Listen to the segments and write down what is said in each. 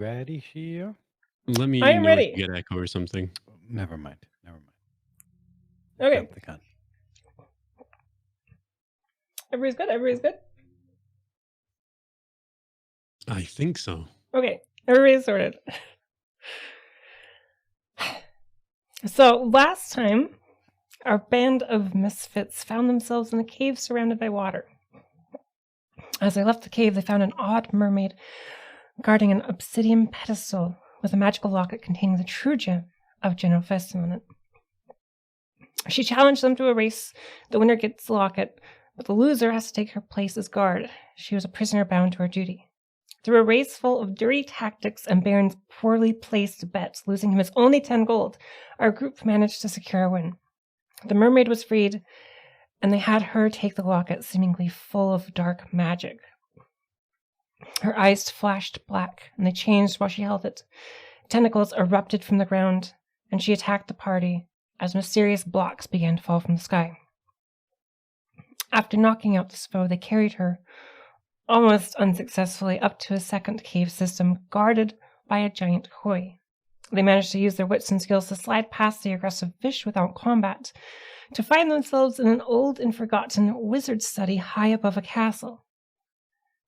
ready, Shia? Let me I'm know ready. if you get echo or something. Never mind. Okay. Grab the gun. Everybody's good? Everybody's good? I think so. Okay. Everybody's sorted. So, last time, our band of misfits found themselves in a cave surrounded by water. As they left the cave, they found an odd mermaid guarding an obsidian pedestal with a magical locket containing the true gem of Genofestim on it. She challenged them to a race. The winner gets the locket, but the loser has to take her place as guard. She was a prisoner bound to her duty. Through a race full of dirty tactics and Baron's poorly placed bets, losing him his only 10 gold, our group managed to secure a win. The mermaid was freed, and they had her take the locket, seemingly full of dark magic. Her eyes flashed black, and they changed while she held it. Tentacles erupted from the ground, and she attacked the party as mysterious blocks began to fall from the sky. After knocking out this foe, they carried her, almost unsuccessfully, up to a second cave system guarded by a giant koi. They managed to use their wits and skills to slide past the aggressive fish without combat, to find themselves in an old and forgotten wizard study high above a castle.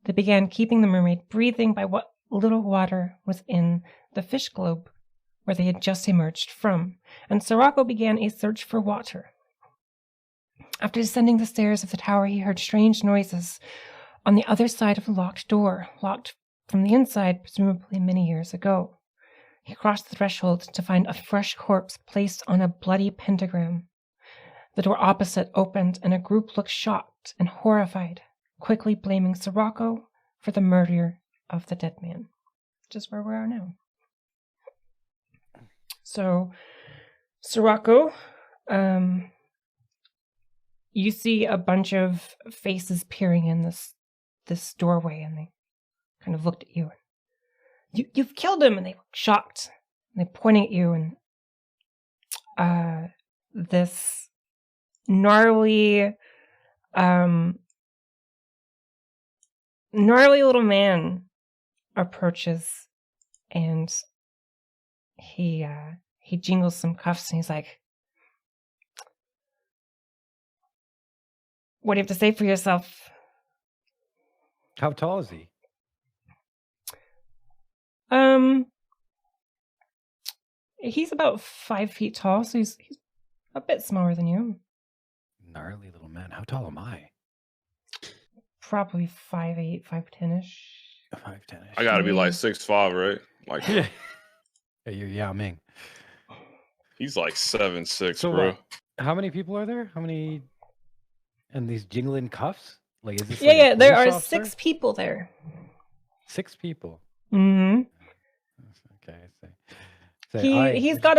They began keeping the mermaid breathing by what little water was in the fish globe where they had just emerged from, and Sirocco began a search for water. After descending the stairs of the tower, he heard strange noises on the other side of a locked door, locked from the inside, presumably many years ago. He crossed the threshold to find a fresh corpse placed on a bloody pentagram. The door opposite opened, and a group looked shocked and horrified, quickly blaming Sirocco for the murder of the dead man, which is where we are now. So, Sirocco, you see a bunch of faces peering in this doorway, and they kind of looked at you. You've killed him, and they look shocked. And they're pointing at you, and this gnarly little man approaches, and he jingles some cuffs, and he's like, "What do you have to say for yourself?" How tall is he? He's about 5 feet tall, so he's a bit smaller than you. Gnarly little man. How tall am I? Probably 5'8", 5'10"-ish. 5'10"-ish. I gotta be like 6'5", right? Like Yeah. You're Yao Ming. he's like 7'6", So bro. how many people are there? How many? And these jingling cuffs? Like, is this? Yeah, like a there police are officer? 6 people there. 6 people. Mm-hmm. Okay, I see. He's got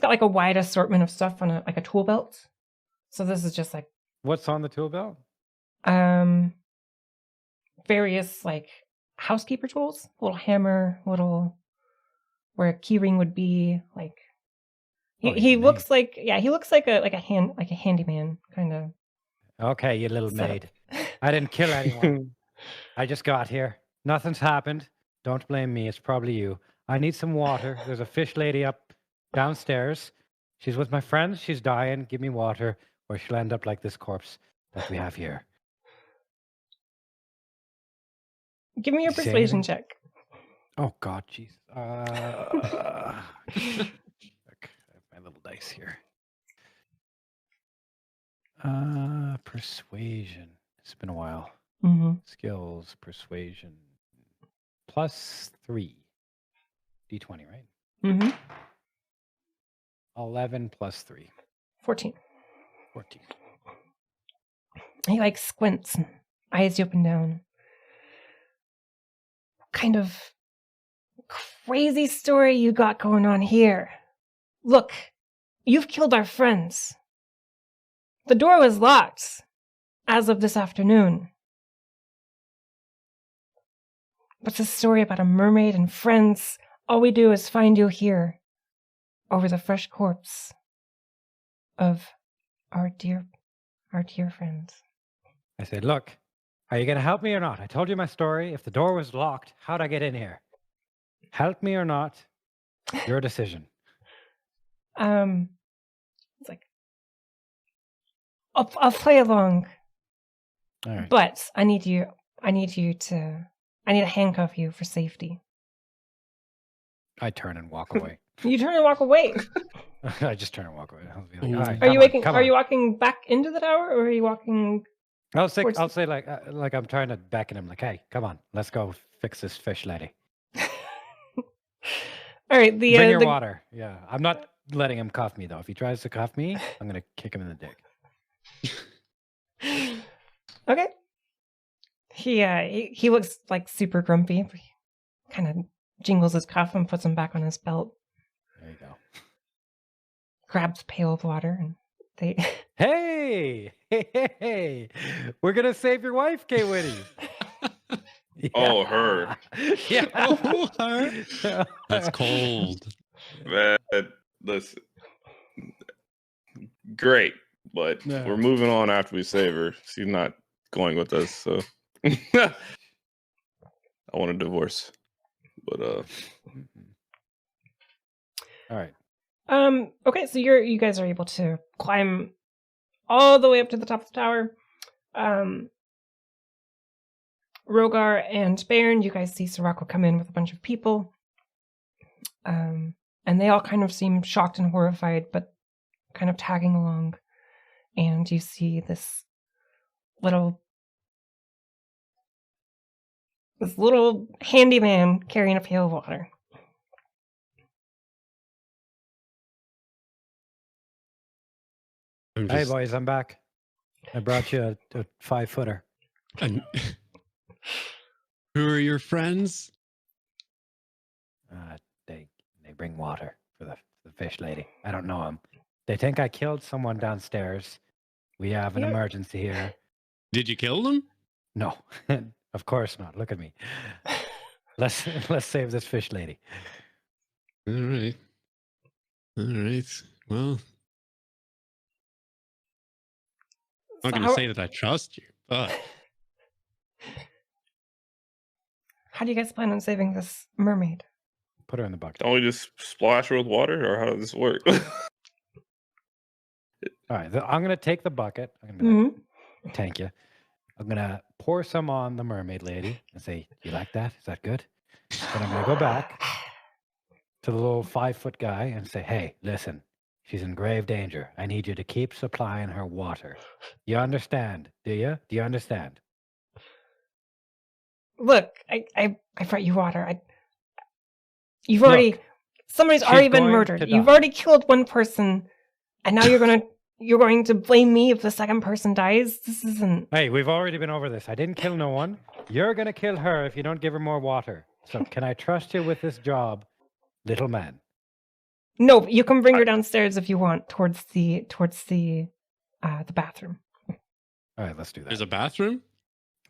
like a wide assortment of stuff on a tool belt. So this is just like What's on the tool belt? various like housekeeper tools, little hammer, little where a key ring would be, like he looks like a handyman kind of. Okay, you little setup. maid. I didn't kill anyone. I just got here. Nothing's happened. Don't blame me. It's probably you. I need some water. There's a fish lady up downstairs. She's with my friends. She's dying. Give me water, or she'll end up like this corpse that we have here. Give me your Say persuasion anything? check. Oh God, Jesus. Look, I have my little dice here. Persuasion. It's been a while. Mm-hmm. Skills, persuasion. +3. D20, right? Mm-hmm. 11 plus 3. 14. 14. He like squints, and eyes you up and down. What kind of crazy story you got going on here? Look, you've killed our friends. The door was locked as of this afternoon. What's a story about a mermaid and friends? All we do is find you here over the fresh corpse of our dear friends. I said, look, are you going to help me or not? I told you my story. If the door was locked, how'd I get in here? help me or not, your decision. It's like, I'll play along, All right. but I need to handcuff you for safety. I turn and walk away. You turn and walk away. I just turn and walk away. I'll be like, Ooh. all right, Are you walking back into the tower, or are you walking? I'll towards say like I'm trying to beckon him, like, hey, come on, let's go fix this fish lady. All right, Bring your water. Yeah, I'm not letting him cuff me though. If he tries to cuff me, I'm gonna kick him in the dick. Okay. He looks like super grumpy. But he kind of jingles his cuff and puts him back on his belt. There you go. Grabs a pail of water and they. Hey, we're gonna save your wife, K Winnie. Oh, her. Yeah. Oh, her. That's cold. Man, listen. Great, but Yeah. we're moving on after we save her. She's not going with us, so I want a divorce. But All right. Okay, so you guys are able to climb all the way up to the top of the tower. Rogar and Baron, you guys see Sirocco come in with a bunch of people. And they all kind of seem shocked and horrified, but kind of tagging along. And you see this little handyman carrying a pail of water. Hey boys, I'm back. I brought you a 5-footer. And who are your friends? They bring water for the fish lady. I don't know them. They think I killed someone downstairs. We have an Yeah. emergency here. Did you kill them? No, of course not. Look at me. Let's save this fish lady. All right. All right. Well, I'm not going to say that I trust you, but How do you guys plan on saving this mermaid? Put her in the bucket. don't we just splash her with water, or how does this work? All right, I'm gonna take the bucket. I'm gonna be like, thank you. I'm gonna pour some on the mermaid lady and say, "You like that? Is that good?" Then I'm gonna go back to the little 5-foot guy and say, "Hey, listen, she's in grave danger. I need you to keep supplying her water. You understand? Do you? Do you understand?" Look, I brought you water. Somebody's she's already been going murdered. to You've die. already killed one person, and now you're going to blame me if the second person dies. This isn't. Hey, we've already been over this. I didn't kill no one. You're gonna kill her if you don't give her more water. So can I trust you with this job, little man? No, you can bring her downstairs if you want towards the bathroom. All right, let's do that. there's a bathroom?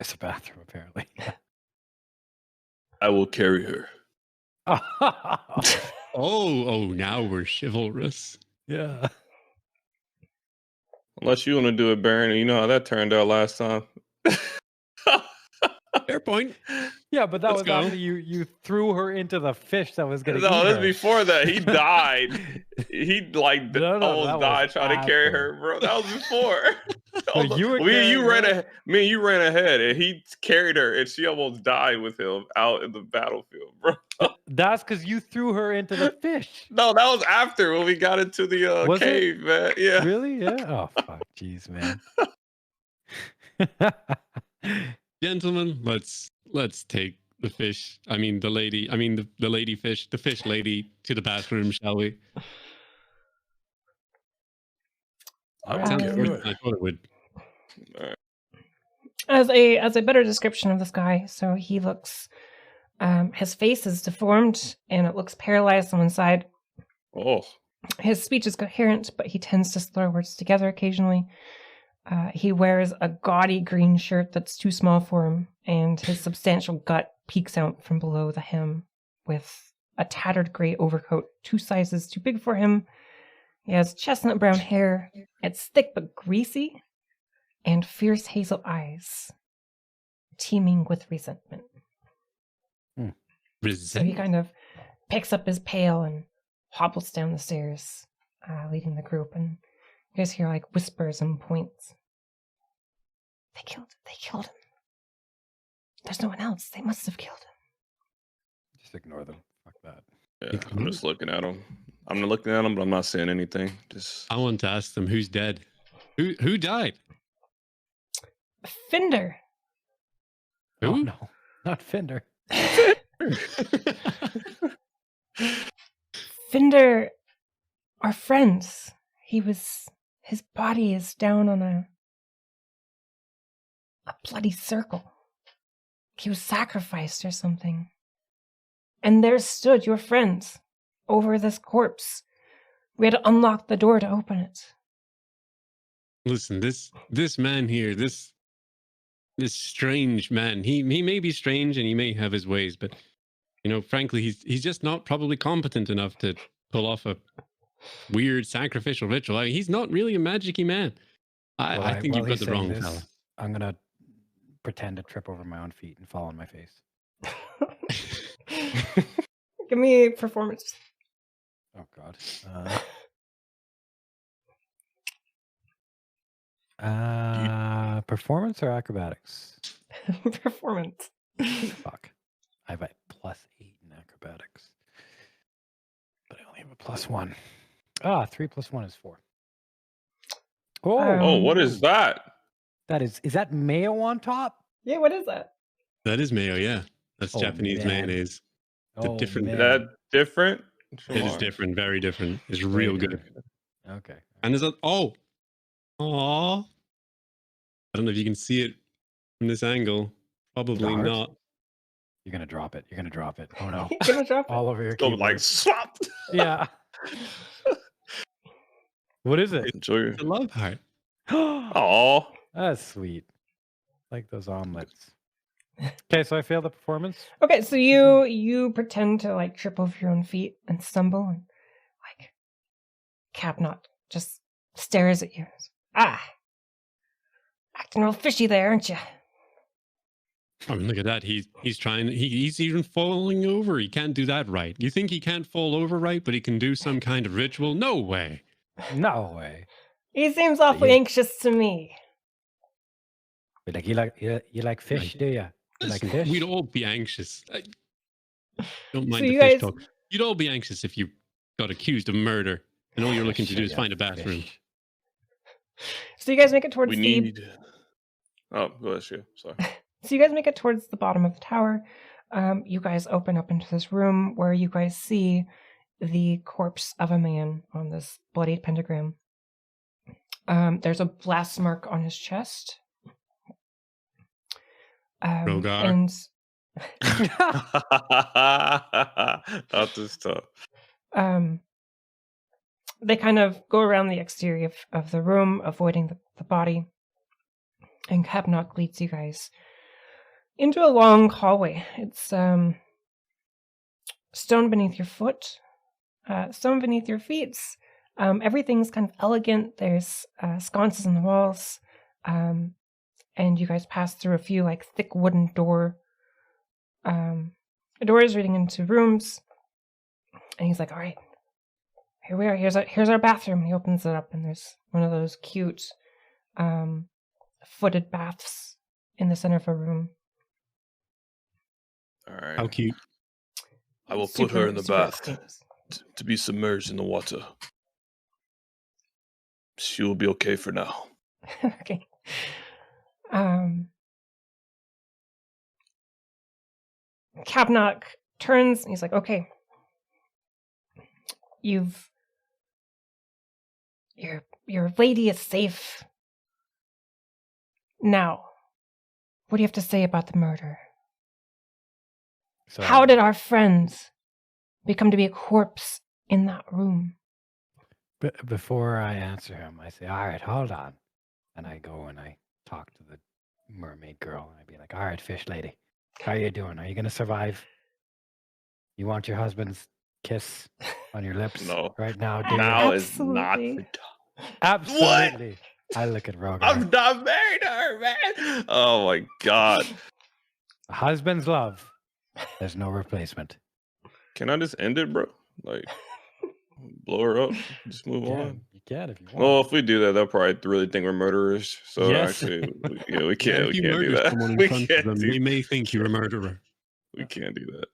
It's a bathroom, apparently. I will carry her. Oh, now we're chivalrous. Yeah. Unless you want to do it, Baron. You know how that turned out last time. Fair point. Yeah, but that Let's was go. after you threw her into the fish that was gonna eat No, this her. before that. He died. He like No, that almost died was trying to carry after. her, bro. That was before. So you were me and you carrying ran her? me and you ran ahead, and he carried her, and she almost died with him out in the battlefield, bro. That's because you threw her into the fish. No, that was after when we got into the Was it? cave, man. Yeah. Really? Yeah. Oh fuck, jeez, man. Gentlemen, let's take the fish. I mean the lady. I mean the lady fish, the fish lady to the bathroom, shall we? All right, Sounds let's good. do it. I thought it would. As a better description of this guy, so he looks, his face is deformed and it looks paralyzed on one side. Oh, His speech is coherent, but he tends to slur words together occasionally. He wears a gaudy green shirt that's too small for him, and his substantial gut peeks out from below the hem with a tattered gray overcoat 2 sizes too big for him. He has chestnut brown hair. It's thick but greasy, and fierce hazel eyes, teeming with resentment. So he kind of picks up his pail and hobbles down the stairs, leading the group. And you guys hear like whispers and points. They killed him. There's no one else. They must have killed him. Just ignore them. Fuck that. Yeah, I'm just looking at him. I'm not looking at him, but I'm not saying anything. Just I want to ask them who's dead. Who died? Finder. Who? Oh, no, not Fender. Finder, our friends. His body is down on a bloody circle. He was sacrificed or something. And there stood your friends over this corpse. We had to unlock the door to open it. Listen, this man here, this strange man, he may be strange and he may have his ways, but frankly, he's just not probably competent enough to pull off a weird sacrificial ritual. I mean, he's not really a magic-y man. I think you've got the wrong fella. I'm gonna pretend to trip over my own feet and fall on my face. Give me performance. Oh God. Performance or acrobatics? Performance. Fuck. I have a +8 in acrobatics, but I only have a +1. 3 + 1 is 4. oh, what is that? Is that mayo on top? Yeah, what is that? That is mayo, yeah. That's Oh, Japanese man. mayonnaise. It's a different. Is that different? It is different, very different. It's real good. Okay. And there's aww. I don't know if you can see it from this angle. Probably Heart? not. You're gonna drop it. Oh no. You're gonna drop it. All over your Go keyboard. like slap. Yeah. What is it? Enjoy your. It's a love heart. Oh, That's sweet. Like those omelets. Okay, so I failed the performance. Okay, so you pretend to like trip over your own feet and stumble, and like Capnot just stares at you. Acting real fishy there, aren't you? I mean, look at that. He's trying. He's even falling over. He can't do that right. You think he can't fall over right, but he can do some kind of ritual? No way. No way. He seems awfully Yeah. anxious to me. Like you like fish, do you? You like Listen, fish? we'd all be anxious. Don't mind So the you fish guys- talk. You'd all be anxious if you got accused of murder, and all you're looking to do is Shit, find a yeah, bathroom. fish. So you guys make it towards we the need. Oh, go ahead, you. Sorry. So you guys make it towards the bottom of the tower. You guys open up into this room where you guys see the corpse of a man on this bloodied pentagram. There's a blast mark on his chest. Rogar. And Not this tough. they kind of go around the exterior of the room, avoiding the body. And Capnock leads you guys into a long hallway. It's stone beneath your foot, stone beneath your feet. Everything's kind of elegant. There's sconces in the walls. And you guys pass through a few like thick wooden doors leading into rooms. And he's like, "All right, here we are. Here's our bathroom." And he opens it up, and there's one of those cute footed baths in the center of a room. All right. How cute. I will put her in the bath esteems. to be submerged in the water. She will be okay for now. Okay. Capnock turns and he's like, "Okay, your lady is safe. Now, what do you have to say about the murder? So, How did our friends become to be a corpse in that room?" before I answer him, I say, "All right, hold on," and I go and I talk to the mermaid girl, and I'd be like, "All right, fish lady, how you doing? Are you gonna survive? You want your husband's kiss on your lips No. right now? Do you?" Now is not Absolutely. the time. Absolutely. I look at Rogar. I'm not married to her, man. Oh my god. A husband's love. There's no replacement. Can I just end it, bro? Like, blow her up, just move Yeah, on. you can if you want. Well, if we do that, they'll probably really think we're murderers. So Yes. actually, we Yeah, can't. if We you can't do murder that. someone in We front of can't them, do. they may think you're a murderer. We can't do that.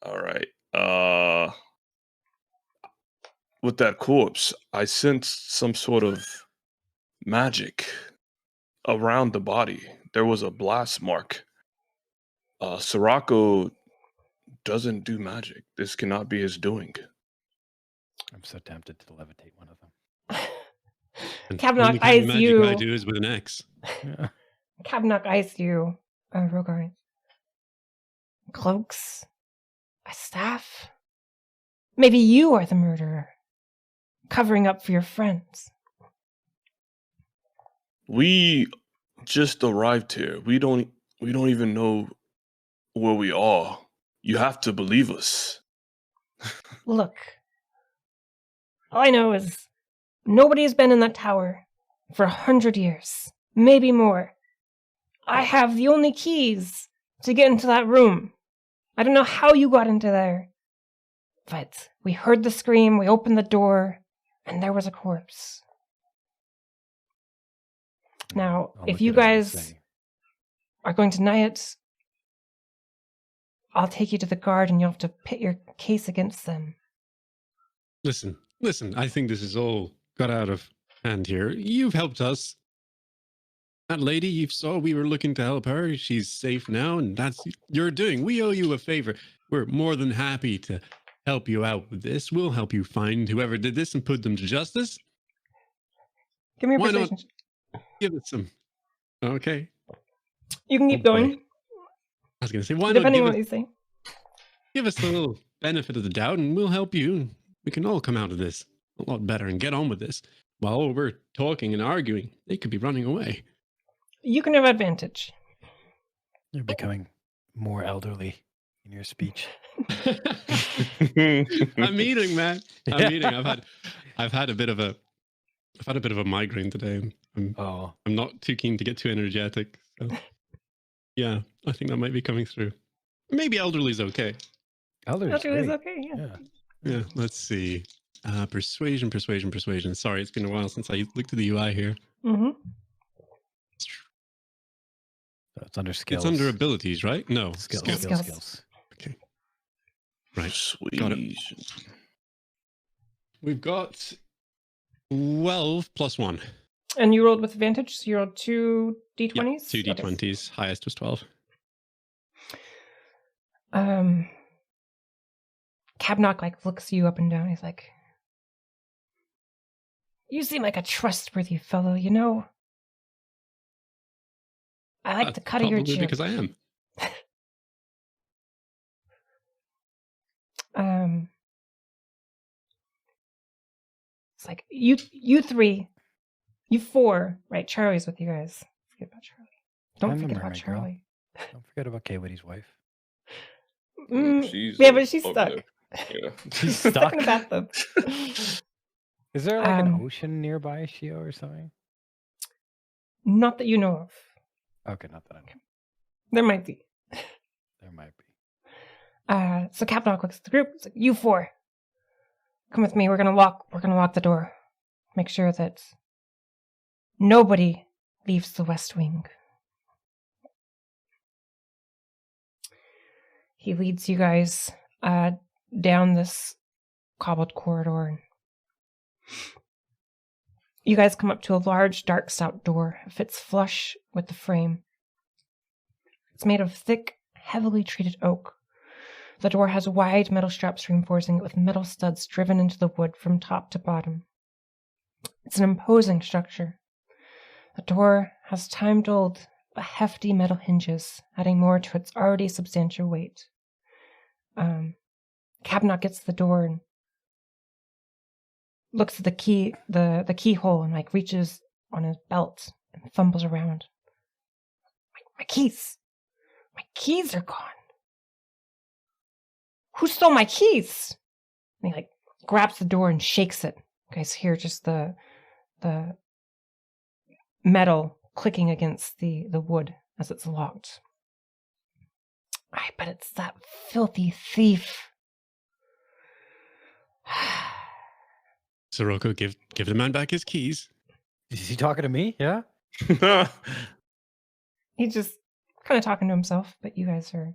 All right. With that corpse, I sensed some sort of magic around the body. There was a blast mark. Sirocco doesn't do magic. This cannot be his doing. I'm so tempted to levitate one of them. And Kavnak only kind of eyes magic you. I do is with an X. Yeah. Kavnak eyes you, Rogar. Cloaks? A staff? Maybe you are the murderer, covering up for your friends. We just arrived here. We don't even know where we are. You have to believe us. Look, all I know is nobody has been in that tower for 100 years, maybe more. I have the only keys to get into that room. I don't know how you got into there, but we heard the scream, we opened the door, and there was a corpse. Now, I'll if look you at him and guys say, are going to deny it, I'll take you to the guard and you'll have to pit your case against them. Listen. I think this is all got out of hand here. You've helped us. That lady you saw, we were looking to help her. She's safe now, and that's you're doing. We owe you a favor. We're more than happy to help you out with this. We'll help you find whoever did this and put them to justice. Give me a Why not? persuasion. Give it some. Okay. You can keep Oh, boy. going, I was going to say, why depending on not what you say. give us the little benefit of the doubt, and we'll help you. We can all come out of this a lot better and get on with this. While we're talking and arguing, they could be running away. You can have advantage. you're becoming more elderly in your speech. I'm eating, man. I'm Yeah. eating. I've had a bit of a migraine today. Oh, I'm not too keen to get too energetic. So yeah, I think that might be coming through. Maybe elderly's okay. elder's That is great. okay, yeah. Yeah. Yeah, let's see. Persuasion. Sorry, it's been a while since I looked at the UI here. Mm-hmm. So it's under skills. It's under abilities, right? No, skills. Skills. Skills. Okay. Right. Sweet. Got it. We've got 12 plus 1. And you rolled with advantage, so you rolled 2 d20s? Yeah, 2 Okay. d20s. Highest was 12. Kavnak looks you up and down. He's like, "You seem like a trustworthy fellow, you know. I like the cut of your Probably jib." because I am. It's like you three, you four, right? Charlie's with you guys. Forget about Charlie. Don't I'm the forget about mermaid girl. Charlie. Don't forget about Kaywoodie's wife. Yeah, but she's over stuck. there. Yeah. She's Stuck in the stuck. bathtub. Is there like an Um, ocean nearby, Shio, or something? Not that you know of. Okay, not that I know. There might be. There might be. So Kavnak looks at the group. It's like, "You four, come with me. We're gonna lock the door. Make sure that nobody leaves the West Wing." He leads you guys down this cobbled corridor. You guys come up to a large, dark stout door. It fits flush with the frame. It's made of thick, heavily treated oak. The door has wide metal straps reinforcing it with metal studs driven into the wood from top to bottom. It's an imposing structure. The door has time-dulled but hefty metal hinges, adding more to its already substantial weight. Kavnak gets to the door and looks at the keyhole and reaches on his belt and fumbles around. My keys! My keys are gone! Who stole my keys? And he grabs the door and shakes it. You guys hear just the metal clicking against the wood as it's locked. I bet it's that filthy thief. Sirocco, give the man back his keys. Is he talking to me? Yeah. He's just kind of talking to himself, but you guys are.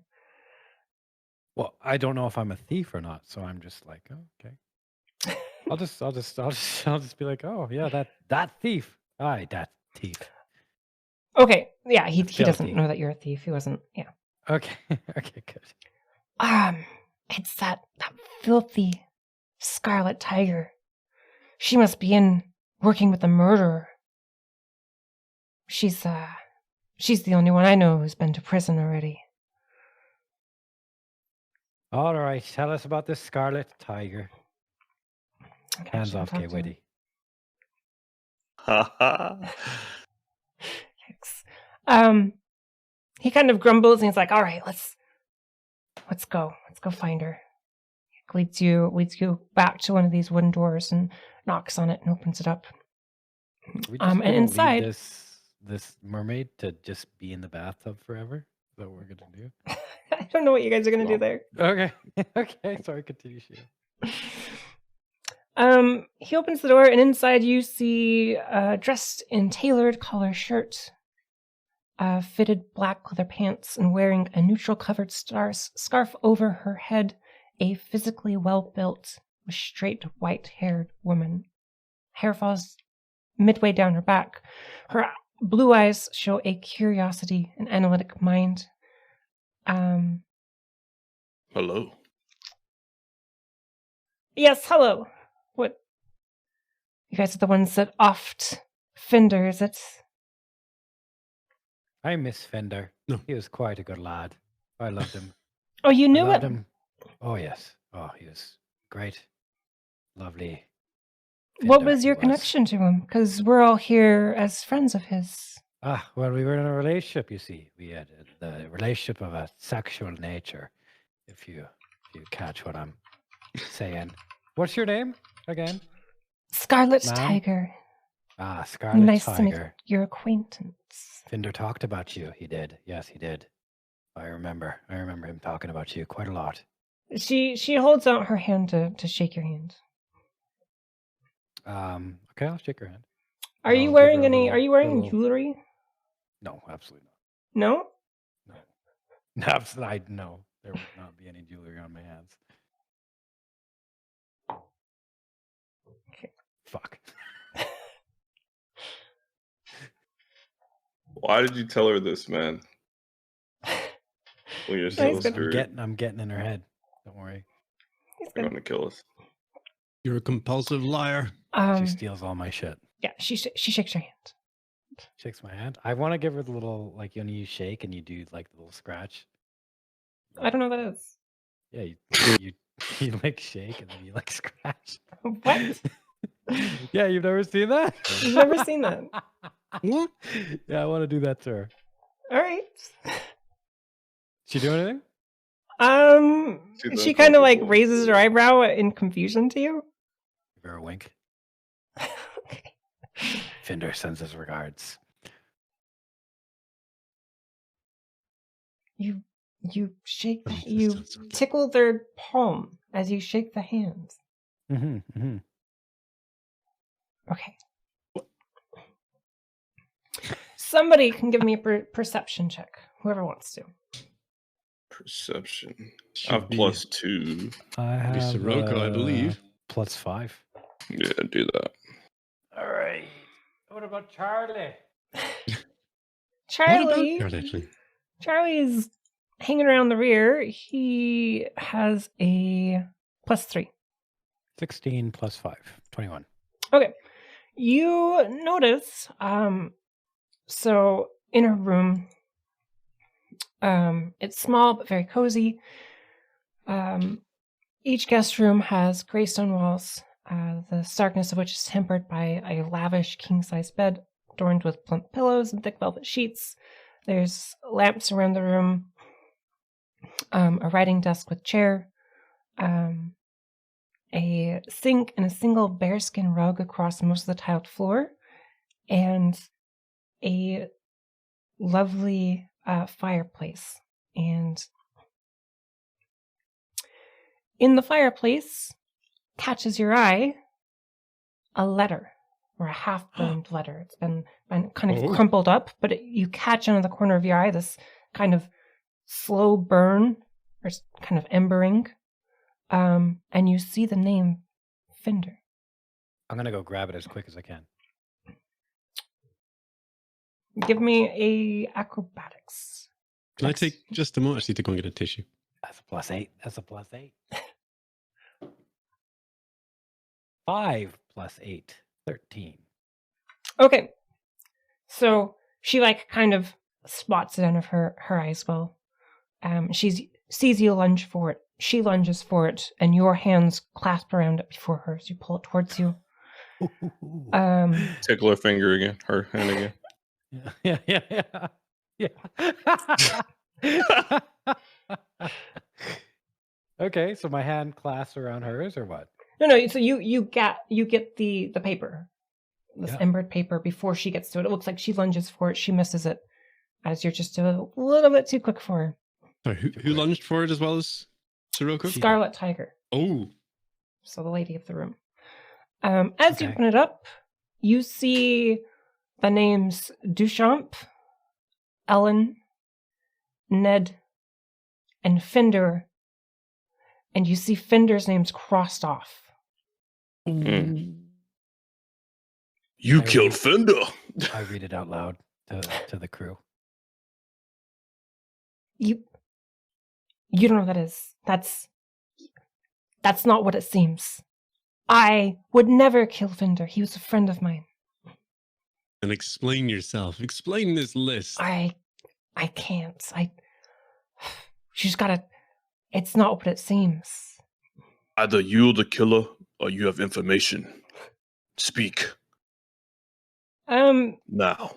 Well, I don't know if I'm a thief or not, so I'm just like, oh, okay. I'll just be like, oh yeah, that thief. Aye, that thief. Okay, yeah, he Filthy. doesn't know that you're a thief. He wasn't. Yeah. Okay, okay, good. It's that filthy Scarlet Tiger. She must be in working with the murderer. She's the only one I know who's been to prison already. All right, tell us about this Scarlet Tiger. Okay, Hands she'll off, talk Kay to him. Whitty. Yikes. He kind of grumbles and he's like, "All right, let's go find her." Leads you back to one of these wooden doors and knocks on it and opens it up. We just And gonna leave inside, this mermaid to just be in the bathtub forever. Is that what we're gonna do? I don't know what you guys are gonna do there. Okay, okay. Sorry, continue, Sheila. He opens the door, and inside you see, dressed in tailored collar shirt, fitted black leather pants, and wearing a neutral-covered scarf over her head, a physically well-built, straight white-haired woman. Hair falls midway down her back. Her blue eyes show a curiosity and analytic mind. Hello. Yes, hello. What? You guys are the ones that offed Fender, is it? I miss Fender. No. He was quite a good lad. I loved him. Oh, you I knew loved him? Oh yes. Oh, he was great. Lovely. What Fender was your he connection to him? Because we're all here as friends of his. Well, we were in a relationship, you see. We had the relationship of a sexual nature, if you catch what I'm saying. What's your name again? Scarlet Ma'am? Tiger. Scarlet Nice to meet Tiger. your acquaintance. Fender talked about you. He did. Yes, he did. I remember him talking about you quite a lot. She holds out her hand to shake your hand. Okay, I'll shake her hand. Are I'll you give wearing her a any? little- Are you wearing little- jewelry? No, absolutely No. not. No, absolutely no. There would not be any jewelry on my hands. Okay. Fuck. Why did you tell her this, man? When you're so Nice, good. screwed, I'm getting in her head. Don't worry. He's they're good. gonna kill us. You're a compulsive liar. She steals all my shit. Yeah, she shakes your hand. Shakes my hand. I want to give her the little, like, you shake and you do like the little scratch. I don't know what that is. Yeah, you like shake and then you like scratch. What? Yeah, you've never seen that? You've never seen that. What? Yeah, I want to do that to her. All right. She do anything? She's She kind of like uncomfortable. raises her eyebrow in confusion to you. Give her a wink. Okay. Fender sends his regards. You shake, Oh, this you sounds so good. tickle their palm as you shake the hands. Mm-hmm, mm-hmm. Okay. Somebody can give me a perception check. Whoever wants to. Perception. I Should have be- +2. I Be have Sirocco, I believe. +5. Yeah, do that. All right. What about Charlie? What about Charlie. Charlie, actually? Charlie's hanging around the rear. He has a +3. 16 + 5, 21. Okay. You notice, so in her room, it's small but very cozy. Each guest room has gray stone walls, the starkness of which is tempered by a lavish king-size bed adorned with plump pillows and thick velvet sheets. There's lamps around the room, a writing desk with chair, a sink and a single bearskin rug across most of the tiled floor, and a lovely fireplace. And in the fireplace, catches your eye a letter, or a half-burned letter. It's been kind of crumpled up, but you catch under the corner of your eye this kind of slow burn, or kind of embering, and you see the name Finder. I'm going to go grab it as quick as I can. Give me a acrobatics. Can I take just a moment? I just need to go and get a tissue. That's a +8. That's a +8. 5 + 8. 13. Okay. So she kind of spots it out of her eye as well. She sees you lunge for it. She lunges for it, and your hands clasp around it before hers. You pull it towards you. Tickle her finger again. Her hand again. Yeah. Okay, so my hand clasps around hers, or what? No. So you get the paper, this embered paper, before she gets to it. It looks like she lunges for it. She misses it, as you're just a little bit too quick for her. Sorry, who lunged for it as well as Sirocco? Scarlet Tiger. Oh. So the lady of the room. As you open it up, you see the names Duchamp, Ellen, Ned, and Finder. And you see Finder's names crossed off. You killed Finder. I read it out loud to the crew. You don't know what that is. That's not what it seems. I would never kill Finder. He was a friend of mine. And explain yourself. Explain this list. I can't. She's gotta. It's not what it seems. Either you're the killer or you have information. Speak. Now.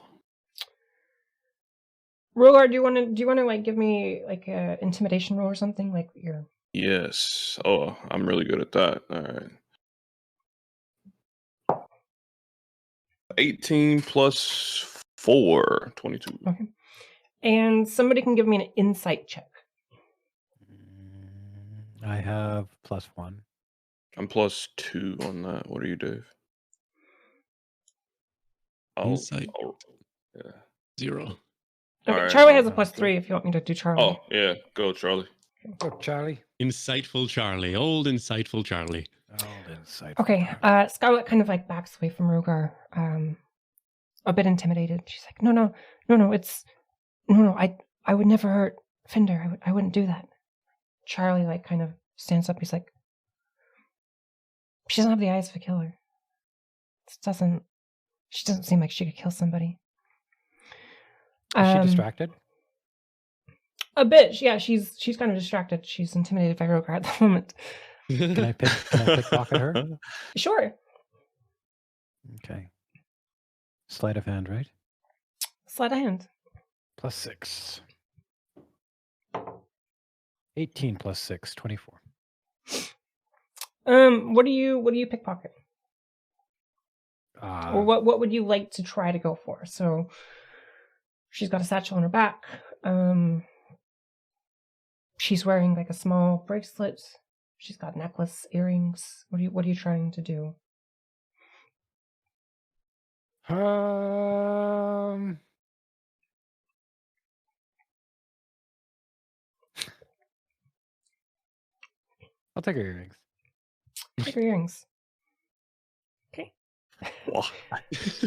Rogar, do you want to give me a intimidation roll or something your? Yes. Oh, I'm really good at that. All right. 18 plus 4, 22. Okay. And somebody can give me an insight check. I have +1. I'm +2 on that. What are you, Dave? Insight. Yeah. 0. Okay, Right. Charlie has a +3 if you want me to do Charlie. Oh, yeah. Go, Charlie. Go, Charlie. Insightful Charlie. Old insightful Charlie. Okay, Scarlet kind of backs away from Rogar, a bit intimidated. She's like, no, I would never hurt Finder. I wouldn't do that. Charlie kind of stands up. He's like, she doesn't have the eyes of a killer. She doesn't seem like she could kill somebody. Is she distracted? A bit, yeah. She's kind of distracted. She's intimidated by Rogar at the moment. Can I pickpocket her? Sure. Okay. Sleight of hand, right? Sleight of hand. +6. 18 + 6, 24. What do you pickpocket? Or what would you like to try to go for? So she's got a satchel on her back. She's wearing a small bracelet. She's got necklace, earrings. What are you trying to do? I'll take her earrings. Take her earrings. Okay.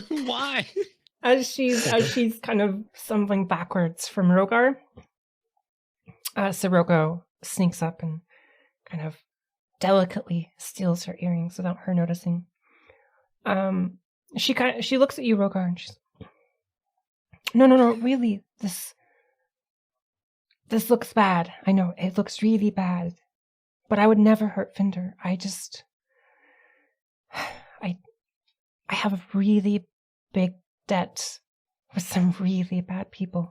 Why? As she's kind of stumbling backwards from Rogar, Sirocco sneaks up and kind of delicately steals her earrings without her noticing. She looks at you, Rogar, and she's, no, really, this looks bad. I know it looks really bad, but I would never hurt Finder. I have a really big debt with some really bad people,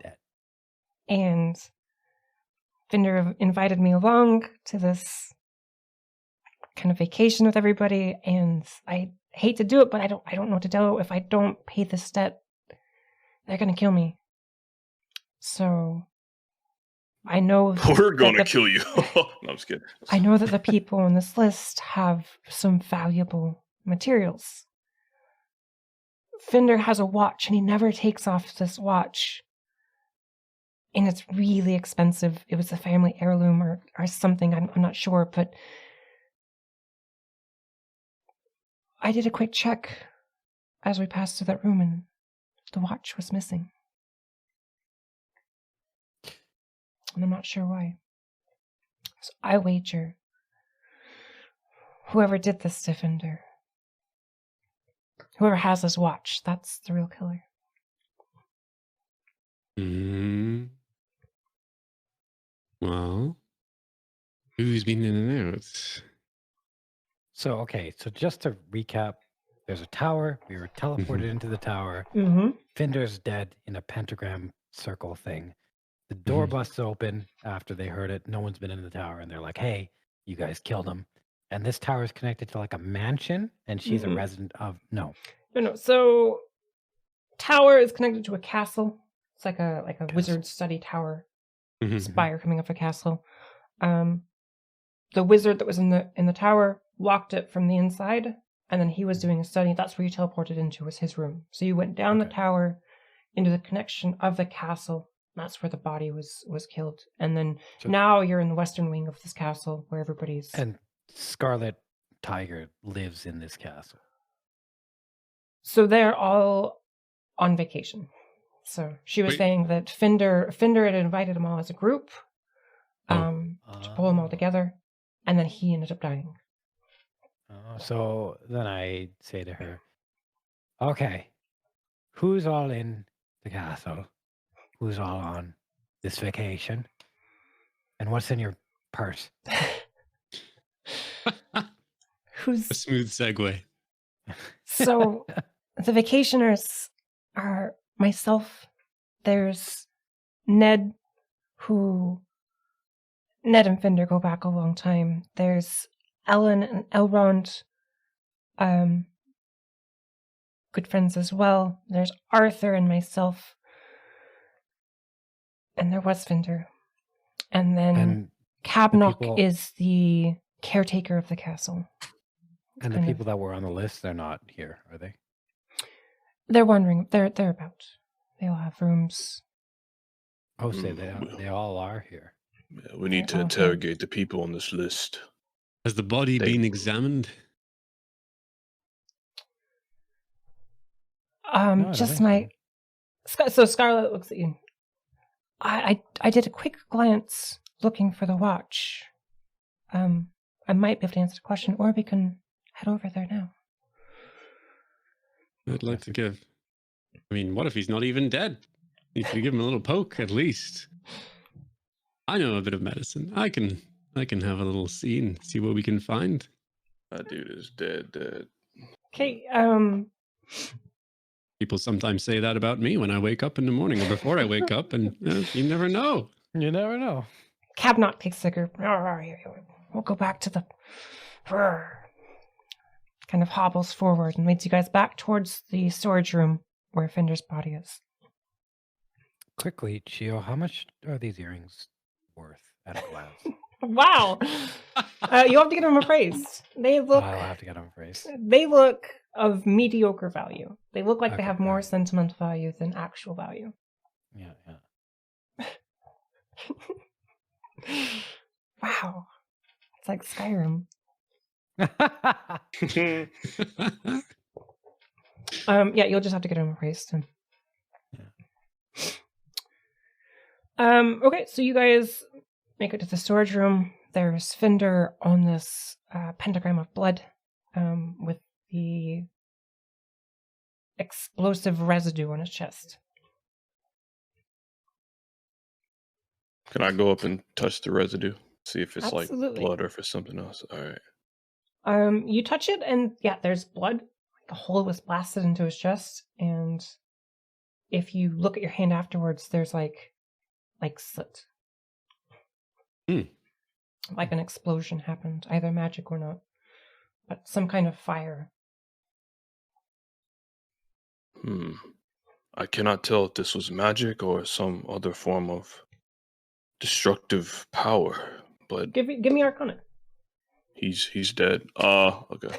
and Finder invited me along to this kind of vacation with everybody, and I hate to do it, but I don't know what to do. If I don't pay this debt, they're gonna kill me. So I know We're that gonna the- kill you. No, I'm just kidding. I know that the people on this list have some valuable materials. Fender has a watch, and he never takes off this watch. And it's really expensive. It was a family heirloom or something. I'm not sure, but I did a quick check as we passed through that room, and the watch was missing. And I'm not sure why. So I wager whoever did this to Fender, whoever has his watch, that's the real killer. Well, who's been in and out? So, okay, so just to recap, there's a tower. We were teleported into the tower. Mm-hmm. Finder's dead in a pentagram circle thing. The door Mhm. busts open after they heard it. No one's been in the tower, and they're like, "Hey, you guys killed him." And this tower is connected to like a mansion, and she's a Mhm. resident of no. No. So, tower is connected to a castle. It's like a Castle. wizard study tower, Mhm. spire coming off a castle. The wizard that was in the tower locked it from the inside, and then he was doing a study. That's where you teleported into, was his room. So you went down the Okay. tower into the connection of the castle. That's where the body was killed. And then So- now you're in the western wing of this castle where everybody's. And Scarlet Tiger lives in this castle. So they're all on vacation. So she was Wait. saying that Fender had invited them all as a group to pull them all together, and then he ended up dying. So then I say to her, "Okay, who's all in the castle? Who's all on this vacation? And what's in your purse?" A Who's smooth segue. so the vacationers are myself. There's Ned, Ned and Fender go back a long time. There's Ellen and Elrond, good friends as well. There's Arthur and myself. And there was Fender. And then And Cabnock people- is the caretaker of the castle. and the kind of- people that were on the list, they're not here, are they? They're wandering. They're about. They all have rooms. Oh, say they all are here. Yeah, we need to Okay. interrogate the people on this list. Has the body They- been examined? No, I don't Just think my. So Scarlet looks at you. I did a quick glance looking for the watch. I might be able to answer the question, or we can head over there now. I'd like to give. I mean, what if he's not even dead? You could give him a little poke at least. I know a bit of medicine. I can have a little scene, see what we can find. That dude is dead. Okay. People sometimes say that about me when I wake up in the morning or before I wake up, and you never know. You never know. Cabnock takes a cigarette. We'll go back to the. Kind of hobbles forward and leads you guys back towards the storage room where Fender's body is. Quickly, Chio, how much are these earrings worth at a glance? Wow. You have to get them appraised. They look. I'll have to get them phrased. They look of mediocre value. They look like they Okay, have more alright. sentimental value than actual value. Yeah. Wow. It's like Skyrim. Yeah, you'll just have to get them appraised. Okay, so you guys make it to the storage room. There's Fender on this pentagram of blood with the explosive residue on his chest. Can I go up and touch the residue? See if it's Absolutely. like blood or if it's something else. All right. You touch it, and yeah, there's blood. A hole was blasted into his chest, and if you look at your hand afterwards, there's like soot. Like an explosion happened, either magic or not, but some kind of fire. I cannot tell if this was magic or some other form of destructive power, but Give me Arcana. he's dead. Okay.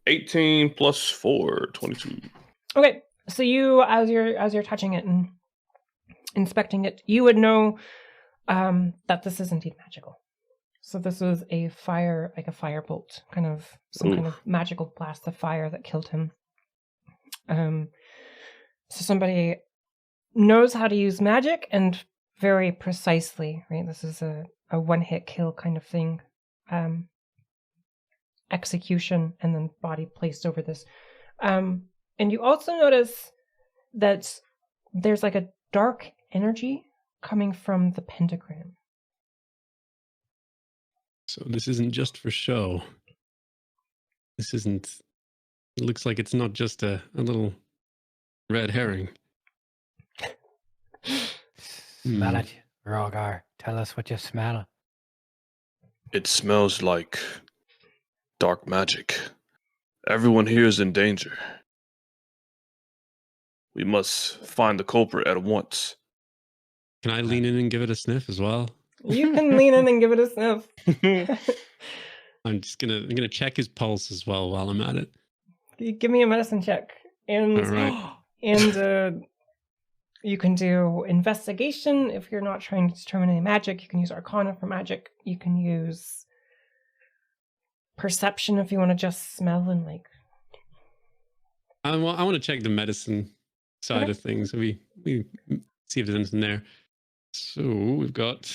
18 plus 4, 22. Okay, so you, as you're touching it and inspecting it, you would know that this is indeed magical. So this was a fire, like a firebolt, kind of some kind of magical blast of fire that killed him. So somebody knows how to use magic and very precisely, right? This is a one-hit kill kind of thing. Execution and then body placed over this. And you also notice that there's like a dark energy coming from the pentagram. So this isn't just for show. This isn't... It looks like it's not just a little red herring. Smell it, Rogar. Tell us what you smell. It smells like dark magic. Everyone here is in danger. We must find the culprit at once. Can I lean in and give it a sniff as well? You can lean in and give it a sniff. I'm gonna check his pulse as well while I'm at it. You give me a medicine check, and All right. and you can do investigation if you're not trying to determine any magic. You can use Arcana for magic. You can use perception if you want to just smell and like. I want to check the medicine side of things. So we see if there's anything there. So we've got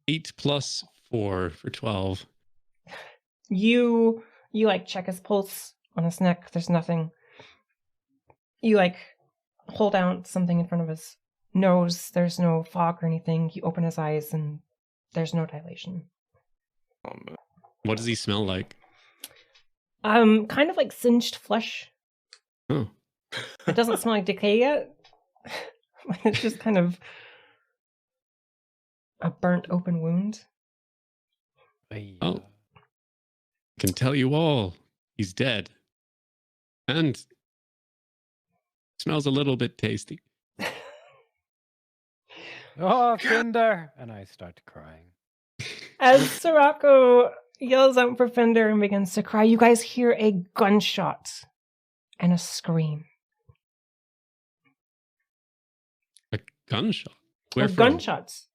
8 plus 4 for 12. You like check his pulse on his neck. There's nothing. You like hold out something in front of his nose. There's no fog or anything. You open his eyes and there's no dilation. What does he smell like? Kind of like singed flesh. Oh. It doesn't smell like decay yet. It's just kind of a burnt open wound. Oh. I can tell you all. He's dead. And smells a little bit tasty. Oh, Fender! And I start crying. As Sirocco yells out for Fender and begins to cry, you guys hear a gunshot and a scream. A gunshot? Where from? Gunshots.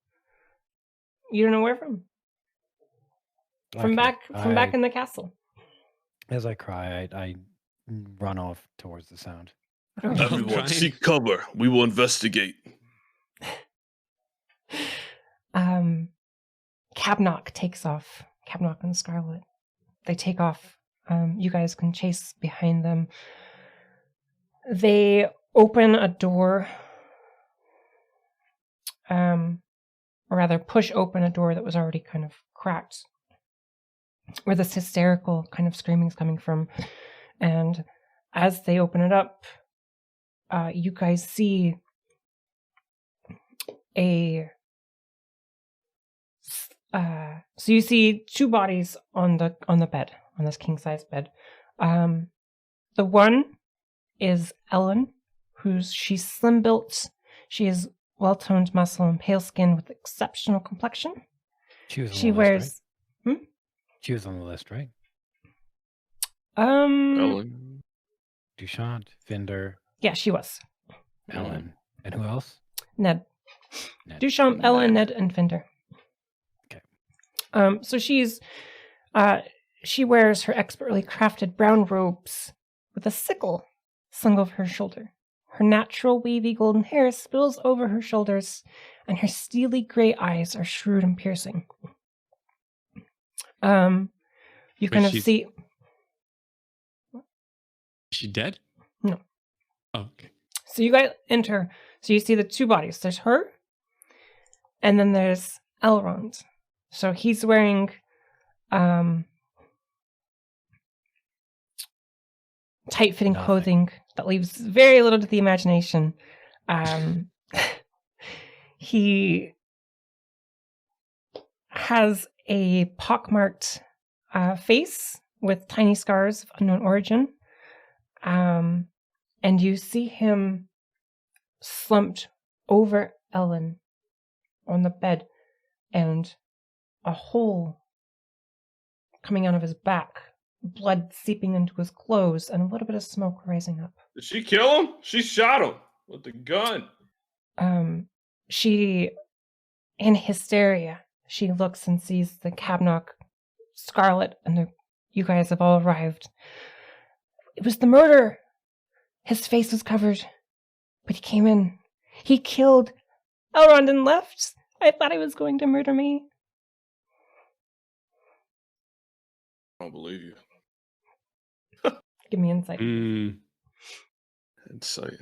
You don't know where from? From back in the castle. As I cry, I run off towards the sound. Everyone, seek cover. We will investigate. Cabnock takes off. Cabnock and Scarlet. They take off. You guys can chase behind them. They open a door. Or rather, push open a door that was already kind of cracked, where this hysterical kind of screaming is coming from. And as they open it up, you guys see so you see two bodies on the bed, on this king size bed. The one is Ellen, she's slim built. She is well toned muscle and pale skin with exceptional complexion. She wears. Right? She was on the list, right? Ellen. Duchamp, Fender. Yeah, she was. Ellen. And who else? Ned. Duchamp, Ellen, Ned, and Fender. Okay. So she wears her expertly crafted brown robes with a sickle slung over her shoulder. Her natural wavy golden hair spills over her shoulders, and her steely gray eyes are shrewd and piercing. You kind of see. Is she dead? No. Oh, okay. So you guys enter. So you see the two bodies. There's her, and then there's Elrond. So he's wearing tight-fitting clothing that leaves very little to the imagination. He has a pockmarked face with tiny scars of unknown origin. And you see him slumped over Ellen on the bed, and a hole coming out of his back, blood seeping into his clothes, and a little bit of smoke rising up. Did she kill him? She shot him with the gun. She, in hysteria, she looks and sees the Cabnock, Scarlet, and you guys have all arrived. It was the murder. His face was covered, but he came in. He killed Elrond and left. I thought he was going to murder me. I don't believe you. Give me insight. Insight.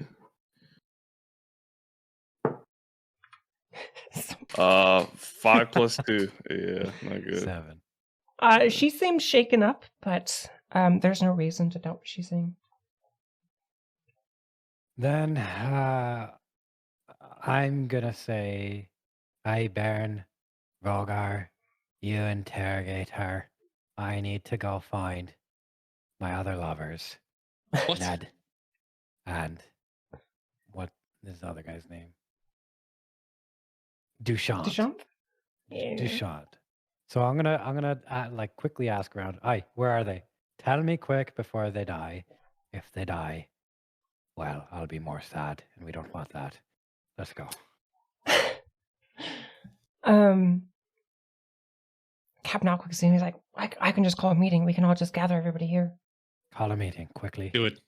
5 plus 2. Yeah, not good. 7. She seems shaken up, but there's no reason to doubt what she's saying. Then I'm gonna say, "Hi, Baron Rogar, you interrogate her. I need to go find my other lovers, What? Ned, and what is the other guy's name? Duchamp. Duchamp? Yeah. Duchamp. So I'm gonna like quickly ask around. Aye, where are they? Tell me quick before they die. If they die, well, I'll be more sad, and we don't want that. Let's go." Cabnock looks at him. He's like, I can just call a meeting. We can all just gather everybody here. Call a meeting quickly. Do it.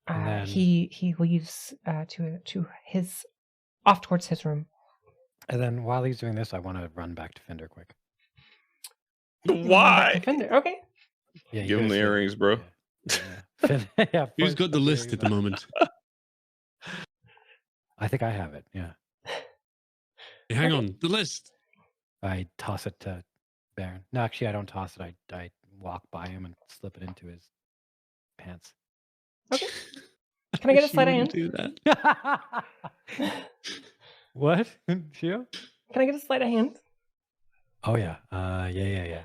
And then- He leaves to his off towards his room. And then while he's doing this, I want to run back to Fender quick. Why? Defender. Okay. Yeah, you Give him guys the see- earrings, bro. Yeah. Yeah, Who's first got the put list at the earrings moment? I think I have it. Yeah. Hey, hang on. The list. I toss it to Baron. No, actually, I don't toss it. I walk by him and slip it into his pants. Okay. Can I get a sleight of hand? Do that. What? Gio? Can I get a sleight of hand? Oh yeah. Yeah.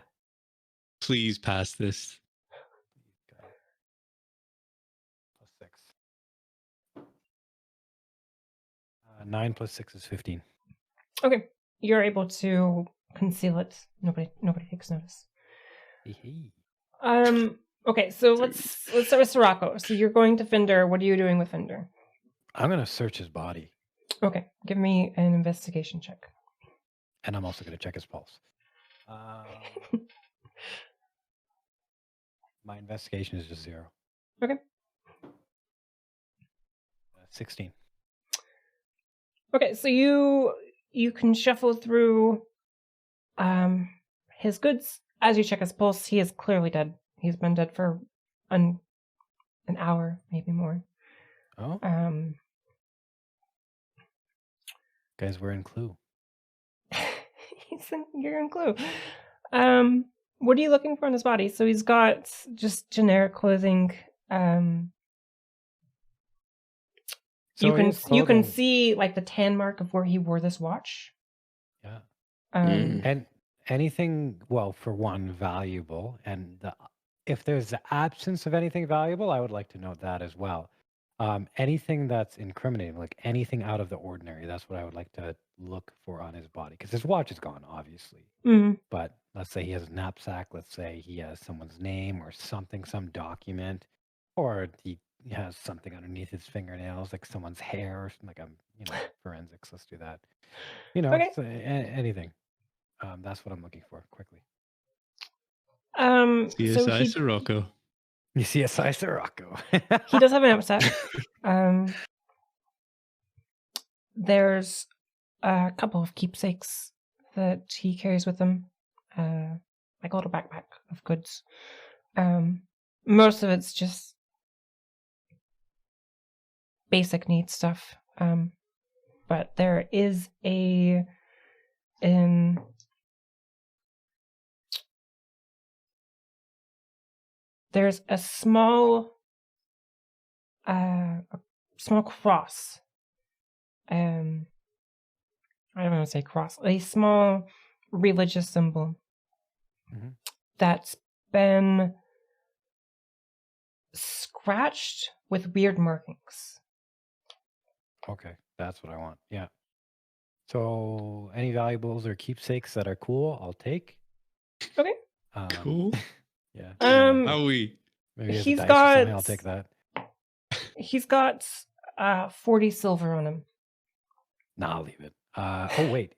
Please pass this. Plus 6. 9 plus 6 is 15. Okay. You're able to conceal it. Nobody takes notice. Hee-hee. Okay, so let's start with Sirocco. So you're going to Fender. What are you doing with Fender? I'm gonna search his body, Okay, give me an investigation check. and I'm also gonna check his pulse. My investigation is just 0. Okay. 16. Okay, so you can shuffle through his goods. As you check his pulse, he is clearly dead. He's been dead for an hour, maybe more. Oh, guys, we're in Clue. You're in Clue. What are you looking for in his body? So he's got just generic clothing. You can see like the tan mark of where he wore this watch. Yeah. Mm. And anything, well, for one, valuable, and if there's the absence of anything valuable, I would like to note that as well. Anything that's incriminating, like anything out of the ordinary, that's what I would like to look for on his body. Because his watch is gone, obviously. Mm. But let's say he has a knapsack. Let's say he has someone's name or something, some document, or he has something underneath his fingernails, like someone's hair, or like forensics. Let's do that. Okay. So, anything. That's what I'm looking for quickly. CSI Sirocco. You see a size Rocco. He does have an knapsack. There's a couple of keepsakes that he carries with him, like a little backpack of goods. Most of it's just basic needs stuff. But there is there's a small cross. I don't want to say cross. A small religious symbol that's been scratched with weird markings. Okay, that's what I want. Yeah. So, any valuables or keepsakes that are cool, I'll take. Okay. Cool. Yeah. How we? Maybe as a he's dice or something, I'll got- take that. He's got 40 silver on him. Nah, I'll leave it. Oh wait,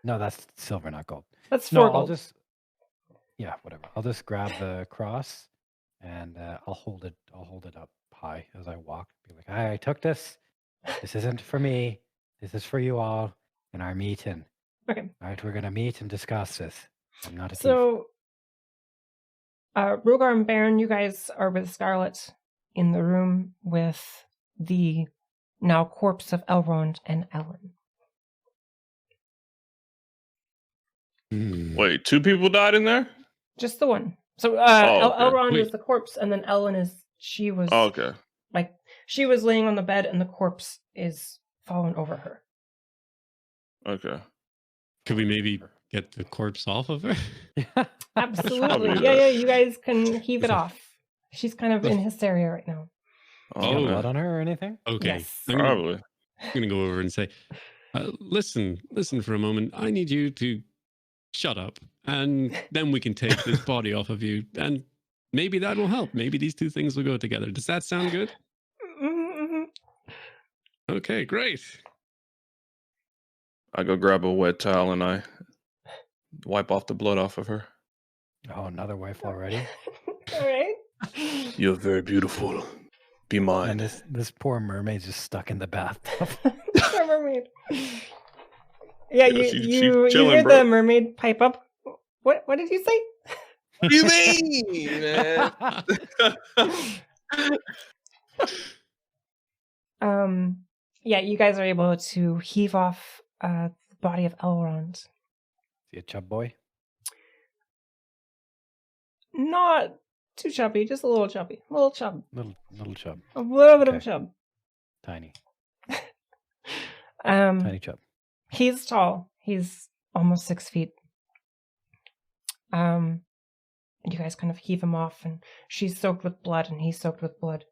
no, that's silver, not gold. That's No, 4 I'll gold. just. Yeah, whatever. I'll just grab the cross, and I'll hold it. I'll hold it up high as I walk. Be like, I took this. This isn't for me. This is for you all in our meeting. Okay. All right, we're gonna meet and discuss this. I'm not a thief. So, Rogar and Baron, you guys are with Scarlet in the room with the now corpse of Elrond and Ellen. Wait, 2 people died in there? Just the one. So okay. Elrond Wait. is the corpse, and then Ellen is she was Oh, okay. like she was laying on the bed, and the corpse is fallen over her. Okay. Could we maybe get the corpse off of her? Absolutely, Probably yeah. You guys can heave it off. She's kind of in hysteria right now. Does she have Oh. blood on her or anything? Okay. Yes. I'm gonna, Probably. I'm gonna go over and say, listen for a moment. I need you to shut up, and then we can take this body off of you, and maybe that will help. Maybe these 2 things will go together. Does that sound good? Mm-hmm. Okay, great. I go grab a wet towel and I wipe off the blood off of her. Oh, another wife already. All right. You're very beautiful. Be mine. And this poor mermaid's just stuck in the bathtub. Poor mermaid. Yeah, Yeah, you chilling, hear bro. the mermaid pipe up. What did you say? What do you mean, man? Yeah, you guys are able to heave off the body of Elrond. See a chub boy? Not too chubby, just a little chubby. A little chub. Little chub. A little bit of Okay. chub. Tiny. Um, Tiny chub. He's tall. He's almost 6 feet. And you guys kind of heave him off, and she's soaked with blood, and he's soaked with blood.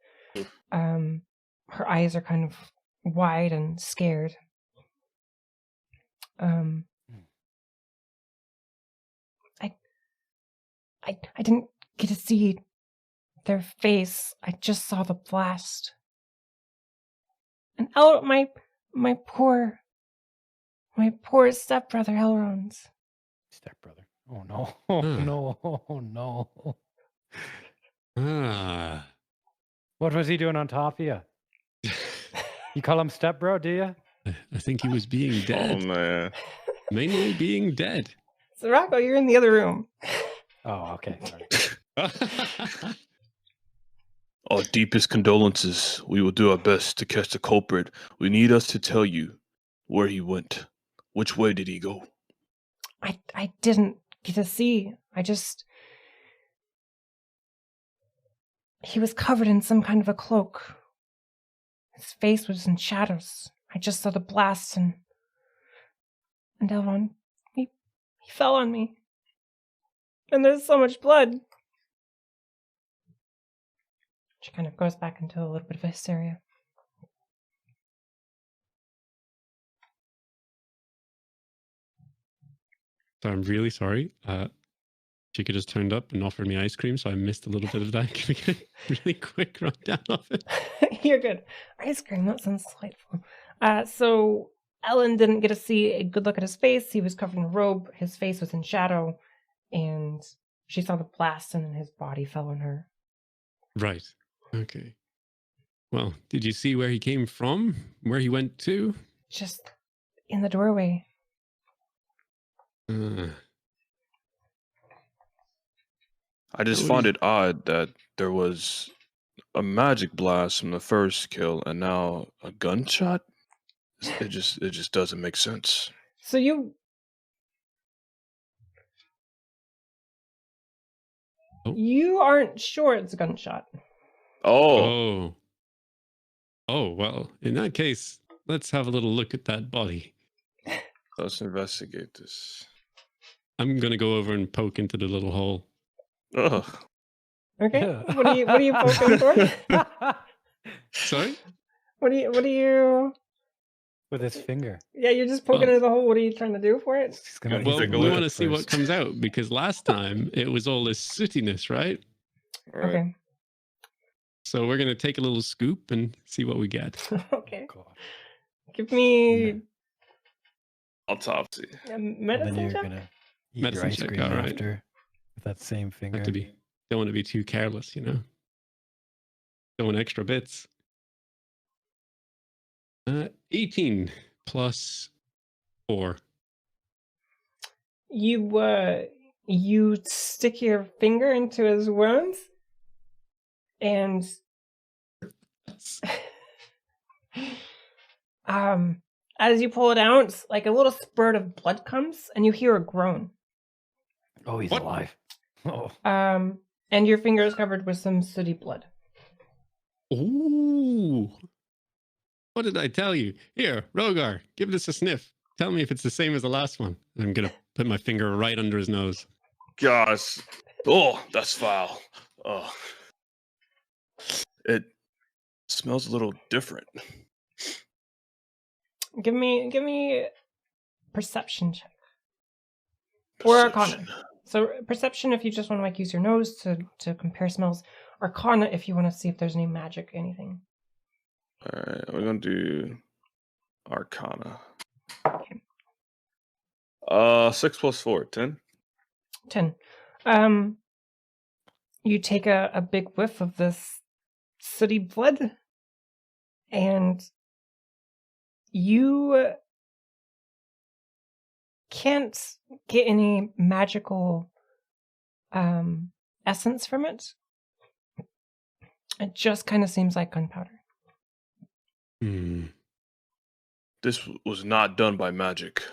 Her eyes are kind of wide and scared. I didn't get to see their face. I just saw the blast. And my poor stepbrother Elrond. Stepbrother. Oh no. Oh Hmm. no. Oh no. Ah. What was he doing on top of you? You call him stepbro, do you? I think he was being Oh, dead. man. Mainly being dead. So Rocco, you're in the other room. Oh, okay. Sorry. Our deepest condolences. We will do our best to catch the culprit. We need us to tell you where he went. Which way did he go? I didn't get to see. He was covered in some kind of a cloak. His face was in shadows. I just saw the blast and Elrond, he fell on me. And there's so much blood. She kind of goes back into a little bit of hysteria. So I'm really sorry. Chica just turned up and offered me ice cream, so I missed a little bit of that. Can we get a really quick rundown of it? You're good. Ice cream, that sounds delightful. So Ellen didn't get to see a good look at his face. He was covered in a robe. His face was in shadow. And she saw the blast and then his body fell on her. Right. Okay. Well, did you see where he came from? Where he went to? Just in the doorway. I just What find is- it odd that there was a magic blast from the first kill and now a gunshot. It just doesn't make sense. So you Oh. You aren't sure it's a gunshot. Oh, Oh, well, in that case, let's have a little look at that body. let's investigate this. I'm going to go over and poke into the little hole. Ugh. Okay. Yeah. What are you poking for? Sorry? What are you with his finger. Yeah, you're just poking Well- into the hole. What are you trying to do for it? He's gonna, Well, Well, he's take we a gonna look want to look see what first. comes out because last time it was all this sootiness, right? All right. Okay. So we're gonna take a little scoop and see what we get. Okay. God. Give me Autopsy. a And then medicine you're check. gonna eat Medicine your ice check, cream alright. after with that same finger. Have to be. Don't want to be too careless, you know. Going extra bits. 18 plus 4. You stick your finger into his wounds, and as you pull it out, like a little spurt of blood comes, and you hear a groan. Oh, he's What? alive. Oh, And your finger is covered with some sooty blood. Ooh. What did I tell you? Here, Rogar, give this a sniff. Tell me if it's the same as the last one. I'm gonna put my finger right under his nose. Gosh. Oh, that's foul. Oh. It smells a little different. Give me perception check. Or Arcana. Perception. So perception if you just want to like use your nose to compare smells. Arcana if you want to see if there's any magic, anything. All right, we're gonna do Arcana. Okay. 6 plus 4, 10. 10. You take a big whiff of this sooty blood, and you can't get any magical essence from it. It just kind of seems like gunpowder. Hmm. This was not done by magic.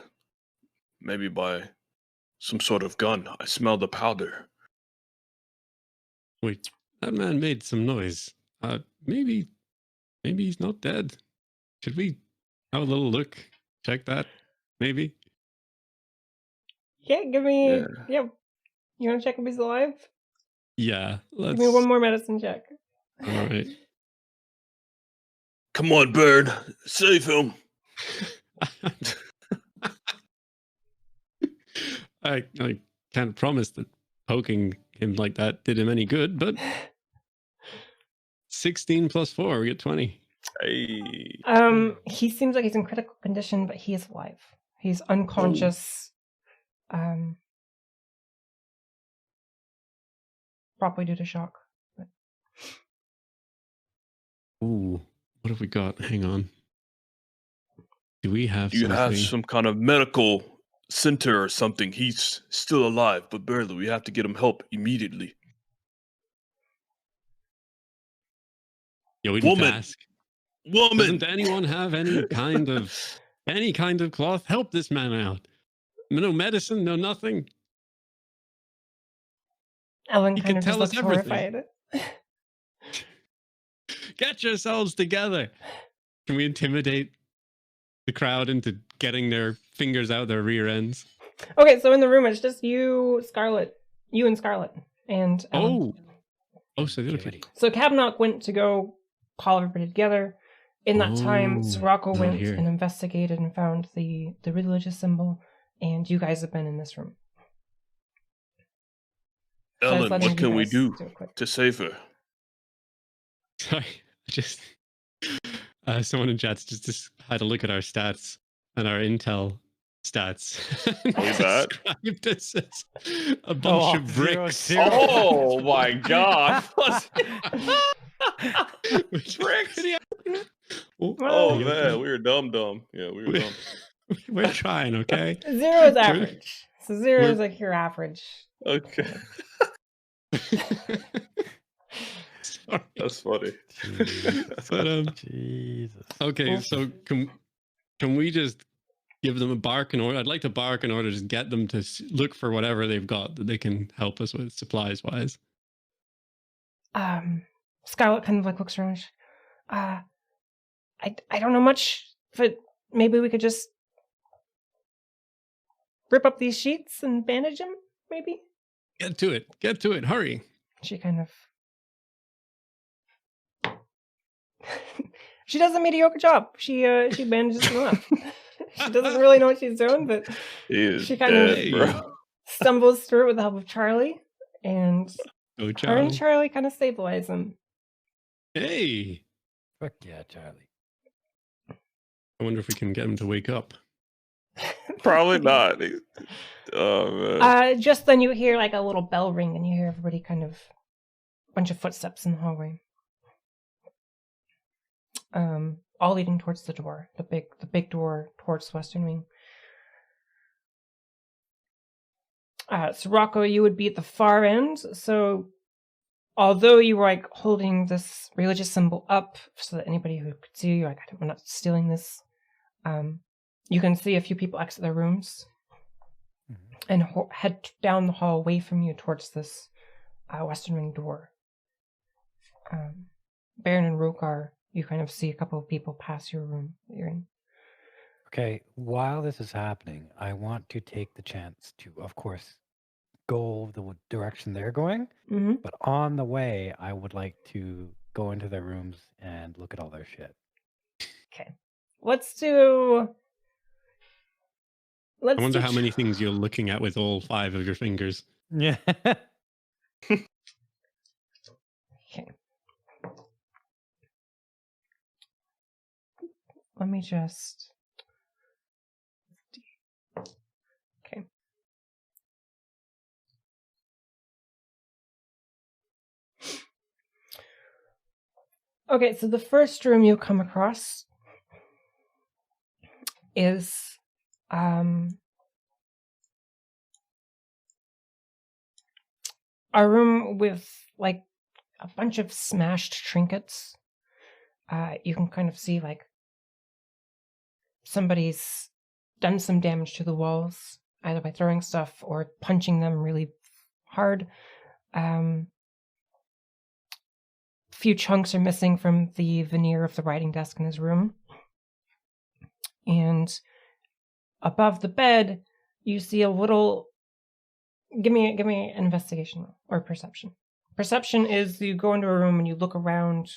Maybe by some sort of gun. I smell the powder. Wait, that man made some noise. Maybe he's not dead. Should we have a little look? Check that, maybe? Yeah, give me. Yeah. Yeah. You want to check if he's alive? Yeah, let's. Give me one more medicine check. All right. Come on, Bird. Save him. I can't promise that poking him like that did him any good, but 16 plus 4, we get 20. Hey. He seems like he's in critical condition, but he is alive. He's unconscious. Probably due to shock. But Ooh, what have we got? Hang on. Do we have You something? have some kind of medical center or something. He's still alive, but barely. We have to get him help immediately. Yeah, we need to Woman. ask. Woman. Doesn't anyone have any kind of cloth? Help this man out. No medicine, no nothing. Ellen You kind can of just tell us looks everything. horrified. Get yourselves together. Can we intimidate the crowd into getting their fingers out their rear ends? Okay, so in the room it's just you, Scarlet, and Ellen. Oh, so the other Activity. people. So Cabnock went to go call everybody together. In that time, Oh, Sirocco not went here. and investigated and found the religious symbol, and you guys have been in this room. So I was Ellen, letting what you can we guys do it quick. to save her? Sorry, I just someone in chat's just had a look at our stats and our intel stats. Way back. Described us as a bunch of bricks. Oh my god. Which- Bricks? Oh, Oh yeah, man, we were dumb. Yeah, we were dumb. we're trying, okay? 0 is average. So 0 we're- is like your average. Okay. Sorry. That's funny. But Jesus. okay, so can we just give them a bark in order? I'd like to bark in order to just get them to look for whatever they've got that they can help us with supplies wise. Scarlet kind of like looks around. I don't know much, but maybe we could just rip up these sheets and bandage him, maybe? Get to it, hurry. She kind of She does a mediocre job. She manages enough. She doesn't really know what she's doing, but He is she kind dead, of bro. stumbles through it with the help of Charlie, and Oh, her Charlie. and Charlie kind of stabilize him. Hey. Fuck yeah, Charlie. I wonder if we can get him to wake up. Probably not. Oh man. Just then you hear like a little bell ring, and you hear everybody kind of bunch of footsteps in the hallway. All leading towards the door, the big door towards the western wing. So Rocco, you would be at the far end. So, although you were like holding this religious symbol up so that anybody who could see you, like, we're not stealing this. You can see a few people exit their rooms and head down the hall away from you towards this western wing door. Baron and Rokar, you kind of see a couple of people pass your room that you're in. Okay, while this is happening, I want to take the chance to, of course, go the direction they're going. Mm-hmm. But on the way, I would like to go into their rooms and look at all their shit. Okay. Let's do... I wonder how many things you're looking at with all 5 of your fingers. Yeah. Okay. Let me just... Okay. Okay, so the first room you come across is a room with like a bunch of smashed trinkets. You can kind of see like somebody's done some damage to the walls, either by throwing stuff or punching them really hard. Few chunks are missing from the veneer of the writing desk in his room. And above the bed, you see a little... Give me an investigation or perception. Perception is you go into a room and you look around.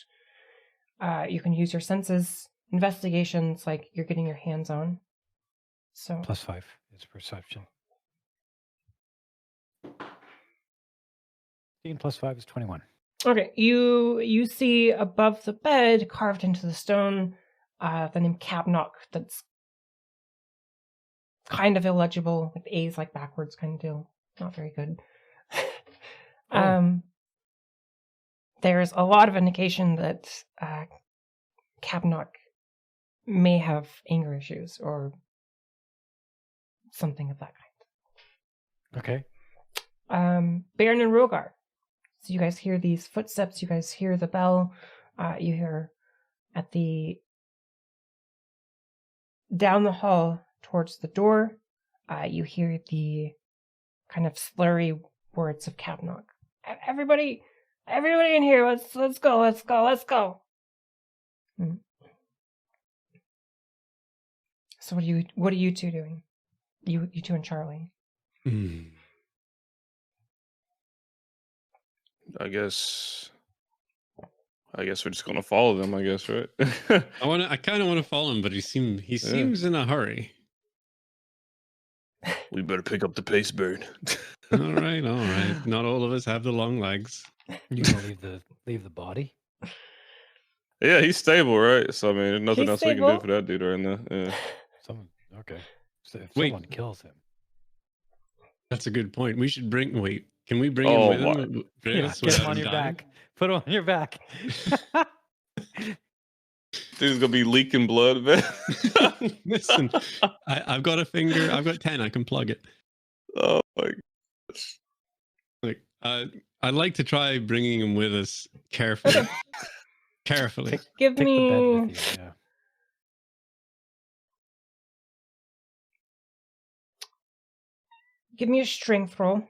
You can use your senses. Investigation's like you're getting your hands on. So +5 is perception. 15 + 5 is 21. okay, you see above the bed, carved into the stone, the name Cabnock that's kind of illegible, with A's like backwards kind of deal. Not very good. There's a lot of indication that Cabnock may have anger issues or something of that kind. Okay. Baron and Rogar. So you guys hear these footsteps, you guys hear the bell, you hear at the... down the hall towards the door, you hear the kind of slurry words of Cabnock. Everybody in here, let's go. So what are you two doing? You two and Charlie. I guess we're just gonna follow them. I guess, right? I kind of want to follow him, but he seems in a hurry. We better pick up the pace, Baron. All right. Not all of us have the long legs. You gonna leave the body? Yeah, he's stable, right? So I mean, there's nothing He's else we can stable. do for that dude right now. Yeah. Okay. So if Wait. someone kills him. That's a good point. We should can we bring Oh, him with him? Yeah, get him on your back. Put him on your back. Dude's gonna be leaking blood, man. Listen, I've got a finger. I've got 10. I can plug it. Oh my gosh. Like, I'd like to try bringing him with us carefully. Carefully. Give Take the bed me with you. Yeah. give me a strength roll.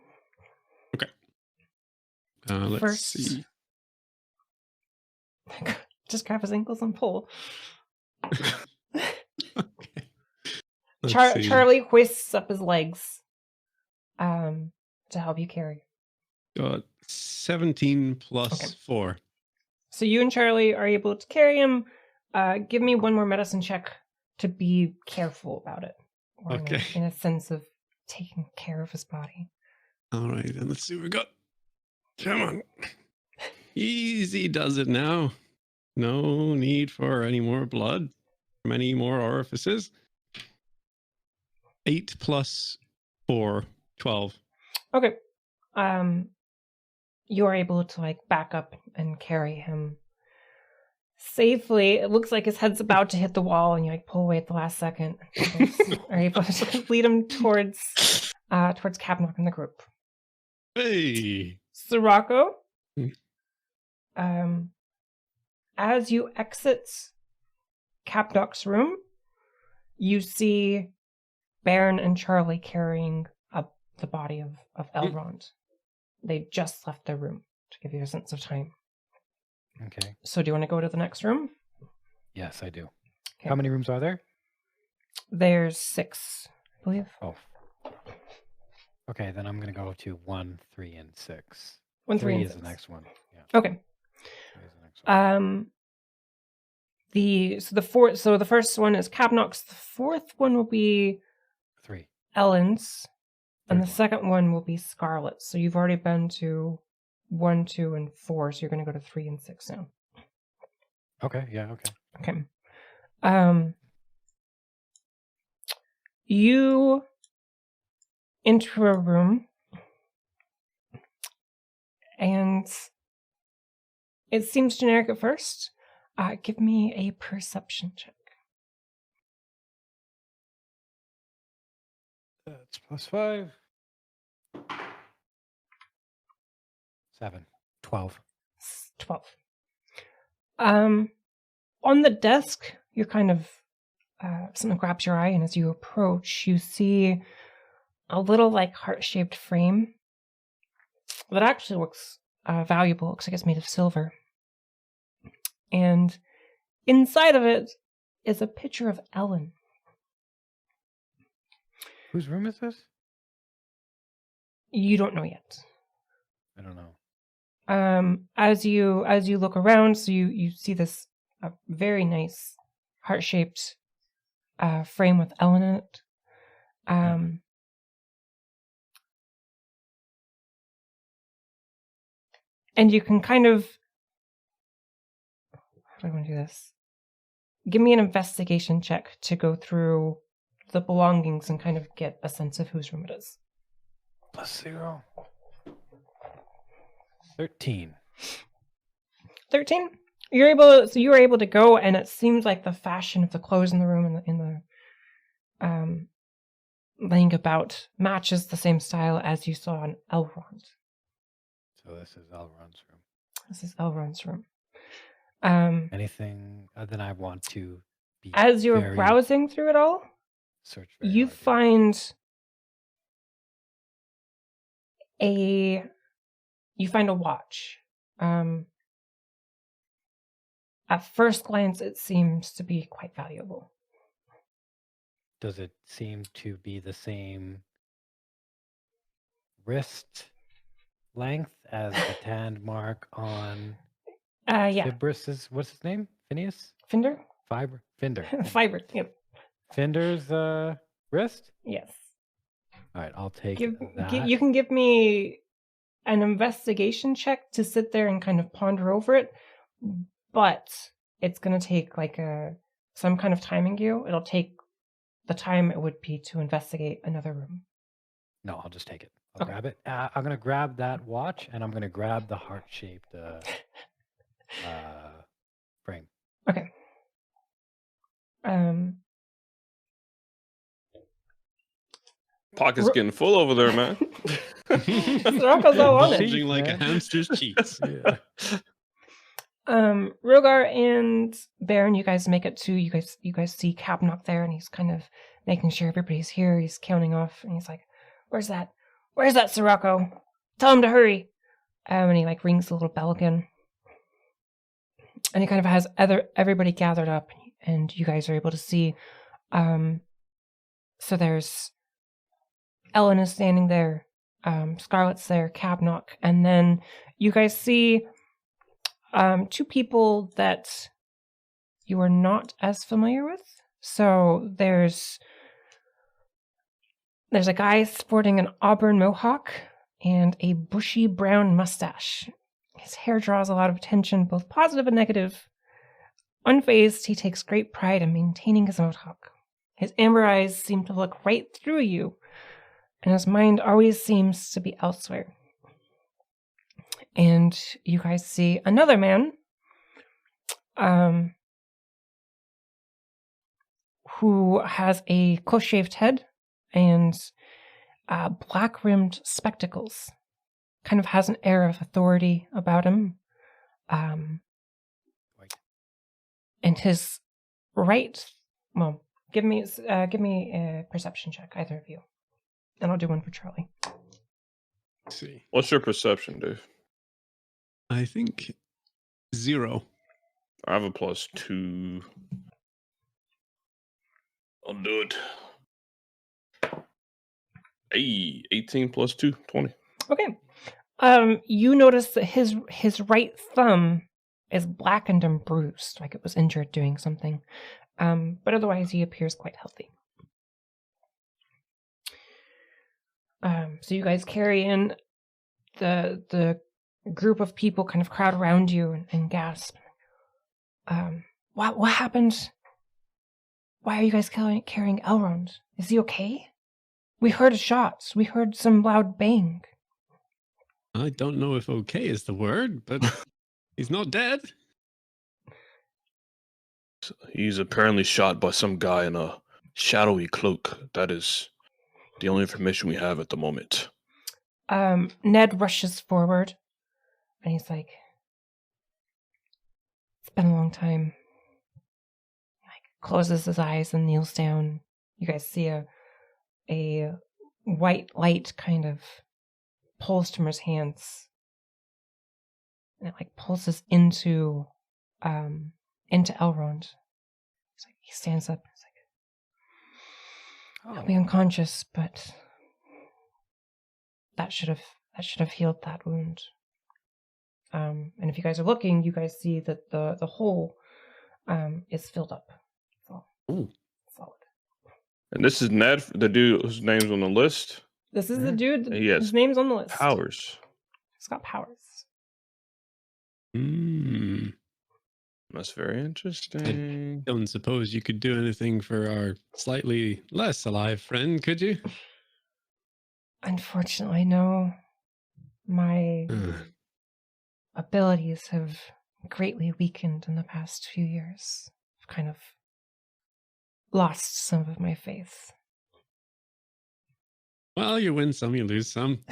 Okay. Let's First. see. Just grab his ankles and pull. Okay. Let's see. Charlie hoists up his legs to help you carry. Got 17 plus Okay. 4. So you and Charlie are able to carry him. Give me one more medicine check to be careful about it. Or Okay. in a sense of taking care of his body. All right, and let's see what we got. Come on. Easy does it now. No need for any more blood from any more orifices. 8 plus 4, 12. Okay. You are able to like back up and carry him safely. It looks like his head's about to hit the wall, and you like pull away at the last second. You guys are able to lead him towards Capnock and the group. Hey. Sirocco, Hmm. as you exit Capnock's room, you see Baron and Charlie carrying up the body of Elrond. They just left their room, to give you a sense of time. Okay. So do you want to go to the next room? Yes, I do. Okay. How many rooms are there? There's 6, I believe. Oh. Okay, then I'm going to go to 1, 3, and 6. 1, 3, 3 and is 6. the next one. Yeah. Okay. 3 is the next one. The first one is Capnock's. The fourth one will be 3. Ellen's, and the Third one. second one will be Scarlet's. So you've already been to 1, 2, and 4. So you're going to go to 3 and 6 now. Okay, yeah, okay. Okay. You enter a room, and it seems generic at first. Give me a perception check. That's plus 5. 7. 12. 12. On the desk, you're kind of something grabs your eye, and as you approach, you see a little like heart-shaped frame that actually looks valuable. It looks like it's made of silver. And inside of it is a picture of Ellen. Whose room is this? You don't know yet. I don't know. As you look around, so you see this very nice heart-shaped frame with Ellen in it. And you can kind of, how do I want to do this? Give me an investigation check to go through the belongings and kind of get a sense of whose room it is. Plus 0. 13. 13? You were able to go, and it seems like the fashion of the clothes in the room and the laying about matches the same style as you saw in Elrond. So this is Elrond's room. This is Elrond's room. Anything that I want to be As you're very browsing through it all, search very you hard, yeah. find a watch. At first glance, it seems to be quite valuable. Does it seem to be the same wrist length as the tanned mark on Yeah. Fibrus's, what's his name? Phineas? Finder? Finder. Fiber, yep. Finder's wrist? Yes. All right, I'll take that. You can give me an investigation check to sit there and kind of ponder over it, but it's going to take like some kind of timing you. It'll take the time it would be to investigate another room. No, I'll just take it. I'll grab it. I'm going to grab that watch, and I'm going to grab the heart-shaped frame. Okay. Pocket's getting full over there, man. Sirocco's all on it. Bulging like a hamster's cheeks. Yeah. Rogar and Baron, you guys make it to, you guys see Capnock there, and he's kind of making sure everybody's here. He's counting off, and he's like, where's that Sirocco? Tell him to hurry. And he like rings the little bell again. And he kind of has everybody gathered up, and you guys are able to see. So there's Ellen is standing there, Scarlet's there, Capnock, and then you guys see 2 people that you are not as familiar with. So there's a guy sporting an auburn mohawk and a bushy brown mustache. His hair draws a lot of attention, both positive and negative. Unfazed, he takes great pride in maintaining his mohawk. His amber eyes seem to look right through you, and his mind always seems to be elsewhere. And you guys see another man who has a close-shaved head and black-rimmed spectacles. Kind of has an air of authority about him. And his right... Well, give me a perception check, either of you. And I'll do one for Charlie. Let's see. What's your perception, Dave? I think 0. I have a +2. I'll do it. Hey, 18 + 2, 20. Okay. You notice that his right thumb is blackened and bruised, like it was injured doing something. But otherwise, he appears quite healthy. So you guys carry in the group of people, kind of crowd around you and gasp. What happened? Why are you guys carrying Elrond? Is he okay? We heard shots. We heard some loud bang. I don't know if okay is the word, but he's not dead. He's apparently shot by some guy in a shadowy cloak. That is the only information we have at the moment. Ned rushes forward, and he's like, "It's been a long time." Like, closes his eyes and kneels down. You guys see a white light kind of pulls from his hands, and it like pulses into Elrond. He stands up. He's like, "I'll be unconscious, but that should have healed that wound." And if you guys are looking, you guys see that the hole is filled up. So, solid. And this is Ned, the dude whose name's on the list. This is the dude. He has his name's on the list. Powers. He's got powers. That's very interesting. Don't suppose you could do anything for our slightly less alive friend, could you? Unfortunately, no. My abilities have greatly weakened in the past few years. I've kind of lost some of my faith. Well, you win some, you lose some.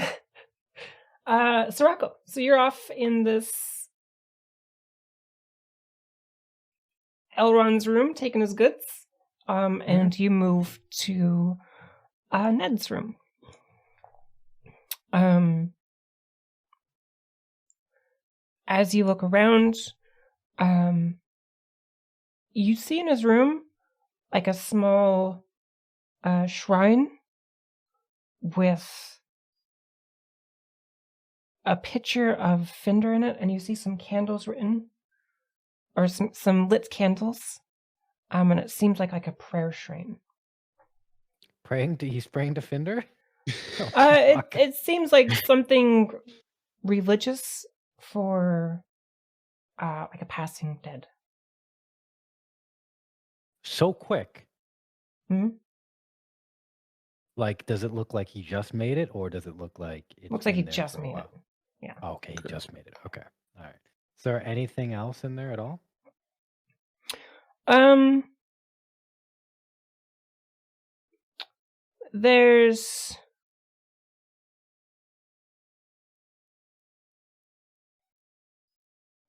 Sirocco, so you're off in this Elrond's room, taking his goods, and you move to Ned's room. As you look around, you see in his room like a small shrine with a picture of Findor in it, and you see some candles written, or some lit candles, and it seems like a prayer shrine. He's praying to Findor? It seems like something religious for like a passing dead. So quick. Hmm? Like, does it look like he just made it, or does it look like it's Looks like he been there just for a made it. while? Yeah. Oh, okay, he just made it. Okay. All right. Is there anything else in there at all?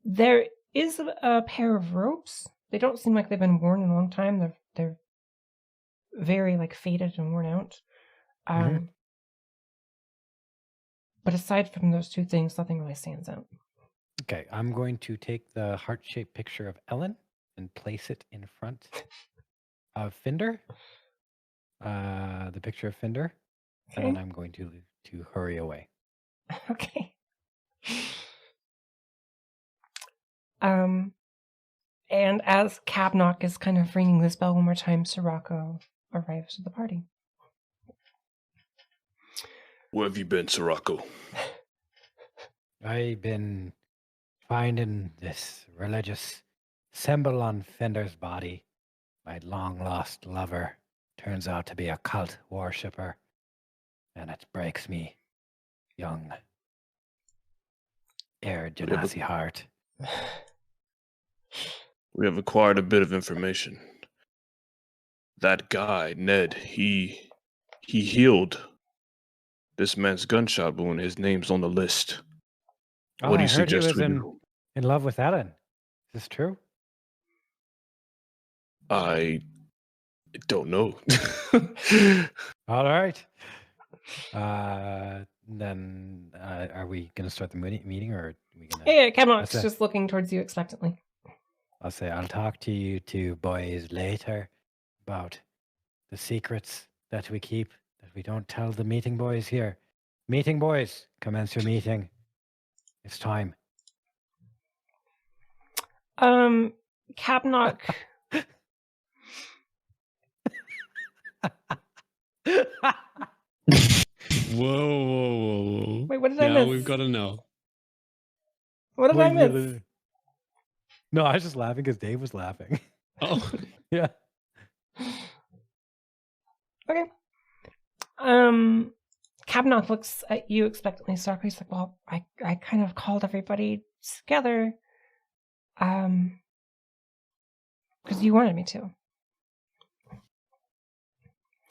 There is a pair of robes. They don't seem like they've been worn in a long time. They're very like faded and worn out. But aside from those two things, nothing really stands out. Okay, I'm going to take the heart-shaped picture of Ellen and place it in front of Findor. The picture of Findor. Okay. And then I'm going to hurry away. Okay. And as Cabnock is kind of ringing this bell one more time, Sirocco arrives at the party. Where have you been, Sirocco? I've been finding this religious symbol on Fender's body. My long-lost lover turns out to be a cult worshipper, and it breaks me young, Genasi heart. We have acquired a bit of information. That guy, Ned, he healed this man's gunshot wound. His name's on the list. Oh, What do I you heard he suggest was we do? in love with Ellen. Is this true? I don't know. All right. Then are we going to start the meeting, or are we going to... Yeah, Cabnock's That's just looking towards you expectantly. I'll say I'll talk to you two boys later about the secrets that we keep, that we don't tell the meeting boys here. Meeting boys, commence your meeting. It's time. Cabnock. Whoa. Wait, what did I Now miss? we've got to know. What did I miss? No, I was just laughing because Dave was laughing. Oh. Yeah. Okay. Cabnock looks at you expectantly. Sarko, he's like, well, I kind of called everybody together, because you wanted me to. And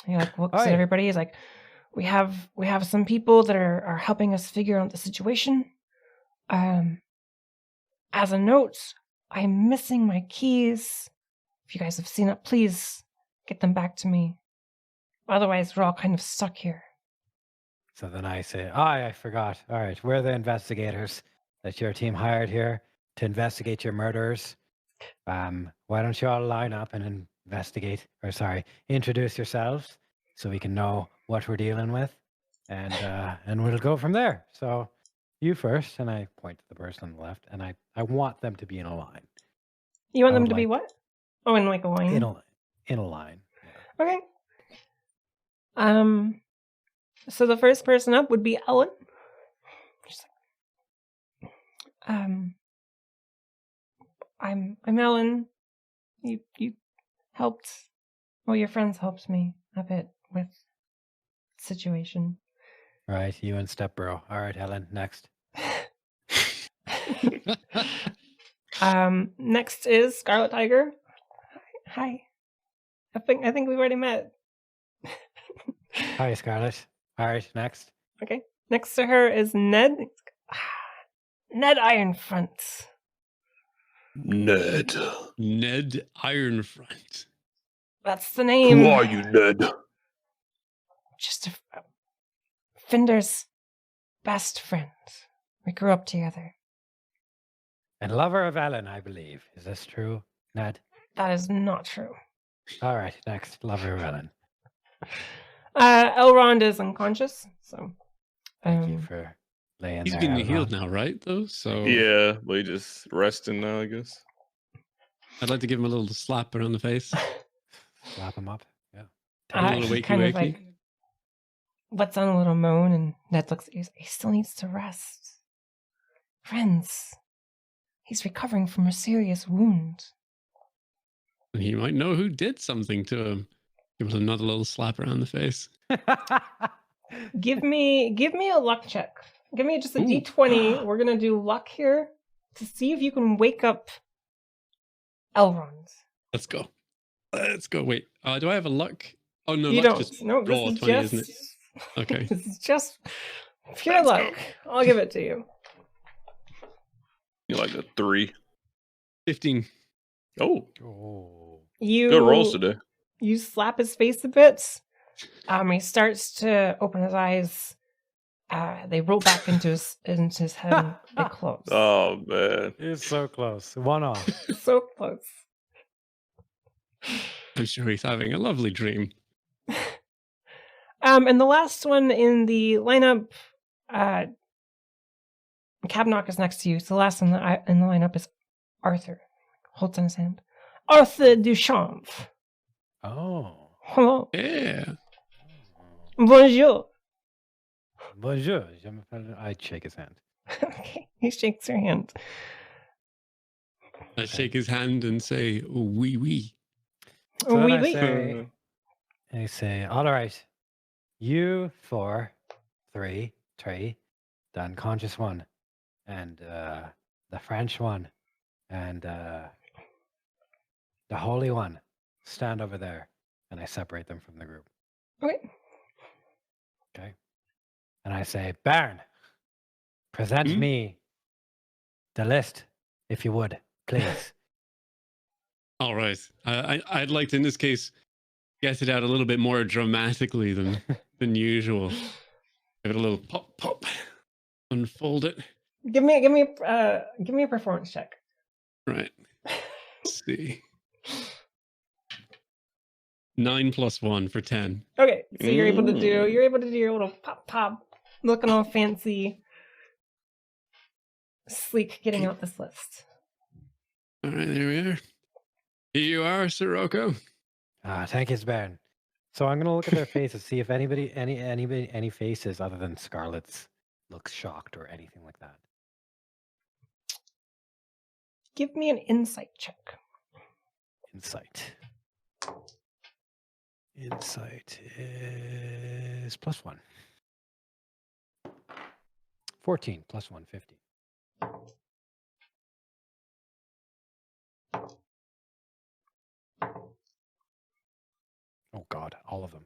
you're like, looks at Aye. everybody. He's like, we have some people that are helping us figure out the situation. As a note, I'm missing my keys. If you guys have seen it, please get them back to me. Otherwise, we're all kind of stuck here. So then I say, I forgot. All right, we're the investigators that your team hired here to investigate your murders. Why don't you all line up and introduce yourselves so we can know what we're dealing with, and we'll go from there. So you first, and I point to the person on the left, and I want them to be in a line. You want I them would to be like- what? Oh, in like a line? In a line. Yeah. Okay. So the first person up would be Ellen. She's like, I'm Ellen. You helped. Well, your friends helped me a bit with the situation. All right, you and Stepbro. All right, Helen, next. Next is Scarlet Tiger. Hi. I think we've already met. Hi, Scarlett. All right, next. Okay. Next to her is Ned. Ned Ironfront. Ned. Ned Ironfront. That's the name. Who are you, Ned? Just Finder's best friend. We grew up together. And lover of Ellen, I believe. Is this true, Ned? That is not true. All right, next. Lover of Ellen. Elrond is unconscious, so. Thank you for laying He's there. getting Elrond. healed now, right? Though, so Yeah, but he just resting now, I guess. I'd like to give him a little slap around the face. Slap him up. Yeah. A little he wakey kind of wakey. like lets on a little moan, and Ned looks at you. He still needs to rest. Friends, he's recovering from a serious wound. He might know who did something to him. Give him another little slap around the face. Give me a luck check. Give me just a Ooh. D20. We're gonna do luck here to see if you can wake up Elrond. Let's go. Let's go. Wait, do I have a luck? Oh no, You luck's don't. just No, raw this is 20, just. isn't it? Okay. This is just pure Let's luck. go. I'll give it to you. You like a 3. 15. Oh, Oh. You good rolls today. You slap his face a bit. He starts to open his eyes. They roll back into his head and they close. Oh man. It's so close. One off. So close. I'm sure he's having a lovely dream. And the last one in the lineup, Cabnock is next to you. So the last one in the lineup is Arthur. holds in his hand. Arthur Duchamp. Oh. Hello. Yeah. Bonjour. Bonjour. I'd shake his hand. Okay, he shakes your hand. I shake his hand and say, oh, oui, oui. So then Oui, I oui. say, all right, you 4, 3, the unconscious one, and the French one, and the holy one, stand over there, and I separate them from the group. Okay. Okay. And I say, Baron, present me the list, if you would, please. All right. I'd like to, in this case, get it out a little bit more dramatically than usual. Give it a little pop, pop. Unfold it. Give me a performance check. Right. Let's see. 9 + 1 for 10. Okay, so you're able to do your little pop pop, looking all fancy, sleek, getting out this list. All right, there we are. Here you are, Sirocco. Thank you, Baron. So I'm gonna look at their faces, see if any faces other than Scarlet's looks shocked or anything like that. Give me an insight check. Insight. Insight is +1. 14 + 1, 50. Oh God, all of them.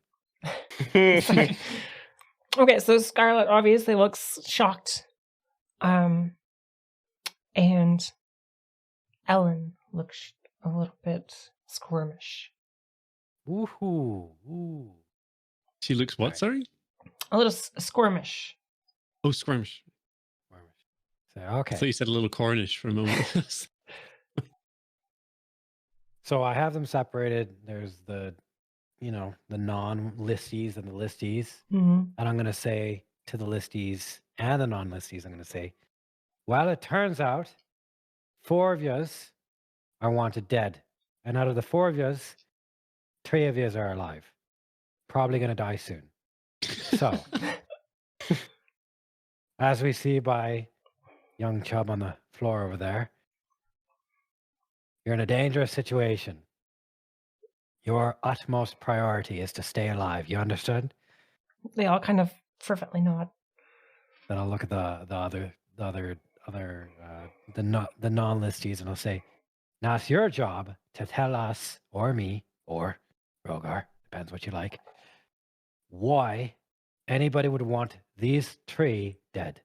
Okay, so Scarlet obviously looks shocked. And Ellen looks a little bit squirmish. Woohoo! Ooh. She looks what, Right. sorry? A little squirmish. Oh, squirmish. So, okay. So you said a little Cornish for a moment. So I have them separated. There's the non-listies and the listies. Mm-hmm. And I'm going to say to the listies and the non-listies, I'm going to say, well, it turns out 4 of yous are wanted dead. And out of the 4 of yous, 3 of yous are alive. Probably going to die soon. So, as we see by young Chub on the floor over there, you're in a dangerous situation. Your utmost priority is to stay alive. You understood? They all kind of fervently nod. Then I'll look at the non-listies and I'll say, now it's your job to tell us or me or Rogar, depends what you like, why anybody would want these 3 dead.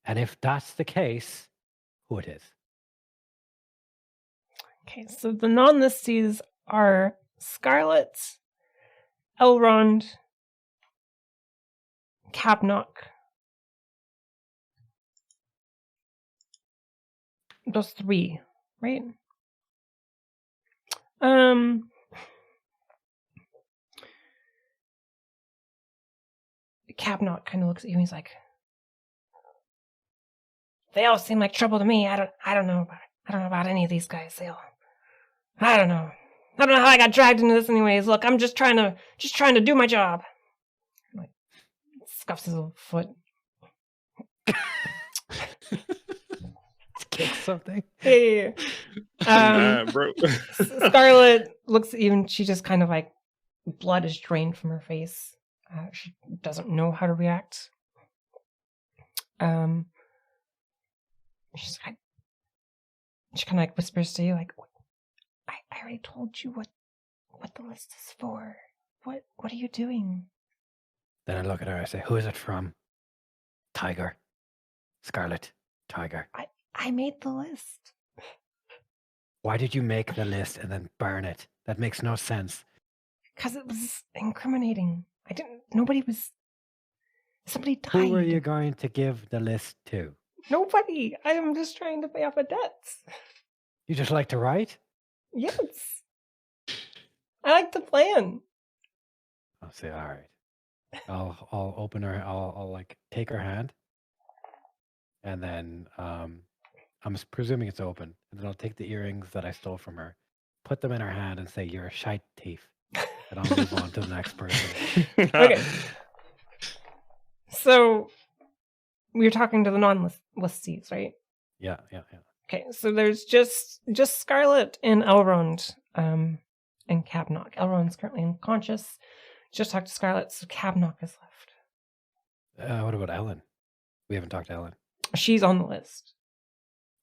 And if that's the case, who it is. Okay, so the non-listies are Scarlet, Elrond, Cabnock. Those 3, right? Cabnock kind of looks at you and he's like, they all seem like trouble to me. I don't know about any of these guys. I don't know how I got dragged into this anyways. Look, I'm just trying to do my job. Like, scuffs his little foot. Kick something. Yeah. Nah, bro. Scarlet looks at you and she just kind of like, blood is drained from her face. She doesn't know how to react. She kind of like whispers to you, like, I already told you what the list is for. What are you doing? Then I look at her, I say, who is it from? Tiger. Scarlet. Tiger. I made the list. Why did you make the list and then burn it? That makes no sense. Because it was incriminating. Somebody died. Who were you going to give the list to? Nobody. I am just trying to pay off a debt. You just like to write? Yes. I like to plan. I'll say, all right. I'll open her. I'll like take her hand, and then I'm presuming it's open. And then I'll take the earrings that I stole from her, put them in her hand, and say, "You're a shite thief." And I'll move on to the next person. Okay. So we're talking to the non-listees, right? Yeah. Okay, so there's just Scarlet and Elrond and Cabnock. Elrond's currently unconscious. Just talked to Scarlet, so Cabnock is left. What about Ellen? We haven't talked to Ellen. She's on the list.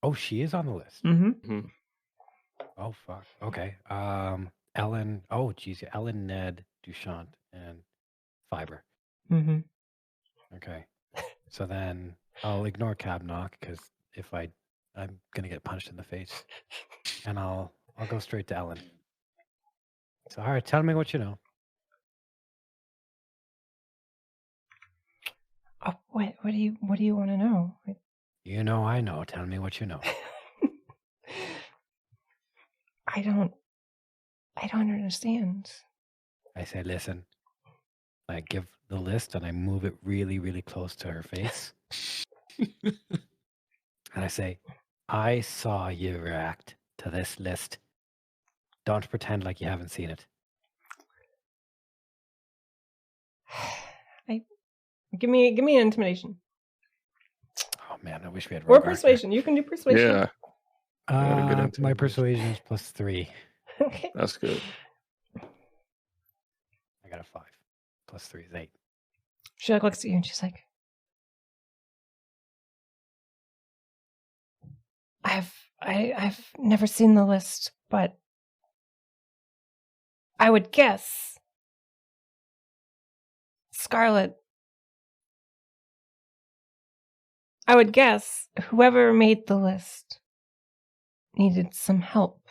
Oh, she is on the list. Mm-hmm. Oh, fuck. Okay. Ellen. Oh, geez. Ellen, Ned, Duchant, and Fiber. Mm-hmm. Okay. So then I'll ignore Cabnock because if I'm gonna get punched in the face, and I'll go straight to Ellen. So, all right, tell me what you know. Oh, what do you want to know? You know, I know. Tell me what you know. I don't understand. I say, listen. I give the list and I move it really, really close to her face. And I say, I saw you react to this list. Don't pretend like you haven't seen it. Give me an intimidation. Oh man, I wish we had Or Rogarth here. persuasion. You can do persuasion. Yeah, gotta get into my it. persuasion is +3. Okay. that's good. I got a 5. +3 is 8. She looks at you and she's like, I've never seen the list, but I would guess Scarlet. I would guess whoever made the list needed some help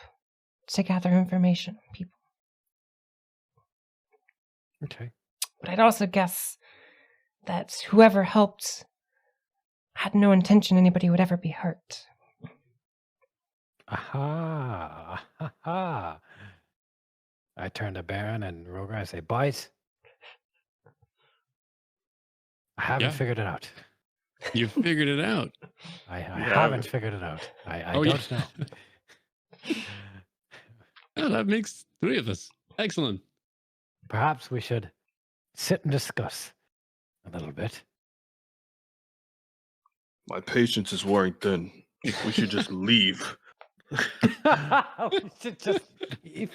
to gather information on people. Okay. But I'd also guess that whoever helped had no intention anybody would ever be hurt. Aha. Aha. I turn to Baron and Rogar. I say, boys, I haven't figured it out. You figured it out. I haven't figured it out. I don't know. Oh, that makes 3 of us. Excellent. Perhaps we should sit and discuss a little bit. My patience is wearing thin. We should just leave. We should just leave.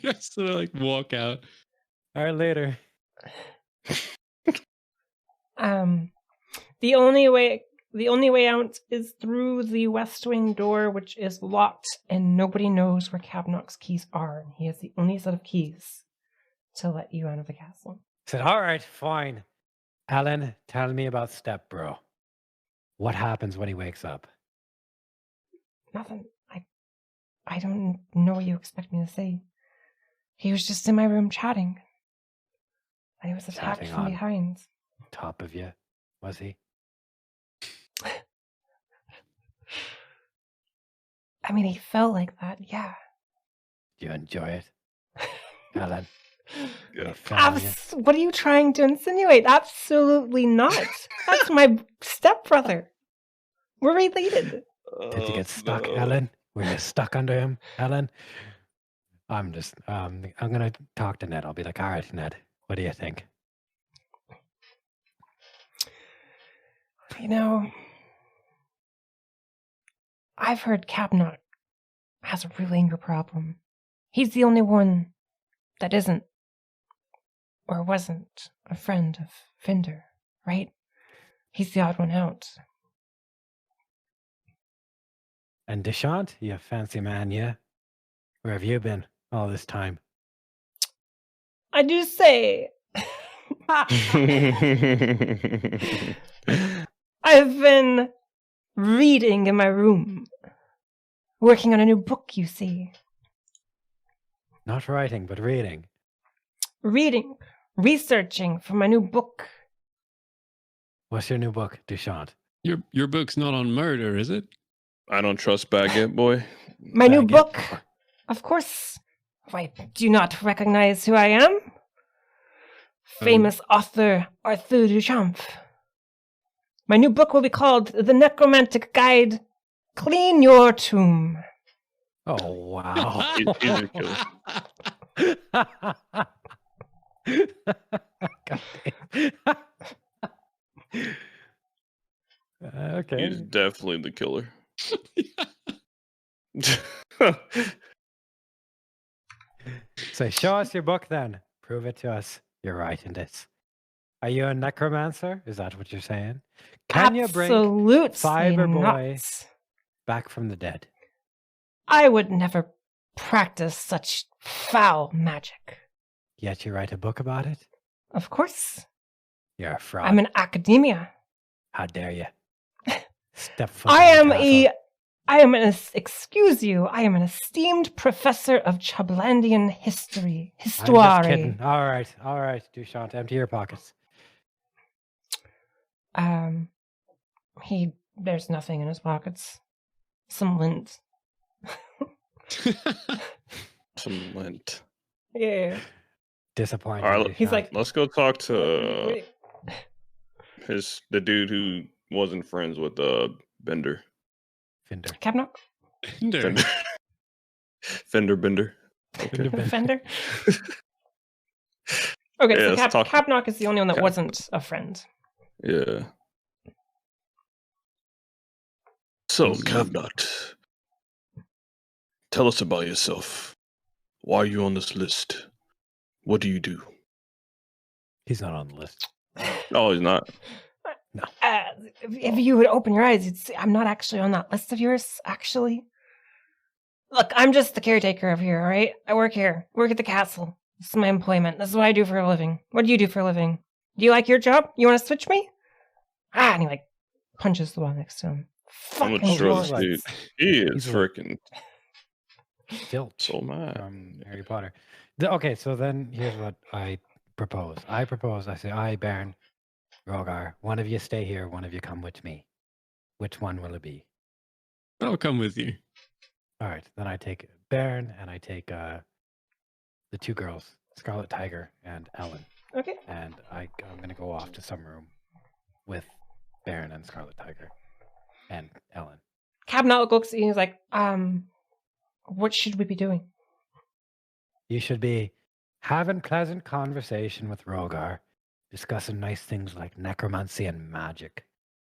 Just sort of like walk out. All right, later. The only way out is through the west wing door, which is locked, and nobody knows where Cabnock's keys are. And he has the only set of keys to let you out of the castle. Said, all right, fine. Alan, tell me about Step Bro. What happens when he wakes up? Nothing. I don't know what you expect me to say. He was just in my room chatting. And he was attacked Chatting from on behind. top of you, was he? I mean, he felt like that, yeah. Do you enjoy it, Alan? Yeah. What are you trying to insinuate? Absolutely not. That's my stepbrother. We're related. Did you get stuck, Alan? Were you stuck under him, Alan? I'm gonna talk to Ned. I'll be like, all right, Ned, what do you think? You know, I've heard Cabnock has a real anger problem. He's the only one that isn't, or wasn't, a friend of Finder, right? He's the odd one out. And Deshant, you fancy man, yeah? Where have you been all this time? I do say, I've been reading in my room. Working on a new book, you see. Not writing, but reading. Reading, researching for my new book. What's your new book, Deshant? Your book's not on murder, is it? I don't trust Baguette Boy. My new Baguette. book, of course. Why, do you not recognize who I am? Famous author Arthur Duchamp. My new book will be called The Necromantic Guide clean your tomb. Oh wow. He's a killer. God damn. Okay. He's definitely the killer. So show us your book then. Prove it to us. You're right in this. Are you a necromancer? Is that what you're saying? Can you bring Absolutely Fiber Boy not. back from the dead? I would never practice such foul magic. Yet you write a book about it? Of course. You're a fraud. I'm in academia. How dare you? Step foot I in am the castle. I am an excuse you. I am an esteemed professor of Chublandian history. I'm just Histoire. kidding. All right, Duchamp, empty your pockets. There's nothing in his pockets. Some lint. Some lint. Yeah. Disappointing. All right, Duchamp. He's like, Let's go talk to wait. the dude who wasn't friends with Bender. Fender. Cabnock? Fender. Fender Bender. Okay. Fender? Okay, Yeah, so let's talk- Cabnock is the only one that Cab- wasn't a friend. Yeah. So, Who's Cabnot, tell us about yourself. Why are you on this list? What do you do? He's not on the list. No, he's not. If you would open your eyes, you'd see I'm not actually on that list of yours, actually. Look, I'm just the caretaker of here, all right? I work here. Work at the castle. This is my employment. This is what I do for a living. What do you do for a living? Do you like your job? You want to switch me? And he, punches the wall next to him. I'm gonna Fucking throw this lord. dude. He is He's like- freaking Filch so mad. from Harry Potter. Okay, so then here's what I propose. I say, I, Baron, Rogar, one of you stay here, one of you come with me. Which one will it be? I'll come with you. All right, then I take Baron and I take the two girls, Scarlet Tiger and Ellen. Okay. And I'm going to go off to some room with Baron and Scarlet Tiger and Ellen. Cabnock looks at you and he's like, what should we be doing? You should be having pleasant conversation with Rogar, discussing nice things like necromancy and magic.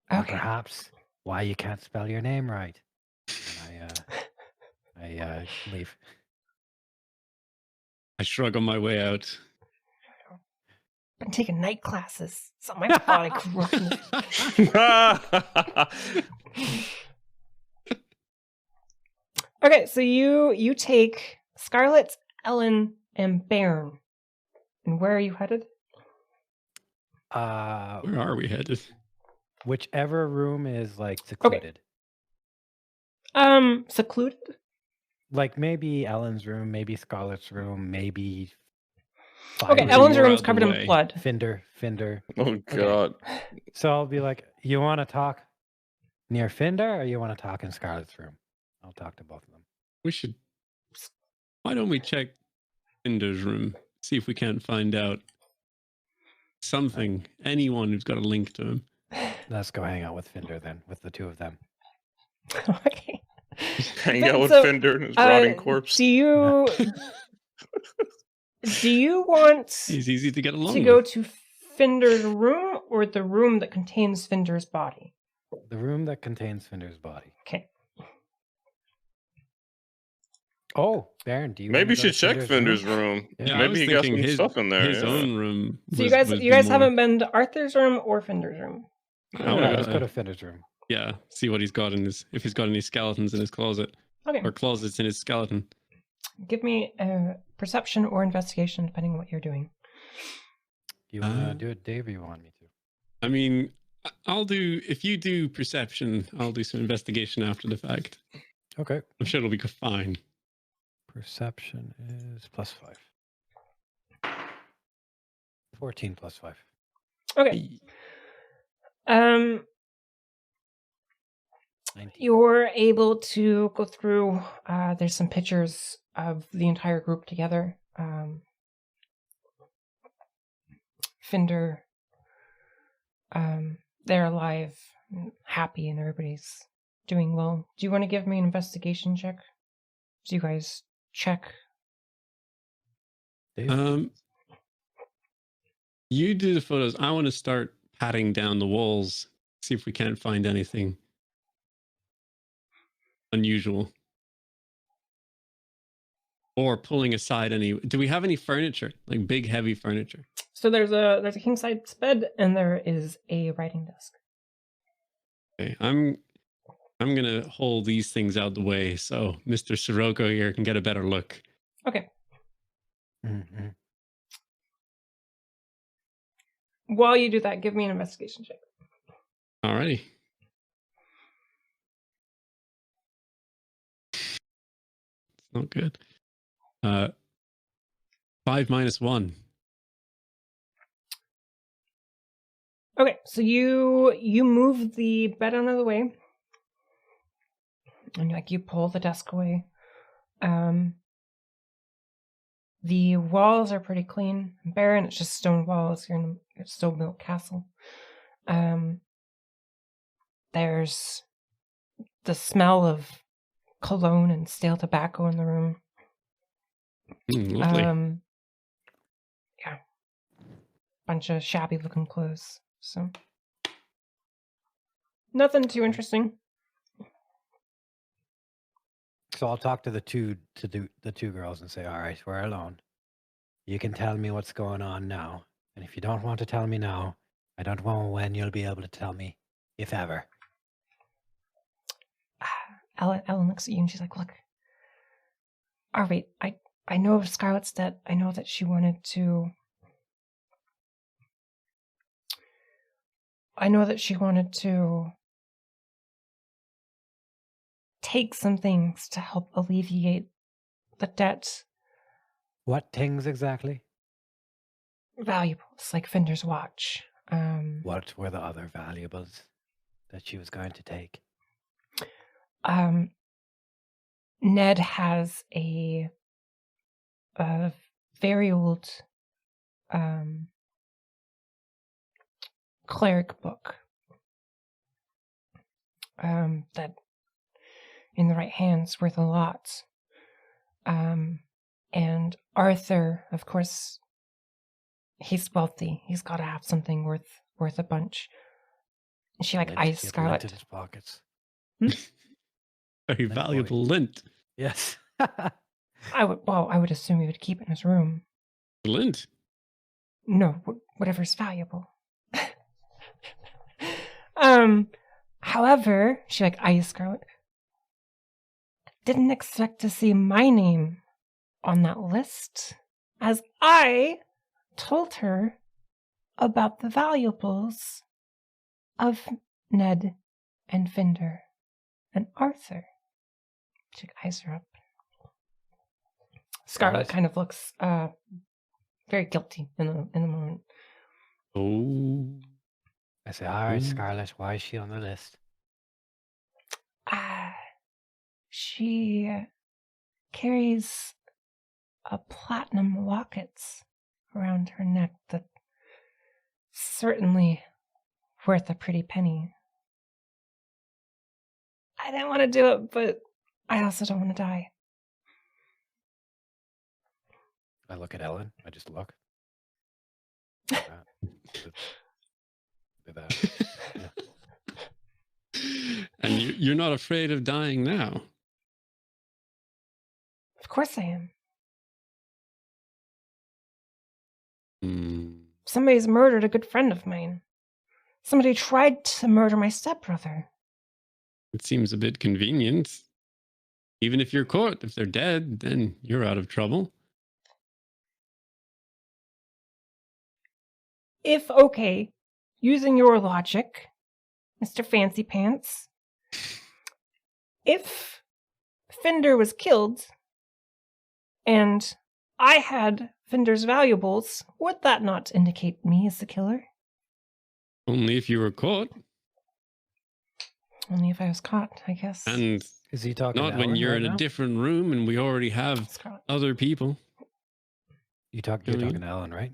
And Okay. perhaps why you can't spell your name right. And I leave. I shrug on my way out. I'm taking night classes. So my body corrupted. Okay, so you take Scarlet, Ellen, and Baron. And where are you headed? Where are we headed? Whichever room is like secluded. Secluded? Like maybe Ellen's room, maybe Scarlet's room, maybe. Okay, Fire's Ellen's more room out is the covered in way. blood. Finder. Oh God. So I'll be like, you want to talk near Finder or you want to talk in Scarlet's room? I'll talk to both of them. We should. Why don't we check Finder's room? See if we can't find out something. Anyone who's got a link to him. Let's go hang out with Finder then, with the two of them. Okay. Hang out with So, Fender and his rotting corpse. Do you want He's easy to get along to with. go to Finder's room or the room that contains Finder's body? The room that contains Finder's body. Okay. Oh, Baron, do you Maybe wanna you go should to check Finder's room. Yeah, I Maybe was he got thinking some his, stuff in there. his yeah. own room. So was- you would be guys more- haven't been to Arthur's room or Finder's room? I wanna Yeah, go let's to- go to Finder's room. Yeah, see what he's got in his. If he's got any skeletons in his closet Okay. or closets in his skeleton. Give me a perception or investigation, depending on what you're doing. You want to do it, Dave, or you want me to? I mean, I'll do. If you do perception, I'll do some investigation after the fact. Okay. I'm sure it'll be fine. Perception is +5. 14 +5. Okay. 19. You're able to go through. There's some pictures of the entire group together. Finder. They're alive, and happy, and everybody's doing well. Do you want to give me an investigation check? Do you guys check? Dave? You do the photos. I want to start patting down the walls, see if we can't find anything unusual. Or pulling aside any. Do we have any furniture? Like big, heavy furniture? So there's a king size bed and there is a writing desk. Okay, I'm gonna hold these things out the way so Mr. Sirocco here can get a better look. Okay. Mm-hmm. While you do that, give me an investigation check. Alrighty. It's not good. 5 minus 1. Okay, so you move the bed out of the way, and like you pull the desk away. The walls are pretty clean and bare, and it's just stone walls. You're in a stone-built castle. There's the smell of cologne and stale tobacco in the room. Lovely. Yeah, bunch of shabby-looking clothes. So nothing too interesting. So I'll talk to the two girls and say, all right, we're alone. You can tell me what's going on now. And if you don't want to tell me now, I don't know when you'll be able to tell me, if ever. Ellen looks at you and she's like, look, all right, I know Scarlett's dead. I know that she wanted to take some things to help alleviate the debt. What things exactly? Valuables, like Finder's watch. What were the other valuables that she was going to take? Ned has a very old cleric book that in the right hands worth a lot. And Arthur, of course, he's wealthy. He's got to have something worth a bunch. And she eyes Scarlett. In his pockets. Very valuable lint. Yes. I would assume he would keep it in his room. Lint? No, whatever's valuable. However, she eyes Scarlett. Didn't expect to see my name on that list, as I told her about the valuables of Ned and Finder and Arthur. She eyes her up. Scarlett kind of looks very guilty in the moment. Oh. I say, all right, Scarlett, why is she on the list? She carries a platinum locket around her neck that's certainly worth a pretty penny. I didn't want to do it, but I also don't want to die. I look at Ellen. I just look. And you're not afraid of dying now? Of course I am. Somebody's murdered a good friend of mine. Somebody tried to murder my stepbrother. It seems a bit convenient. Even if you're caught, if they're dead, then you're out of trouble. If, okay, using your logic, Mr. Fancy Pants, if Finder was killed and I had Finder's valuables, would that not indicate me as the killer? Only if you were caught. Only if I was caught, I guess. And is he talking not to when Ellen you're right in a now? different room and we already have Scarlet. other people. You're talking to Ellen, right?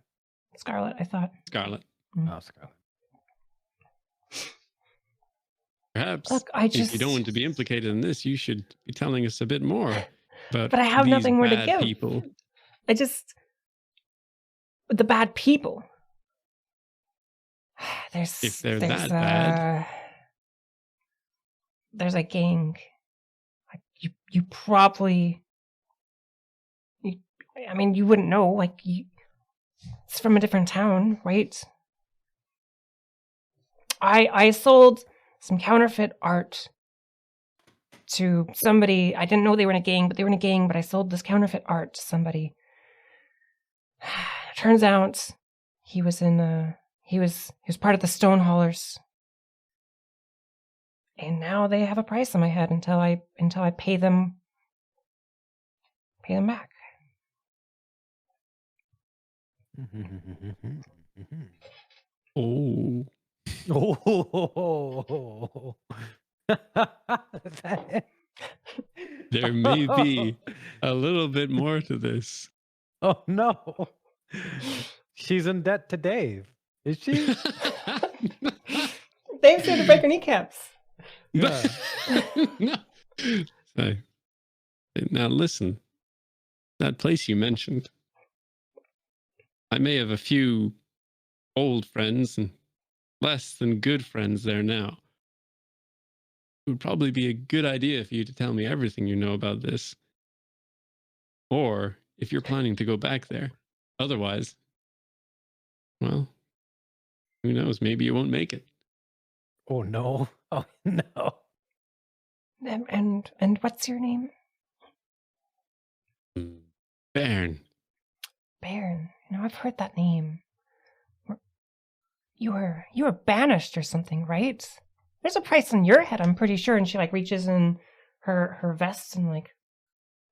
Scarlet, I thought. Scarlet. Oh, Scarlett. Perhaps Look, I if you don't just- want to be implicated in this, you should be telling us a bit more about But I have these nothing more to bad give. people. The bad people. If they're there's that bad. There's a gang. Like you probably. I mean, you wouldn't know. Like, it's from a different town, right? I sold some counterfeit art to somebody. I didn't know they were in a gang, but they were in a gang. But I sold this counterfeit art to somebody. Turns out he was part of the Stone Haulers. And now they have a price on my head until I pay them back. Oh. Oh. There may be a little bit more to this. Oh no. She's in debt to Dave. Is she? Dave's here to break her kneecaps. Yeah. No. So, now listen, that place you mentioned, I may have a few old friends and less than good friends there now. It would probably be a good idea for you to tell me everything you know about this. Or if you're planning to go back there. Otherwise, well, who knows? Maybe you won't make it. Oh no. Oh no. And what's your name? Bairn. Bairn. I've heard that name. You were banished or something, right? There's a price on your head, I'm pretty sure. And she reaches in her vest and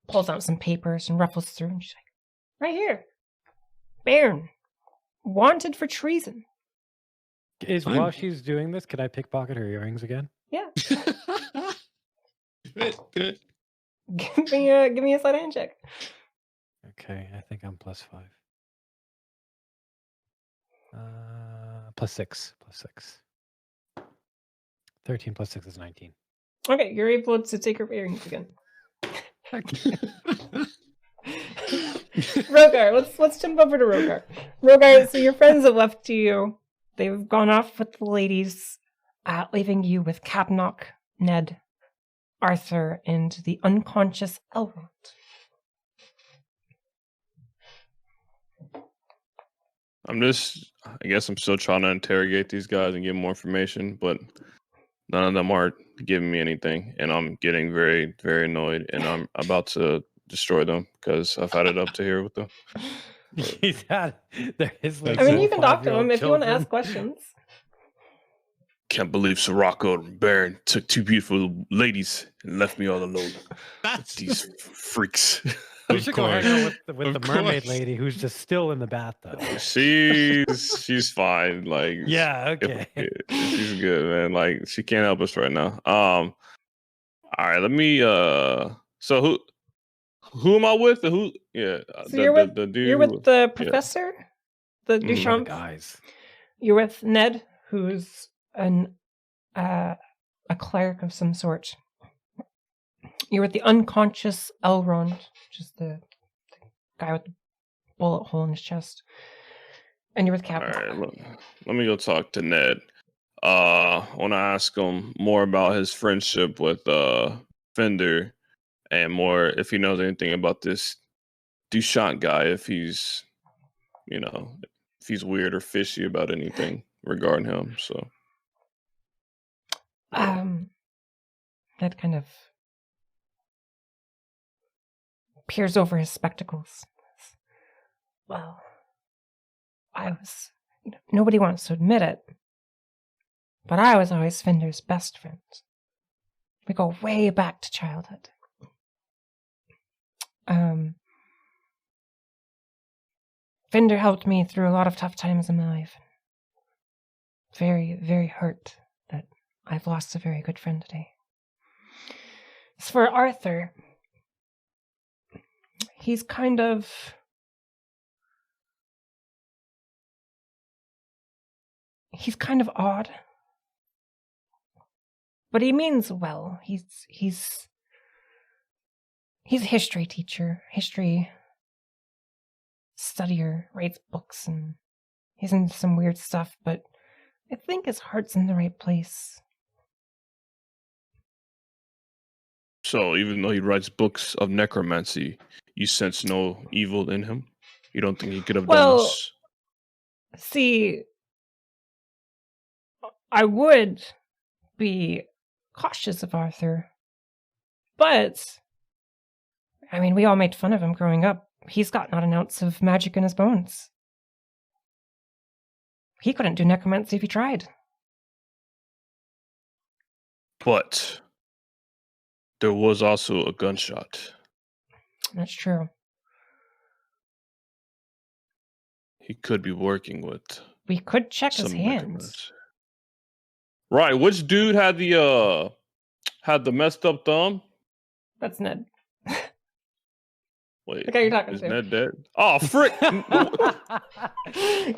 pulls out some papers and ruffles through, and she's like, right here. Bairn. Wanted for treason. While she's doing this, could I pickpocket her earrings again? Yeah. Good. Give me a sleight of hand check. Okay, I think I'm +5. +6. +6. 13 + 6 is 19. Okay, you're able to take her earrings again. Rogar, let's jump over to Rogar. Rogar, so your friends have left you. They've gone off with the ladies, leaving you with Capnock, Ned, Arthur, and the unconscious Elrond. I guess I'm still trying to interrogate these guys and get more information, but none of them are giving me anything, and I'm getting very, very annoyed, and I'm about to destroy them because I've had it up to here with them. He's had his I mean, you can talk to them if you want to ask questions. Can't believe Sirocco and Baron took two beautiful ladies and left me all alone. That's These freaks. You Of should go hang out with Of the mermaid course. lady who's just still in the bathtub. She's fine. Yeah, okay. She's good, man. She can't help us right now. All right, let me so who am I with? So you're with the dude you're with the professor, the Mm. Duchamp. Guys. You're with Ned, who's a cleric of some sort. You're with the unconscious Elrond, which is the guy with the bullet hole in his chest. And you're with All Captain. right, let me go talk to Ned. I want to ask him more about his friendship with Fender, and more if he knows anything about this Duchamp guy. If he's, if he's weird or fishy about anything regarding him. So, Ned kind of peers over his spectacles. Well, I was, nobody wants to admit it, but I was always Fender's best friend. We go way back to childhood. Fender helped me through a lot of tough times in my life. Very, very hurt that I've lost a very good friend today. As for Arthur, he's kind of... He's kind of odd. but he means well. He's a history teacher, history studier, writes books, and he's into some weird stuff, but I think his heart's in the right place. So even though he writes books of necromancy, you sense no evil in him? You don't think he could have done this? See, I would be cautious of Arthur, but I mean, we all made fun of him growing up. He's got not an ounce of magic in his bones. He couldn't do necromancy if he tried. But there was also a gunshot. That's true. He could be working with We could check his some hands. necromancy. Right, which dude had the messed up thumb? That's Ned. Wait, The guy you're talking is to. Ned dead? Oh, frick!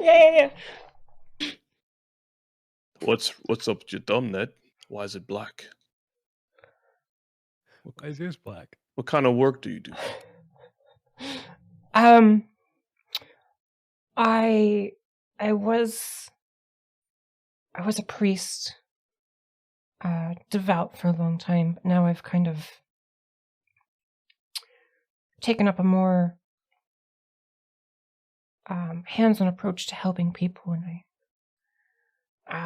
Yeah. What's up with your thumb, Ned? Why is it black? Why is yours black? What kind of work do you do? I was a priest, devout for a long time, but now I've kind of taken up a more hands-on approach to helping people, and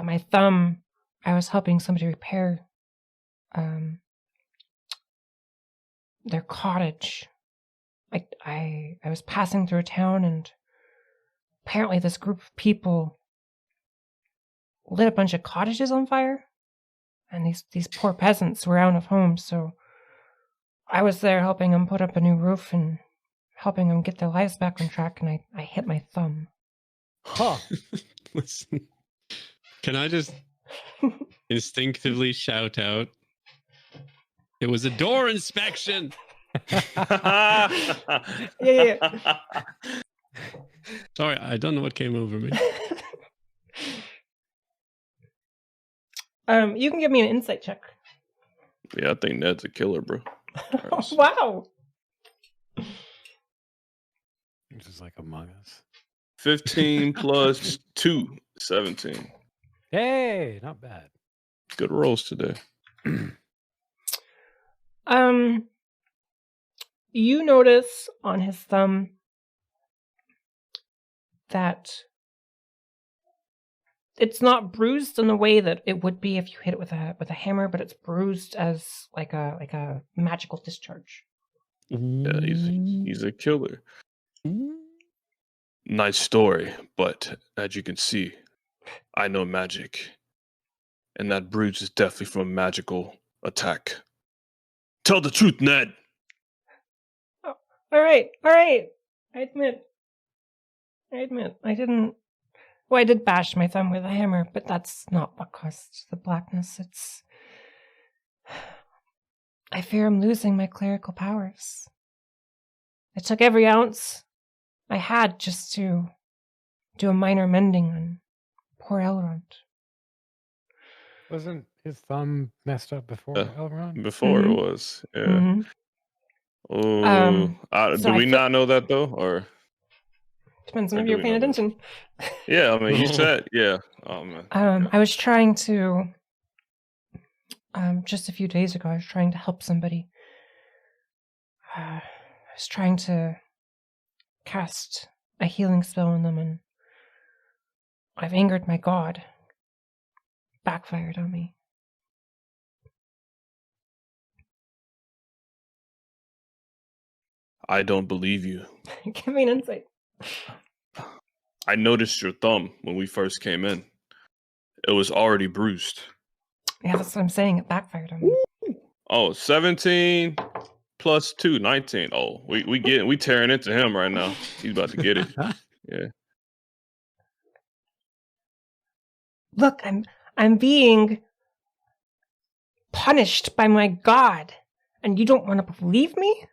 my thumb, I was helping somebody repair their cottage. I was passing through a town, and apparently this group of people lit a bunch of cottages on fire, and these poor peasants were out of homes, so I was there helping them put up a new roof and helping them get their lives back on track, and I hit my thumb. Huh. Listen, can I just instinctively shout out? It was a door inspection. Yeah. Sorry, I don't know what came over me. You can give me an insight check. Yeah, I think Ned's a killer, bro. Wow. It's just like Among Us. 15 plus 2, 17. Hey, not bad. Good rolls today. You notice on his thumb that it's not bruised in the way that it would be if you hit it with a hammer, but it's bruised as like a magical discharge. Yeah, he's a killer. Nice story, but as you can see, I know magic. And that bruise is definitely from a magical attack. Tell the truth, Ned! Oh, all right. I admit. I didn't... Well, I did bash my thumb with a hammer, but that's not what caused the blackness. It's... I fear I'm losing my clerical powers. I took every ounce I had just to do a minor mending on poor Elrond. Wasn't his thumb messed up before Elrond? Before it was, yeah. Mm-hmm. Oh, do we not know that though, or depends on if you're paying attention. Yeah, I mean, you said, yeah. Oh man. I was trying to. Just a few days ago, I was trying to help somebody. I was trying to cast a healing spell on them, and I've angered my god. Backfired on me. I don't believe you. Give me an insight. I noticed your thumb when we first came in. It was already bruised. Yeah, that's what I'm saying. It backfired on me. Oh, 17 plus 2, 19. Oh, we tearing into him right now. He's about to get it. Yeah. Look, I'm being punished by my god, and you don't want to believe me?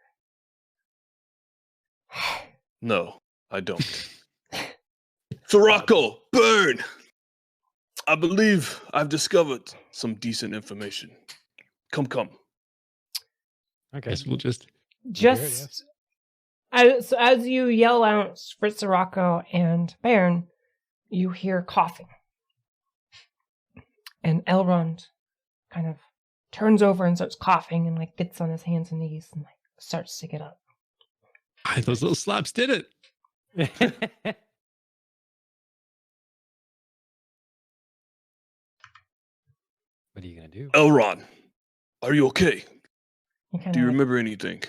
No, I don't. Sirocco, burn! I believe I've discovered some decent information. Come. Okay. Guess we'll just. Just as you yell out for Sirocco and Baron, you hear coughing. And Elrond kind of turns over and starts coughing and like gets on his hands and knees and like starts to get up. Those little slaps did it. What are you gonna do? Elrond, are you okay? He kind Do you of remember anything?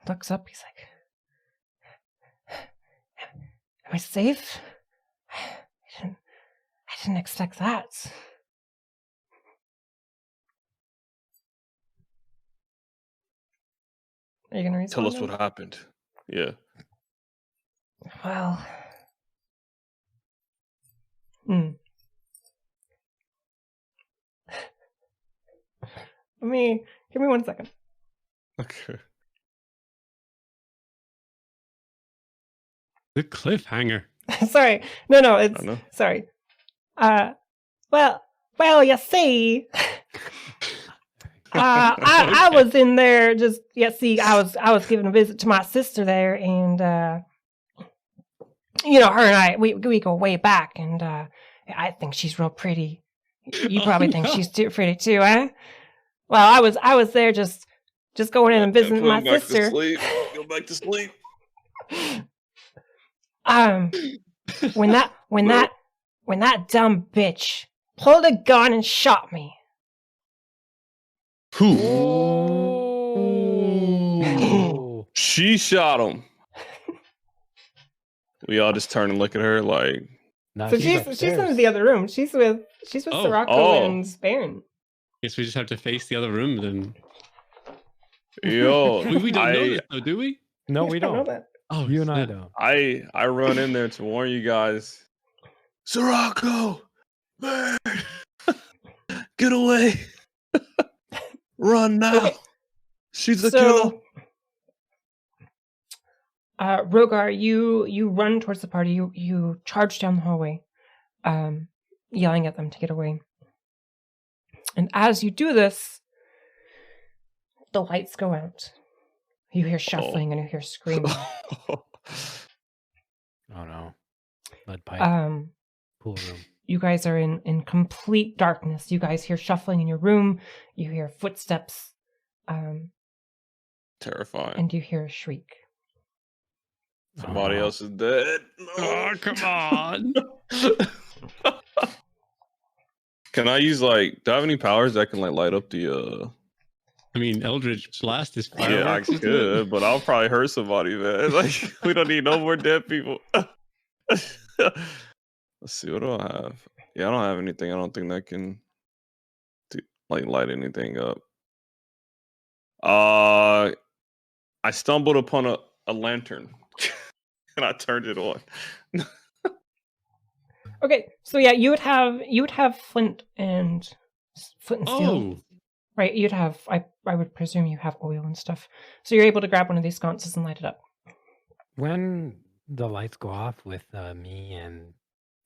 looks up. He's like, "Am I safe? I didn't expect that." Are you gonna respond? Tell us what happened. Yeah. Well, give me 1 second. Okay. The cliffhanger. Sorry, no, I it's know. sorry. Well, you see, I was in there just I was giving a visit to my sister there, and her and I we go way back, and I think she's real pretty. You probably think she's too pretty too, eh? Well, I was there just going in and visiting my sister. Go back to sleep. When that dumb bitch pulled a gun and shot me. Oh. She shot him. We all just turn and look at her like. No, So she's in the other room. She's with Sirocco and Baron. Guess we just have to face the other room then. Yo, We don't know this though, do we? No, we know don't. that. Oh, You and I snap. don't. I run in there to warn you guys. Sirocco, man, get away! Run now! Okay. She's a killer. So, Rogar, you run towards the party. You charge down the hallway, yelling at them to get away. And as you do this, the lights go out. You hear shuffling and you hear screaming. Oh no. Lead pipe. Pool room. You guys are in complete darkness. You guys hear shuffling in your room. You hear footsteps. Terrifying. And you hear a shriek. Somebody else is dead. No. Oh, come on. Can I use do I have any powers that can light up the I mean, Eldritch Blast is Yeah, I fireworks, isn't it? could, but I'll probably hurt somebody, man. Like we don't need no more dead people. Let's see, what do I have? Yeah, I don't have anything. I don't think that can light anything up. I stumbled upon a lantern and I turned it on. Okay, so yeah, you would have flint and steel, Oh, right? You'd have I would presume you have oil and stuff, so you're able to grab one of these sconces and light it up. When the lights go off with me and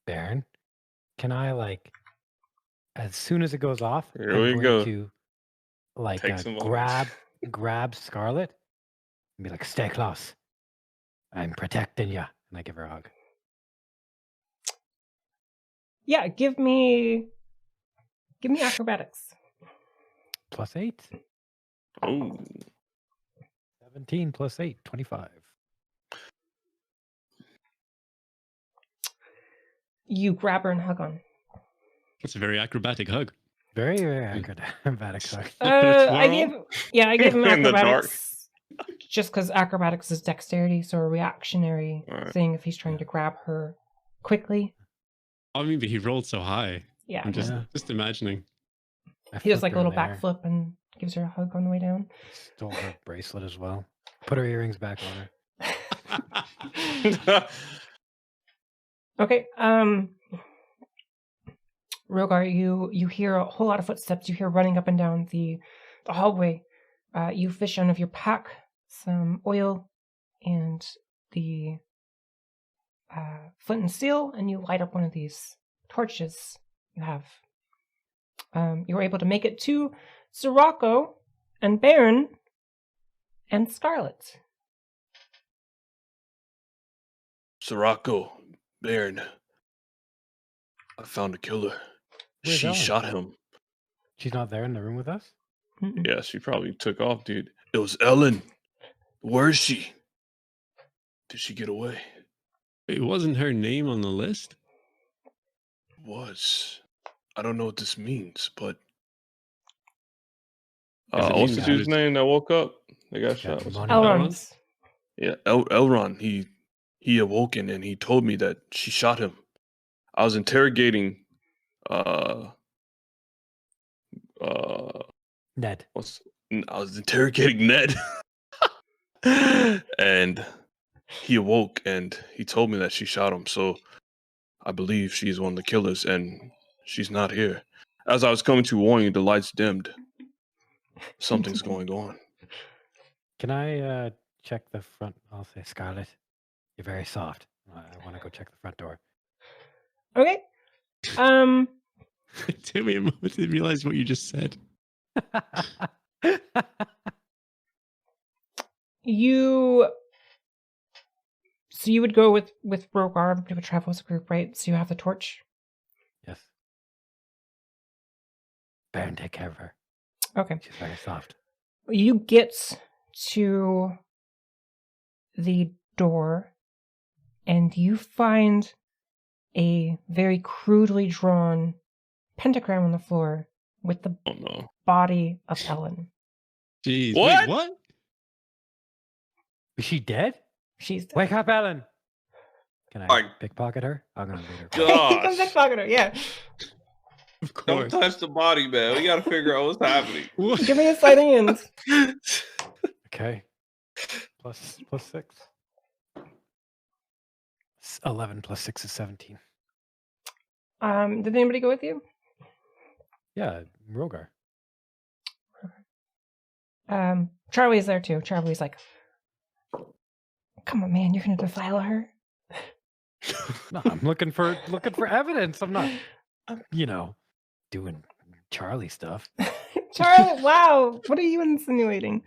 Baron, can I as soon as it goes off, Here I'm we going go. to Take some moments. grab Scarlet and be like, "Stay close. I'm protecting you," and I give her a hug. Yeah, give me acrobatics. +8. Oh, 17 + 8, 25. You grab her and hug on. that's a very acrobatic hug. Very, very acrobatic hug. I give him In the dark. acrobatics just because acrobatics is dexterity, so a reactionary Alright. thing if he's trying to grab her quickly. I mean, but he rolled so high. Yeah, I'm just Yeah. just imagining. I he does flipped like a little her in the air, backflip and gives her a hug on the way down. Stole her bracelet as well. Put her earrings back on her. Okay, Rogar, you hear a whole lot of footsteps. You hear running up and down the hallway. You fish out of your pack some oil and the flint and steel, and you light up one of these torches you have. You were able to make it to Sirocco and Baron and Scarlet. Sirocco, Baron. I found a killer. Where's She Ellen? shot him. She's not there in the room with us? Mm-mm. Yeah, she probably took off, dude. It was Ellen. Where is she? Did she get away? It wasn't her name on the list. Was. I don't know what this means, but If it what's means the she dude's was- name that woke up? They got shot. Got What's money. Elrond. Yeah, Elrond. He awoken and he told me that she shot him. I was interrogating Ned. I was interrogating Ned. And he awoke and he told me that she shot him. So I believe she's one of the killers and she's not here. As I was coming to warn you, the lights dimmed. Something's going on. Can I check the front? I'll say, Scarlet, you're very soft. I want to go check the front door. Okay. It took me a moment to realize what you just said. You would go with Rogar, to travel as a group, right? So you have the torch. Yes. Baron, take care of her. Okay. She's very soft. You get to the door and you find a very crudely drawn pentagram on the floor with the Oh no. body of Ellen. Jeez. What? Wait, what? Is she dead? She's Wake up, Ellen. Can I My- pickpocket her? I'm going to lead her. He comes Gosh. pickpocket her, yeah. Of Don't course. touch the body, man. We gotta figure out what's happening. What? Give me a sighting in. Okay. Plus 6. 11 plus 6 is 17. Did anybody go with you? Yeah, Rogar. Charlie's there too. Charlie's like, come on, man, you're gonna defile her? No, I'm looking for evidence. I'm not, doing Charlie stuff. Charlie, wow, what are you insinuating?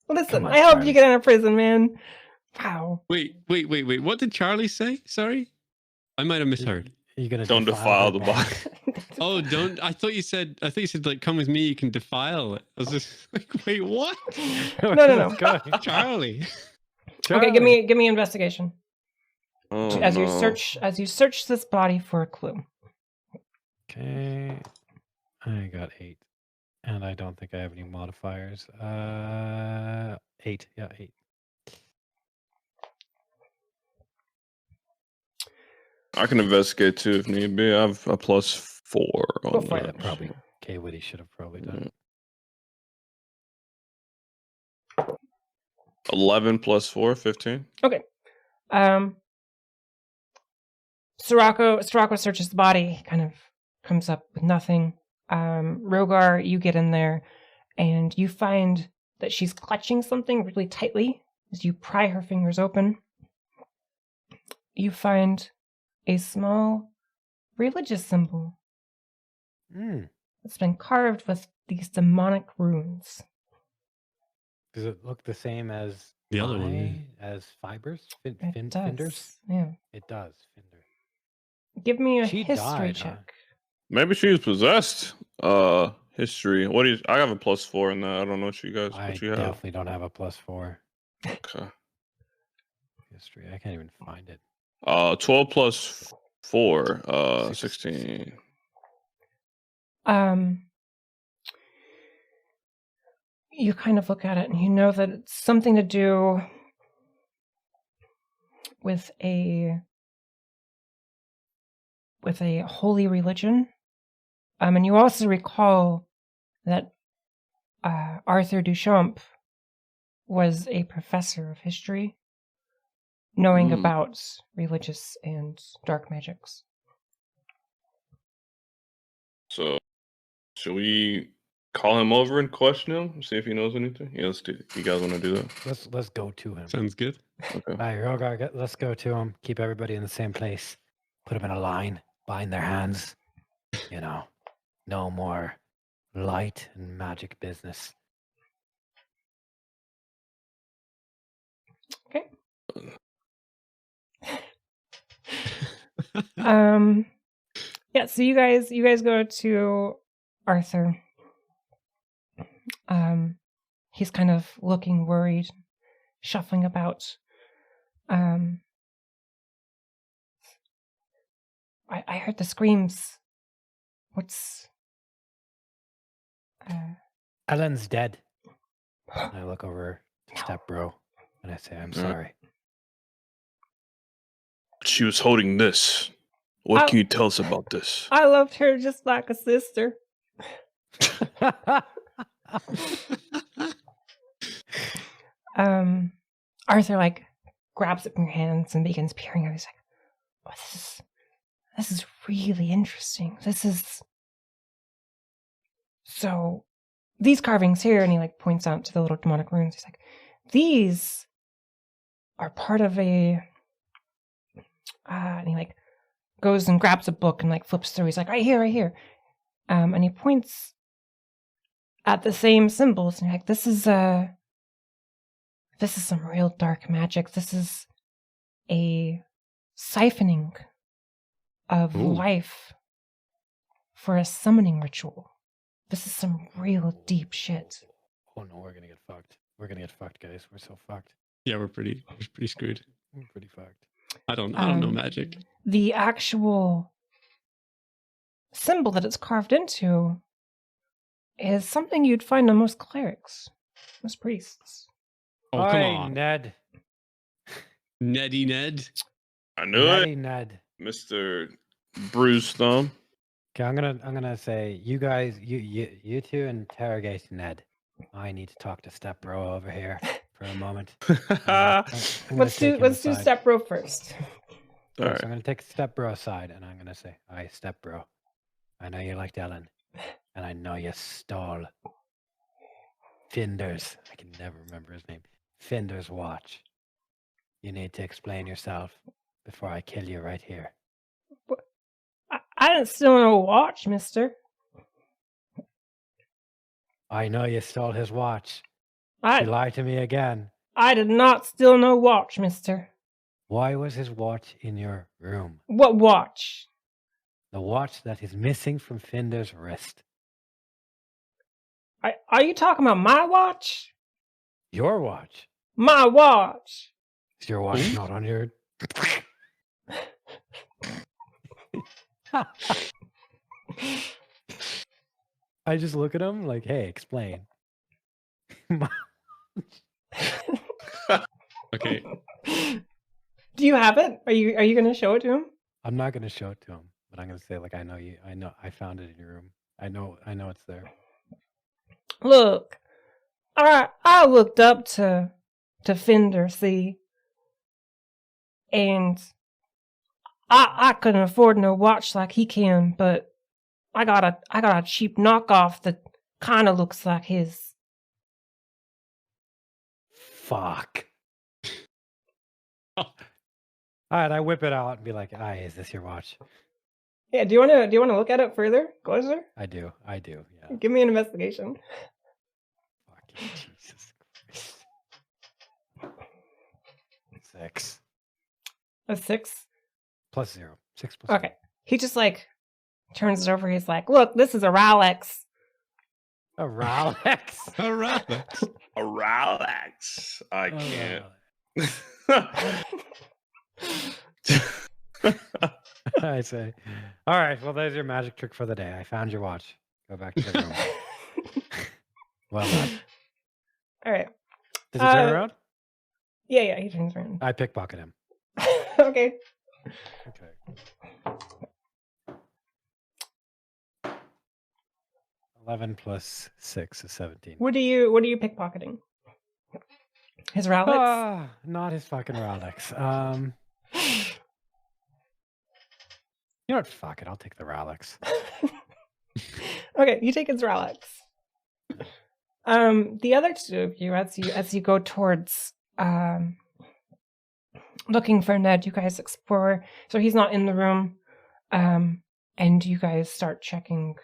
Listen, Come on, I helped Charlie. you get out of prison, man. Wow. Wait. What did Charlie say? Sorry? I might have misheard. Are you gonna Don't defile the body. Oh, don't. I thought you said like, come with me, you can defile it. I was just like, wait, what? No. Charlie. Okay, give me investigation. Oh, as you no. search this body for a clue. Okay. I got 8. And I don't think I have any modifiers. 8. Yeah, 8. I can investigate too if need be. I have a +4 Go on for it. that. Probably. K Witty should have probably done it. 11 + 4, 15. Okay. Sirocco searches the body, kind of comes up with nothing. Rogar, you get in there, and you find that she's clutching something really tightly as you pry her fingers open. You find a small religious symbol that's been carved with these demonic runes. Does it look the same as The other one, yeah. as fibers? It does. Finders? Yeah. It does. Finder. Give me a She history died, huh? check. Maybe she was possessed. History. What do you? I have a +4 in that. I don't know what you guys. I What you have? definitely don't have a +4 Okay. history. I can't even find it. 12 + 4. 16. You kind of look at it and you know that it's something to do with a holy religion. And you also recall that Arthur Duchamp was a professor of history, knowing about religious and dark magics. So, should we call him over and question him? See if he knows anything. Yeah, let's do. You guys want to do that? Let's go to him. Sounds good. Okay. All right, Rogar, let's go to him. Keep everybody in the same place. Put him in a line. bind their hands. You know, no more light and magic business. Okay. Yeah, so you guys go to Arthur. He's kind of looking worried, shuffling about. I heard the screams. What's Ellen's dead. I look over to Step Bro and I say, I'm sorry. She was holding this. What can you tell us about this? I loved her just like a sister. Arthur like grabs it from your hands and begins peering out. He's like, oh, this is really interesting. This is so these carvings here, and he like points out to the little demonic runes. He's like, these are part of a and he like goes and grabs a book and like flips through. He's like, right here. And he points at the same symbols and he's like, this is some real dark magic. This is a siphoning of life for a summoning ritual. This is some real deep shit. Oh no, we're gonna get fucked. We're gonna get fucked, guys. We're so fucked. Yeah, we're pretty screwed. We're pretty fucked. I don't know magic. The actual symbol that it's carved into is something you'd find on most clerics, most priests. Oh, come on. Ned. Neddy Ned. I knew Neddy it, Ned. Mr. Bruce Thumb. Okay, I'm gonna say, you guys, you two interrogate Ned. I need to talk to Step Bro over here for a moment. Let's do Step Bro first. All right. So I'm gonna take Step Bro aside, and I'm gonna say, "Hi, Step Bro. I know you liked Ellen, and I know you stole Finder's. I can never remember his name. Finder's watch. You need to explain yourself before I kill you right here." I didn't steal no watch, mister. I know you stole his watch. I You lied to me again. I did not steal no watch, mister. Why was his watch in your room? What watch? The watch that is missing from Finder's wrist. Are you talking about my watch? Your watch. My watch. Is your watch not on your... I just look at him like, hey, explain. Okay. Do you have it? Are you going to show it to him? I'm not going to show it to him, but I'm going to say, like, I know, I found it in your room. I know it's there. Look, I looked up to Fender, see, and I couldn't afford no watch like he can, but I got a cheap knockoff that kind of looks like his. Fuck. All right, I whip it out and be like, "Aye, is this your watch?" Yeah, do you want to look at it further, closer? I do. Yeah. Give me an investigation. Fucking Jesus Christ. 6 A 6. plus 0. 6 plus. Okay. He just like turns it over. He's like, "Look, this is a Rolex." A Rolex. A Rolex. A Rolex. I can't. I say, all right, well, there's your magic trick for the day. I found your watch. Go back to the room. Well done. All right. Does he turn around? Yeah, he turns around. I pickpocket him. Okay. 11 plus 6 is 17. What are you pickpocketing? His Rolex? Not his fucking Rolex. You know what? Fuck it. I'll take the Rolex. Okay, you take his Rolex. The other two of you, as you go towards looking for Ned, you guys explore. So he's not in the room. And you guys start checking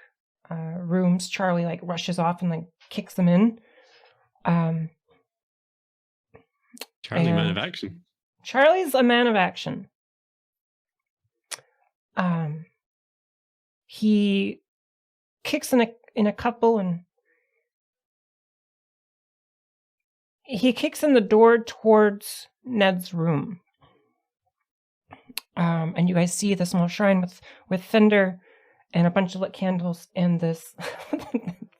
rooms. Charlie like rushes off and like kicks them in. Charlie, man of And- action. Charlie's a man of action. He kicks in a couple, and he kicks in the door towards Ned's room. And you guys see the small shrine with Fender and a bunch of lit candles and this.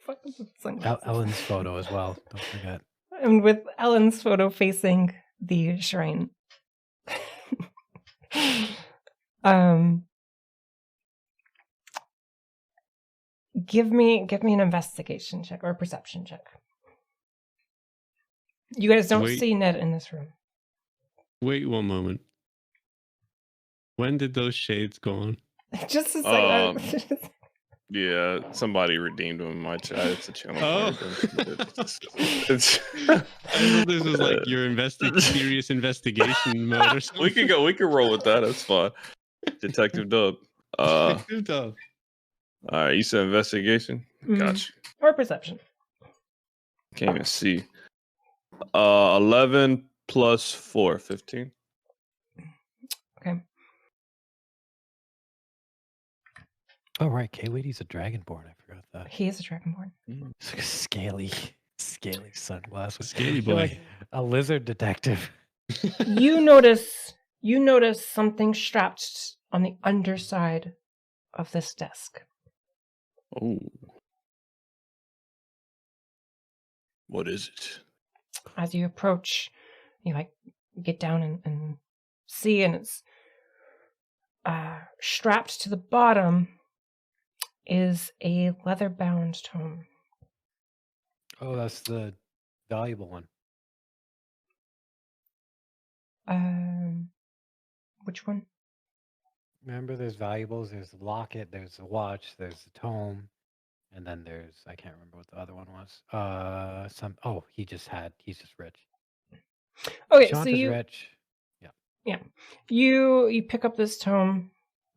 Fuck is this sunglasses? Ellen's photo as well. Don't forget. And with Ellen's photo facing the shrine. Give me an investigation check or a perception check. You guys don't Wait. see Ned in this room. Wait one moment. When did those shades go on? Just a second. Yeah, somebody redeemed him in my chat. It's a channel. Oh. It's I thought this was like your serious investigation mode or something. we can roll with that. That's fine. Detective Dub. Good job. All right, you said investigation. Mhm. Got you. Or perception. Can't even see. 11 plus 4, 15. Okay. Oh right, K-Wady's a dragonborn. I forgot that. He is a dragonborn. It's like a scaly sunglasses. Scaly You're boy. like a lizard detective. You notice something strapped on the underside of this desk. Oh. What is it? As you approach, you like get down and see, and it's strapped to the bottom is a leather-bound tome. Oh, that's the valuable one. Which one? Remember, there's valuables. There's the locket. There's the watch. There's the tome, and then there's I can't remember what the other one was. He's just rich. Okay, Shant so is you rich. you pick up this tome,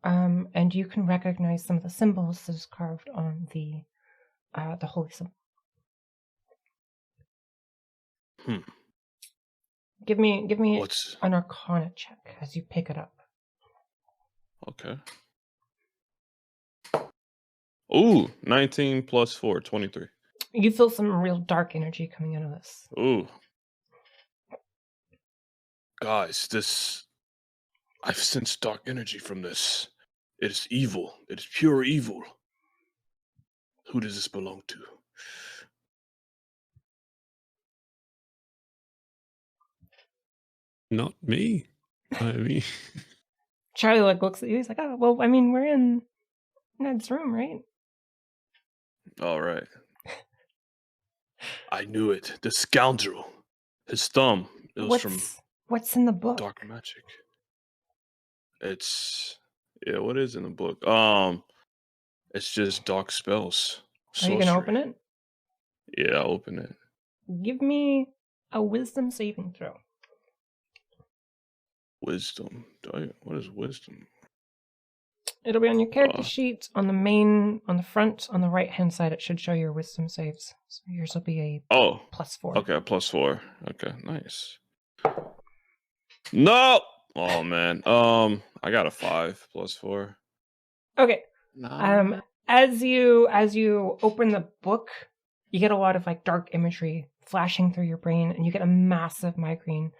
and you can recognize some of the symbols that is carved on the holy symbol. Give me What's an Arcana check as you pick it up. okay? Ooh, 19 plus 4, 23. You feel some real dark energy coming out of this. Ooh. Guys, I've sensed dark energy from this. It is evil. It is pure evil. Who does this belong to? Not me. I mean, Charlie like looks at you. He's like, "Oh, well, I mean, we're in Ned's room, right?" All right. I knew it. The scoundrel. His thumb. It was from What's in the book? dark magic. What is in the book? It's just dark spells. Are you gonna sorcery. open it? Yeah, I'll open it. Give me a wisdom saving throw. Wisdom. What is wisdom? It'll be on your character sheet on the front, on the right hand side. It should show your wisdom saves. So yours will be a Oh, +4. okay, +4. Okay, nice. No. Oh man. I got a 5 +4. Okay. As you open the book, you get a lot of like dark imagery flashing through your brain, and you get a massive migraine.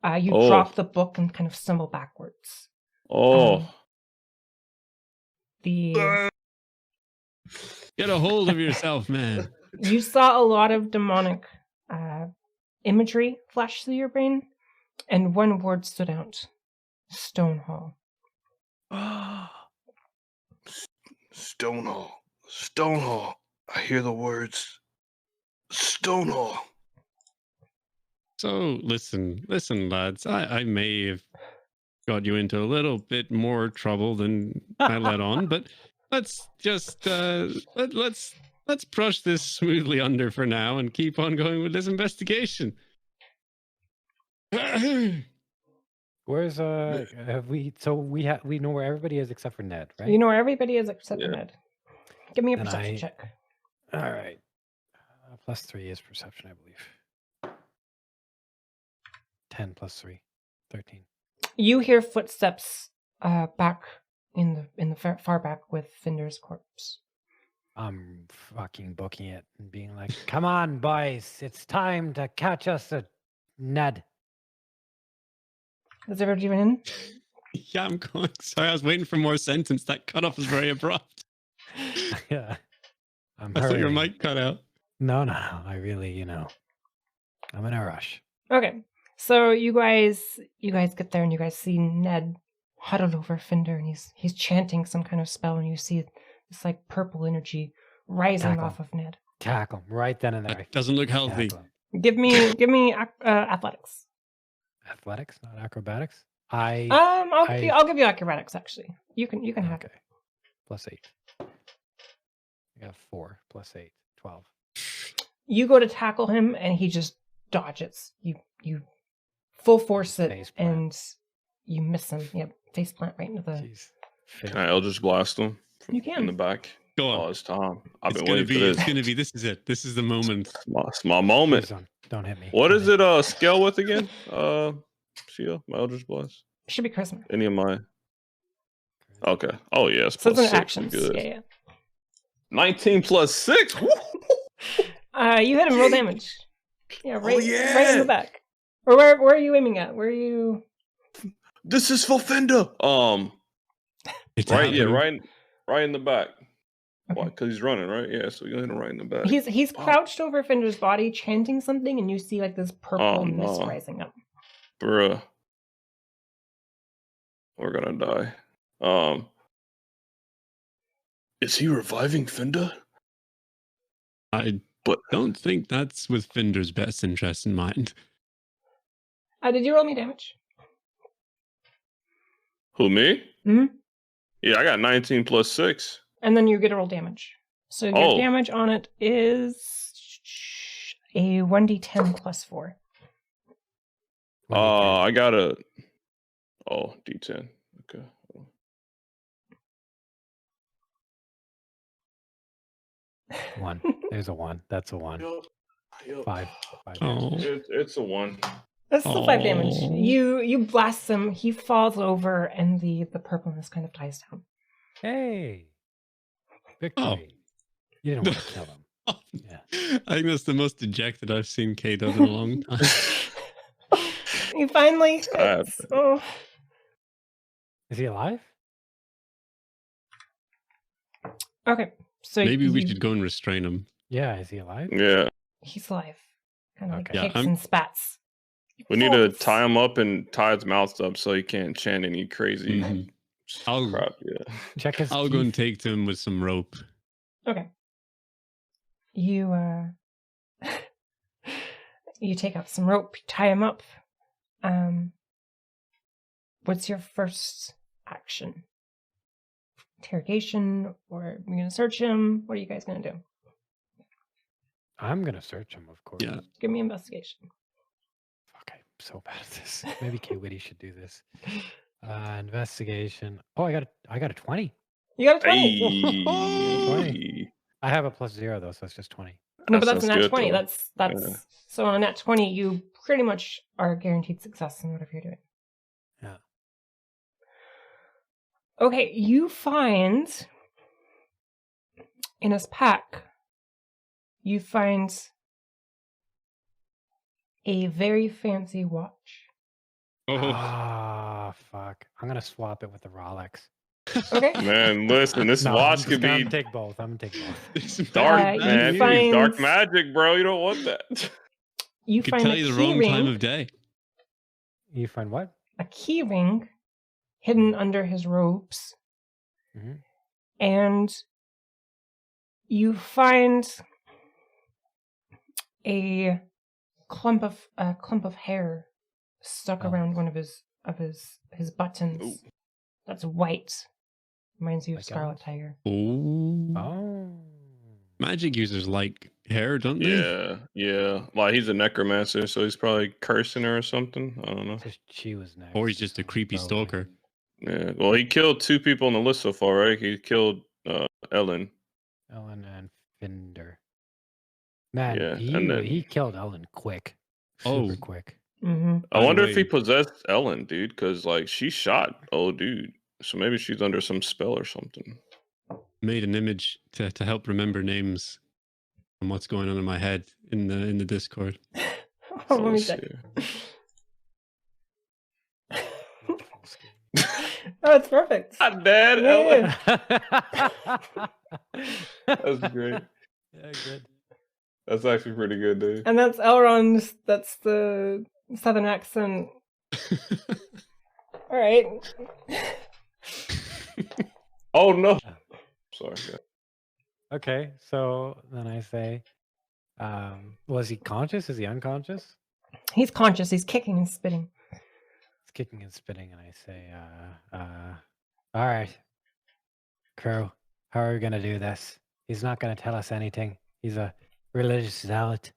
You drop the book and kind of stumble backwards. Oh. The get a hold of yourself, man. You saw a lot of demonic imagery flash through your brain, and one word stood out: Stonehall. Stonehall. Stonehall. I hear the words. Stonehall. So listen, lads. I may have got you into a little bit more trouble than I let on, but let's just let's brush this smoothly under for now and keep on going with this investigation. Wait, Where's have we? So we know where everybody is except for Ned, right? You know where everybody is except for Yeah. Ned. Give me a And perception I- check. All right. +3 is perception, I believe. 10 + 3, 13. You hear footsteps back in the far back with Finder's corpse. I'm fucking booking it and being like, "Come on, boys! It's time to catch us a Ned." Is everybody in? Yeah, I'm going. Sorry, I was waiting for more sentence. That cutoff was very abrupt. Yeah. I'm I thought your hurrying. mic cut out. No. I really, I'm in a rush. Okay. So you guys get there and you guys see Ned huddled over Finder and he's chanting some kind of spell and you see this like purple energy rising Tackle. off of Ned. Tackle him right then and there. That doesn't look healthy. Tackle him. Give me athletics. Athletics, not acrobatics. I I'll give you acrobatics actually. You can have it. +8. I got 4 + 8, 12. You go to tackle him and he just dodges. You full force it Face plant. and you miss him. Yep, face plant right into the. Jeez. Can I Eldritch Blast him You in the can. back? Go Oh, on. it's time. I've It's been gonna waiting be. for It's this. gonna be. This is it. This is the moment. It's my moment. Please don't hit me. What Don't is hit it? me. Scale with again? Sheila, my Eldritch Blast. Should be charisma. Any of my? Okay. Oh yeah, it's So it's +6. an actions. Good. Yeah. 19 + 6. Woo! You hit him. Roll damage. Yeah, right. Right in yeah. the back. Or where are you aiming at? Where are you? This is for Fender. It's Right. Yeah. happening. Right in the back. Okay. Why? Because he's running, right? Yeah. So you're gonna hit him right in the back. He's crouched over Finder's body, chanting something, and you see like this purple mist no. rising up. Bruh. We're gonna die. Is he reviving Fender? I But don't think that's with Finder's best interest in mind. Did you roll me damage? who, me? Hmm. Yeah, I got 19 + 6. And then you get to roll damage. So your Oh. damage on it is a 1d10 + 4. I got a D10. Okay. 1. There's a 1. That's a 1. 5. Oh, It's a 1. That's still 5 damage. Aw. You blast him. He falls over, and the purpleness kind of dies down. Hey. Victory. You didn't want to kill him. Yeah. I think that's the most dejected I've seen Kdub in a long time. He finally. Sad. Oh. Is he alive? Okay. So Maybe we should go and restrain him. Yeah, is he alive? Yeah. He's alive. Kind of like Okay. Yeah, kicks I'm- and spats. We need to Falls. tie him up and tie his mouth up so he can't chant any crazy Mhm. I'll- crap. Yeah. Check his I'll go and teeth. take to him with some rope. Okay. You you take out some rope, tie him up. What's your first action? Interrogation, or you're gonna search him? What are you guys gonna do? I'm going to search him, of course. Yeah. Give me investigation. Fuck, I'm so bad at this. Maybe K Witty should do this. Investigation. Oh, I got a 20. You got a 20. Hey. I have a +0 though, so it's just 20. No, but That that's a sounds nat good, 20. though. That's Yeah. so on a nat 20, you pretty much are guaranteed success in whatever you're doing. Yeah. Okay, you find in his pack, you find a very fancy watch. Oh, Ah, fuck. I'm going to swap it with the Rolex. Okay. Man, listen, this No, watch I'm could gonna be take both. I'm going to take both. it's dark, you man. find- Dark magic, bro. You don't want that. You could find tell a you the key wrong ring, time of day. You find what? a key ring hidden under his robes, Mhm. and you find a clump of hair stuck Oh. around one of his buttons. Ooh. That's white. Reminds you of Like Scarlet elves? Tiger. Oh. Oh. magic users like hair, don't they? Yeah, yeah. Like he's a necromancer, so he's probably cursing her or something. I don't know. Just she was next. Or he's just a so creepy probably. stalker. Yeah. Well, he killed 2 people on the list so far, right? He killed Ellen. Ellen and Finder. Man, Yeah, he and then- he killed Ellen quick. Super quick. Mm-hmm. I By the wonder if he way- possessed Ellen, dude, because like she shot old dude. So maybe she's under some spell or something. Made an image to help remember names and what's going on in my head in the Discord. Oh, So let me let's check. see. Oh, it's perfect. Not bad, Yeah. Ellen. That's great. Yeah, good. That's actually pretty good, dude. And that's Elrond. That's the southern accent. All right. Oh no. Sorry. Yeah. Okay, so then I say, was he conscious? Is he unconscious? He's conscious. He's kicking and spitting. He's kicking and spitting, and I say, all right, crew, how are we gonna do this? He's not gonna tell us anything. He's a religious zealot,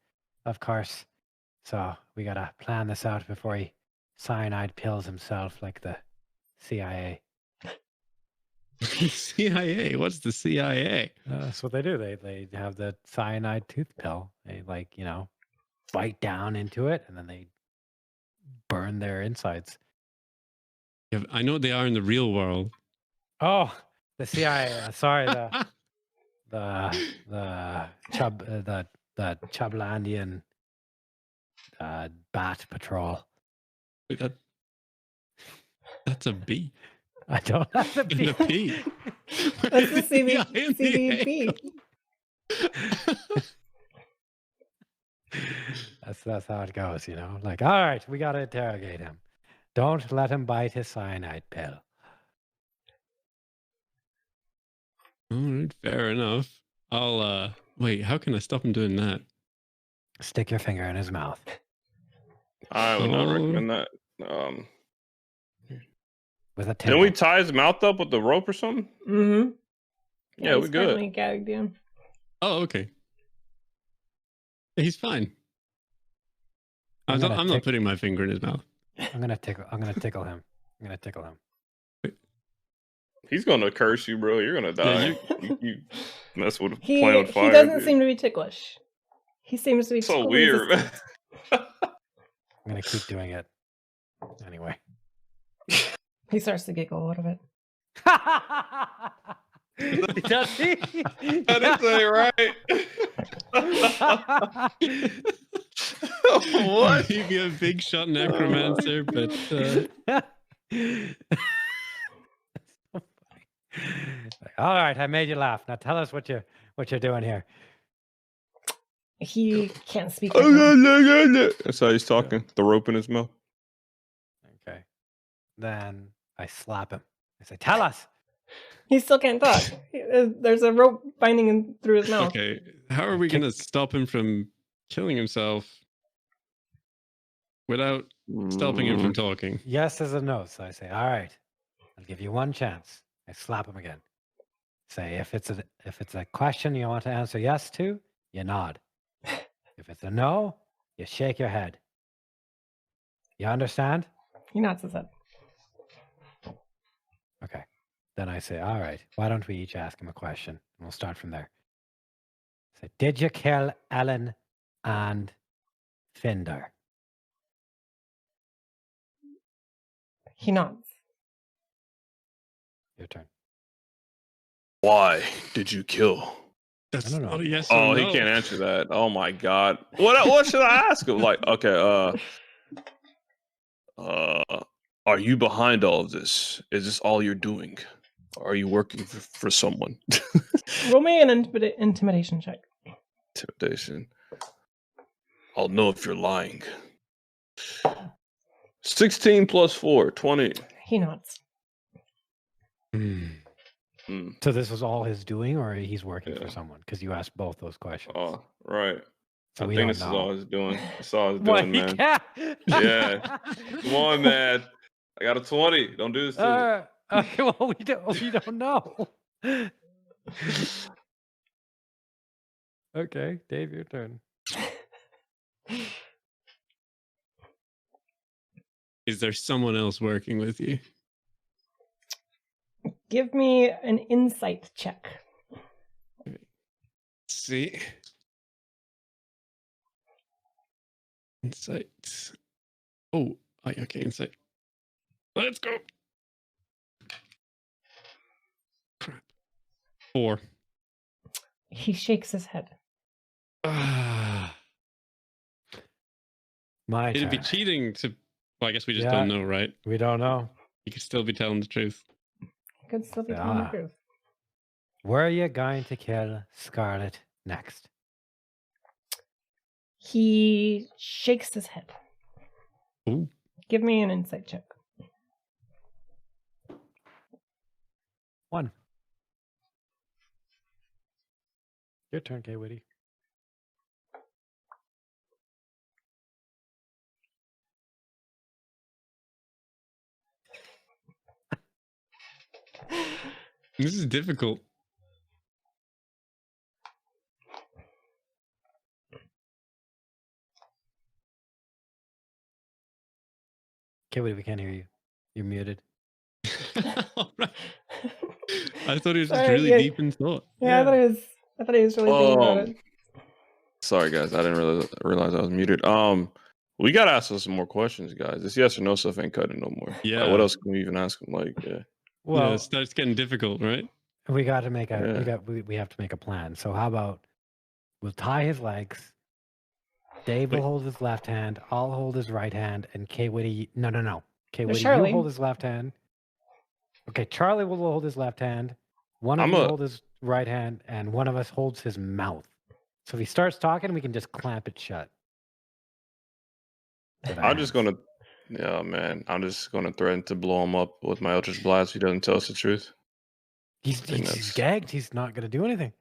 of course. So we gotta plan this out before he cyanide pills himself like the CIA. CIA? What's the CIA? That's what they do. They have the cyanide tooth pill. They bite down into it, and then they burn their insides. Yeah, I know they are in the real world. Oh, the CIA. Sorry, the Chublandian bat patrol. That's a B. I don't have the And a B. P. That's the CVB. CVB. That's how it goes, Like, all right, we gotta interrogate him. Don't let him bite his cyanide pill. All right, fair enough. I'll wait. How can I stop him doing that? Stick your finger in his mouth. I would not Oh. recommend that. With a Can we tip. tie his mouth up with the rope or something? Mm-hmm. Yeah, he's we're good. currently gagged in. Oh, okay. He's fine. I'm gonna I'm not putting my finger in his mouth. I'm gonna tickle him. He's gonna curse you, bro. You're gonna die. Yeah, you mess with He playing with fire. doesn't dude. seem to be ticklish. He seems to be so totally weird, man. resistant. I'm gonna keep doing it. Anyway. He starts to giggle a little bit. Does he? That ain't right. What? He'd be a big shot necromancer, but All right, I made you laugh. Now tell us what you're doing here. He can't speak. Right now. That's how he's talking. The rope in his mouth. Okay. Then I slap him. I say, "Tell us." He still can't talk. There's a rope binding him through his mouth. okay. How are we gonna stop him from killing himself without stopping him from talking? Yes is a no. So I say, "All right, I'll give you one chance." I slap him again. Say, if it's a question you want to answer yes to, you nod. If it's a no, you shake your head. You understand? He nods his head. Okay. Then I say, all right, why don't we each ask him a question? And we'll start from there. Say, did you kill Ellen and Finder? He nods. Your turn. Why did you kill? That's don't know. not a yes Oh, or he no. can't answer that. Oh my god. What should I ask him? Like, okay, are you behind all of this? Is this all you're doing? Are you working for someone? Roll me an intimidation check. Intimidation. I'll know if you're lying. 16 plus 4, 20. He nods. Hmm. So this was all his doing, or he's working for Yeah. someone? Because you asked both those questions. Oh, right. So I we think don't this is know. all he's doing. That's all he's What, doing, he man. can't? Yeah. Come on, man. I got a 20. Don't do this to me. Okay, well, we don't know. Okay, Dave, your turn. Is there someone else working with you? Give me an insight check. Let's see. Insight. Oh, okay, insight. Let's go. Crap. 4. He shakes his head. Ah. My It'd be turn. cheating to. Well, I guess we just Yeah. don't know, right? We don't know. You could still be telling the truth. Could still be telling the Ah. truth. Where are you going to kill Scarlet next? He shakes his head. Ooh. Give me an insight check. 1. Your turn, K. Witty. This is difficult. K. Witty, we can't hear you. You're muted. All right. I thought he was just Sorry, really yeah. deep in thought. Yeah, I thought he was really thinking about it. Sorry, guys. I didn't realize I was muted. We gotta ask us some more questions, guys. This yes or no stuff ain't cutting no more. Yeah. Like, what else can we even ask them? Like, yeah. Well, Yeah, it starts getting difficult, right? we got to make Yeah. we have to make a plan. So how about we'll tie his legs. Dave will Wait. hold his left hand. I'll hold his right hand, and K. Witty. No. K. Witty, you Charlie. hold his left hand. Okay, Charlie will hold his left hand. One of I'm you a- hold his right hand, and one of us holds his mouth. So if he starts talking, we can just clamp it shut. with our I'm just hands. gonna, yeah, man. I'm just gonna threaten to blow him up with my Eldritch Blast if he doesn't tell us the truth. He's think he's that's- gagged. He's not gonna do anything.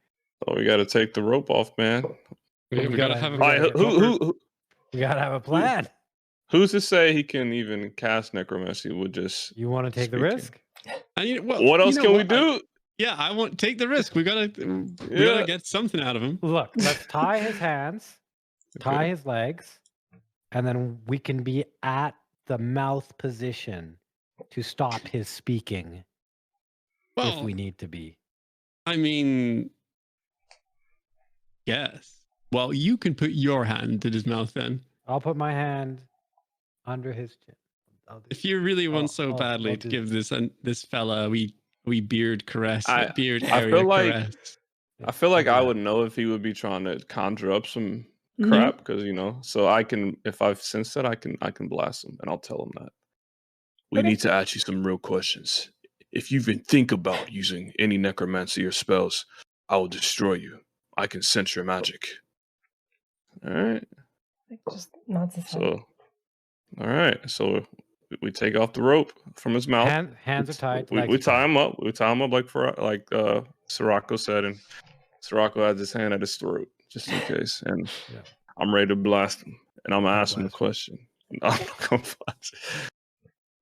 So we gotta take the rope off, man. Yeah, we gotta have a we gotta Alright, get who We gotta have a plan. who's to say he can even cast necromancy with just You want to take the speaking? risk? And well, what else you know can we what? do? Yeah, I want take the risk. We gotta Yeah. get something out of him. Look, let's tie his hands, tie Okay. his legs, and then we can be at the mouth position to stop his speaking if Well, we need to be. I mean, yes. Well, you can put your hand in his mouth then. I'll put my hand under his chin. I'll do If you really want so I'll badly to do give this fella a wee beard caress, I beard feel area like- caress. I feel like I'll do I that. would know if he would be trying to conjure up some Mhm. crap because so I can, if I've sensed that, I can blast him and I'll tell him that we Okay. need to ask you some real questions. If you even think about using any necromancy or spells, I will destroy you. I can sense your magic. All right. Like, just nods his head. So, all right. So we take off the rope from his mouth. Hands are tied. We legs are tie tied. him up. We tie him up like Sirocco said, and Sirocco has his hand at his throat just in case. And Yeah. I'm ready to blast him, and I'm gonna I'll ask him a blast him. question. I'm not gonna blast him.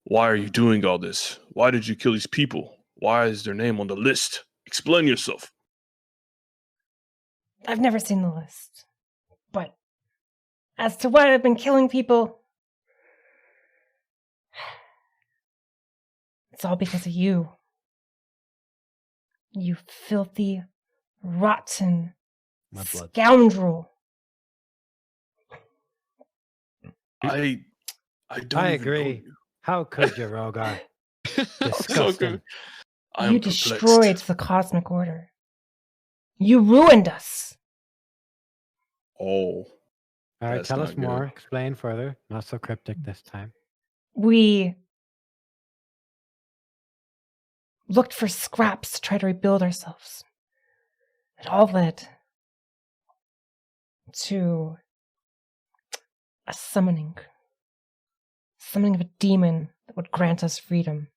Why are you doing all this? Why did you kill these people? Why is their name on the list? Explain yourself. I've never seen the list. But as to why I've been killing people, it's all because of you. You filthy, rotten My blood. scoundrel. I don't. I even know agree. you. How could you, Rogar? I'm so Disgusting. good. I am You perplexed. destroyed the cosmic order. You ruined us. Oh, All right, That's tell not us good. more. Explain further. Not so cryptic this time. We looked for scraps to try to rebuild ourselves. It all led to a summoning of a demon that would grant us freedom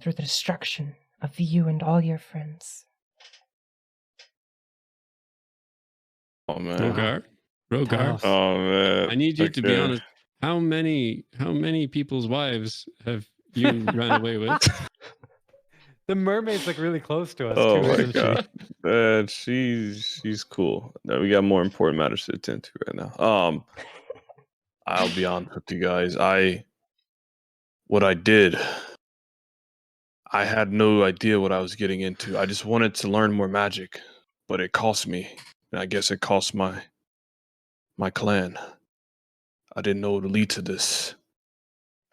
through the destruction of you and all your friends. oh man. Rogar, Tell Rogar. us. Oh man. I need you to be Okay. honest. How many people's wives have you run away with? The mermaid's like really close to us Oh too, my isn't god, man, she's cool. No, we got more important matters to attend to right now. I'll be honest with you guys. What I did, I had no idea what I was getting into. I just wanted to learn more magic, but it cost me, and I guess it cost my clan. I didn't know it would lead to this.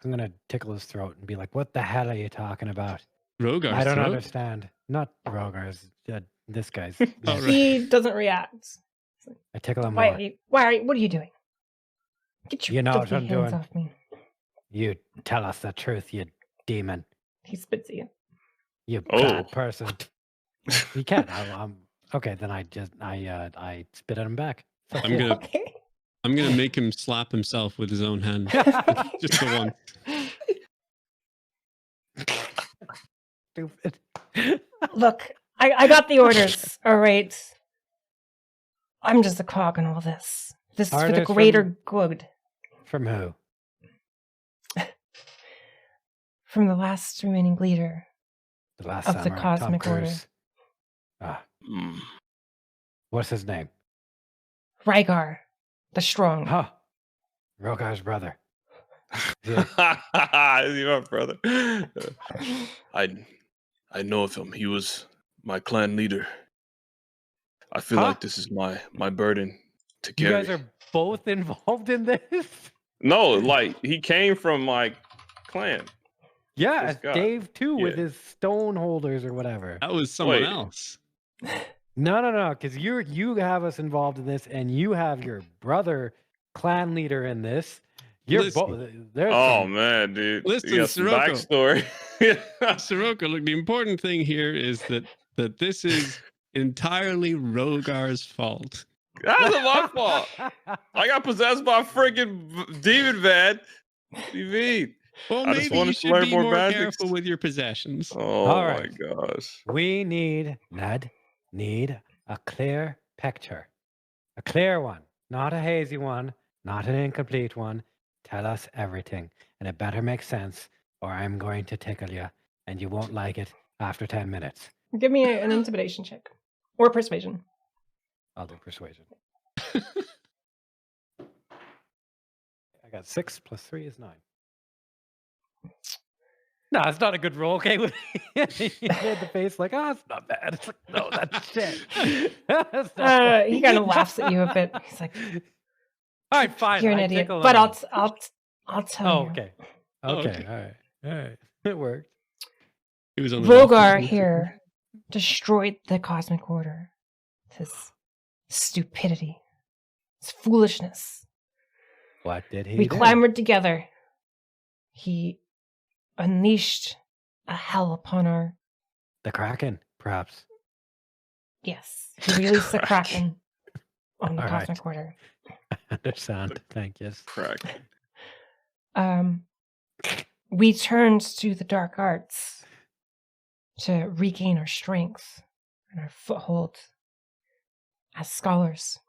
I'm gonna tickle his throat and be like, "What the hell are you talking about? Rogar's I don't throat? understand." Not Rogar's. This guy's. Oh, neck. right. He doesn't react. I tickle him Why more. are you? What are you doing? Get your You know what filthy I'm hands doing. off me. You tell us the truth, you demon. He spits at you. You Oh. bad person. You can't. Okay, then I spit at him back. Fuck I'm you. gonna Okay. I'm gonna make him slap himself with his own hand. Just the one. Stupid. Look, I got the orders. All right. I'm just a cog in all this. This is for the Orders greater good. From who? From the last remaining leader. The last Of the samurai, Tom cosmic order. Cruise. Ah, Mm. what's his name? Rygar, the strong. Huh. Rogar's brother. Is he my brother? I know of him. He was my clan leader. I feel Huh? like this is my burden to You carry. guys are both involved in this? No, like he came from my clan. Yeah, This guy. Dave too, with Yeah. his stone holders or whatever. That was someone Wait. else. No, because you have us involved in this, and you have your brother clan leader in this. You're Listen. both. Oh man, dude. Listen, you got some Sirocco. backstory. Sirocco, look, the important thing here is that this is entirely Rogar's fault. That's not my fault. I got possessed by a freaking demon, man. What do you mean? Well, I just maybe you wanted to should learn be more more magic. careful with your possessions. Oh All my right. gosh. We need a clear picture, a clear one, not a hazy one, not an incomplete one. Tell us everything, and it better make sense, or I'm going to tickle you, and you won't like it after 10 minutes. Give me an intimidation check. Or persuasion. I'll do persuasion. I got 6 plus 3 is 9. No, it's not a good roll. Okay, he made the face like, "Oh, it's not bad." It's like, no, that's shit. That's not He kind of laughs at you a bit. He's like, all right, fine. "You're an I idiot." tickle But him. I'll tell Oh, you. okay. Oh, Okay. okay. All right. It worked. He was on the Rogar here destroyed the cosmic order. His stupidity, his foolishness. What did he We do? clambered together. He unleashed a hell upon our. The Kraken, perhaps. Yes, he released the Kraken on the All right. cosmic order. Understand. Thank you. Crack. We turned to the dark arts to regain our strength and our foothold as scholars.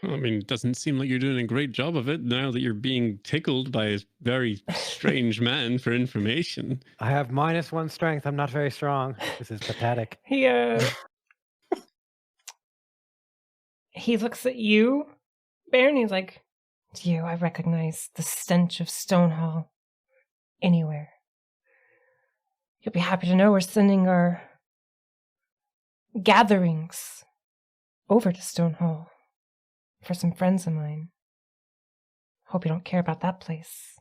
I mean, it doesn't seem like you're doing a great job of it now that you're being tickled by a very strange man for information. I have -1 strength. I'm not very strong. This is pathetic. He looks at you, Bear, and he's like, "You, I recognize the stench of Stonehall anywhere. You'll be happy to know we're sending our gatherings over to Stonehall for some friends of mine. Hope you don't care about that place."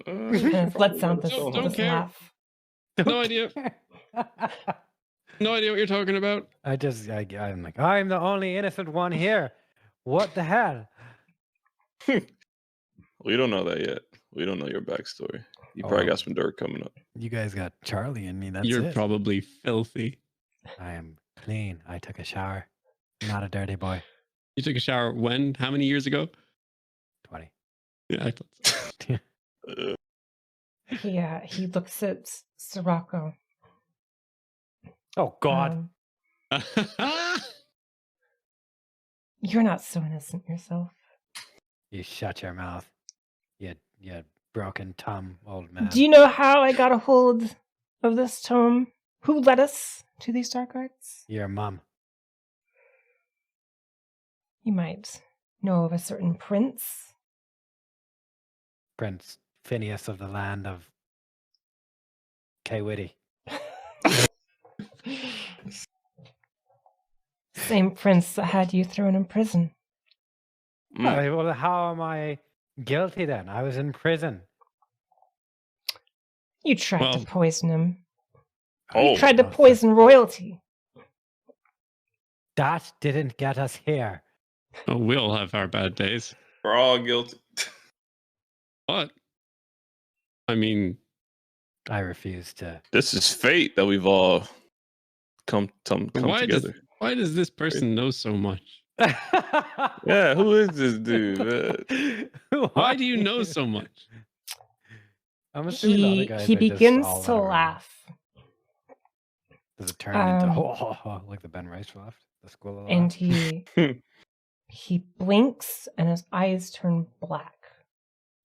And let's sound this, Don't this care. laugh. No idea. No idea what you're talking about. I'm like, I'm the only innocent one here. What the hell? We don't know that yet. We don't know your backstory. You probably got some dirt coming up. You guys got Charlie and me. That's You're it. probably filthy. I am clean. I took a shower. Not a dirty boy. You took a shower when? How many years ago? 20. Yeah, I thought so. He looks at Sirocco. Oh, God. You're not so innocent yourself. You shut your mouth. You broken tum, old man. Do you know how I got a hold of this tome? Who led us to these dark arts? Your mom. You might know of a certain prince. Prince Phineas of the land of Kwitty. Same prince that had you thrown in prison. Well, how am I guilty then? I was in prison. You tried to poison him. Oh, You tried to poison royalty. That didn't get us here. Oh, we all have our bad days. We're all guilty. What? I mean, I refuse to. this is fate that we've all come together. Why does this person know so much? Yeah, who is this dude? Man? Why do you know so much? I'm assuming the other guys He are just begins all to around. laugh. Does it turn into like the Ben Rice laugh? The school of And laugh? he blinks and his eyes turn black.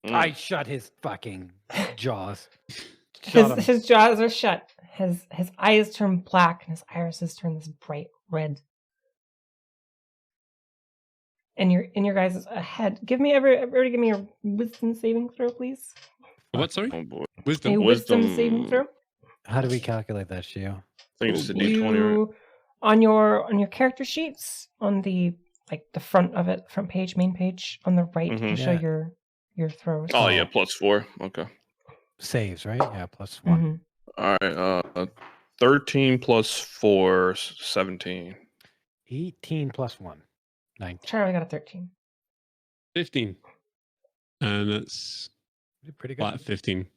I shut his fucking jaws. Shut him. His jaws are shut. His eyes turn black and his irises turn this bright red. And in your guys' head, everybody give me a wisdom saving throw, please. What, sorry? Oh boy. A Wisdom. wisdom saving throw. How do we calculate that, Shio? I think it's a D20, right? On your character sheets, on the front of it, front page, main page, on the right, you show Yeah. your throws. Oh yeah, +4. Okay. Saves, right? Yeah, +1. Mhm. All right. 13 plus 4, 17. 18 plus 1. 19. Charlie got a 13. 15. And that's Pretty flat good. 15.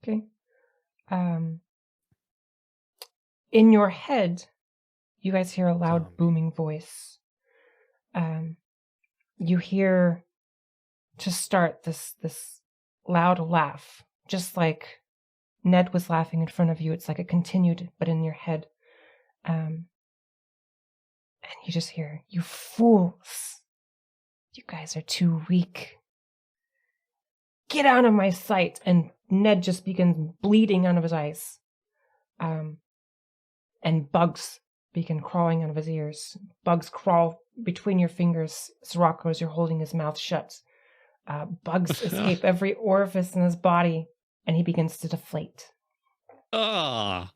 Okay. In your head, you guys hear a loud Zombie. booming voice. You hear, to start, this loud laugh, just like Ned was laughing in front of you. It's like it continued, but in your head. And you just hear, "You fools! You guys are too weak. Get out of my sight!" And Ned just begins bleeding out of his eyes. And bugs begin crawling out of his ears. Bugs crawl between your fingers, Sirocco, as you're holding his mouth shut. Bugs escape every orifice in his body, and he begins to deflate. Ah.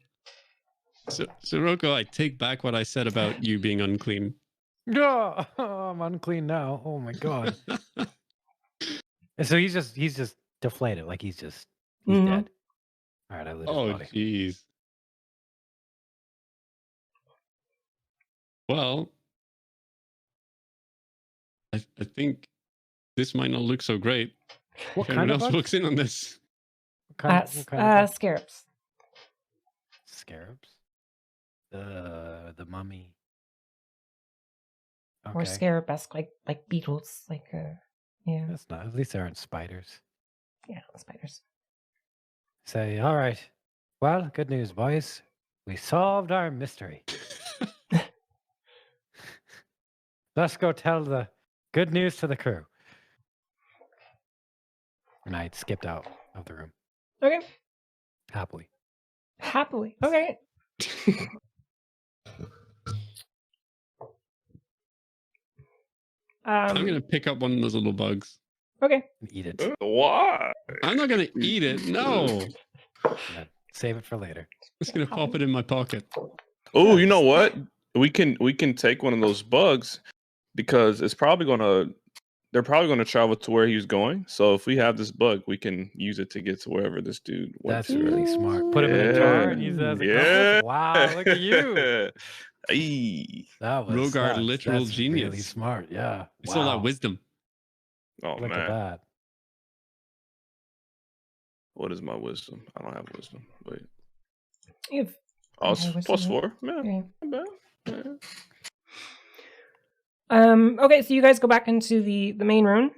So Rocco, I take back what I said about you being unclean. Oh, I'm unclean now. Oh my god. And so he's just deflated, like he's dead. All right, I lit his Oh, body. jeez. Well, I think this might not look so great. What If kind anyone of else bugs? looks in on this. What kind of bugs? Scarabs. Scarabs? The mummy. Or Okay. scarabesque, like beetles, yeah, That's not. At least they aren't spiders. spiders. Say, all right. Well, good news, boys. We solved our mystery. Let's go tell the good news to the crew. And I skipped out of the room Okay, happily. okay. I'm going to pick up one of those little bugs. Okay. And eat it. Why? I'm not going to eat it. No. And then save it for later. I'm just going to pop it in my pocket. Oh, you know what? We can take one of those bugs because they're probably gonna travel to where he's going. So if we have this bug, we can use it to get to wherever this dude went. That's to. really smart. Put him in a jar and use it as a compass. Wow, look at you. Ay. That was Rogard, literal that's genius. Really smart. Yeah. It's all that wisdom. Oh Look man, at that. what is my wisdom? I don't have wisdom. Wait. You've Oh, it's Okay, wisdom, +4. Man, okay. not bad. Yeah. Okay, so you guys go back into the main room.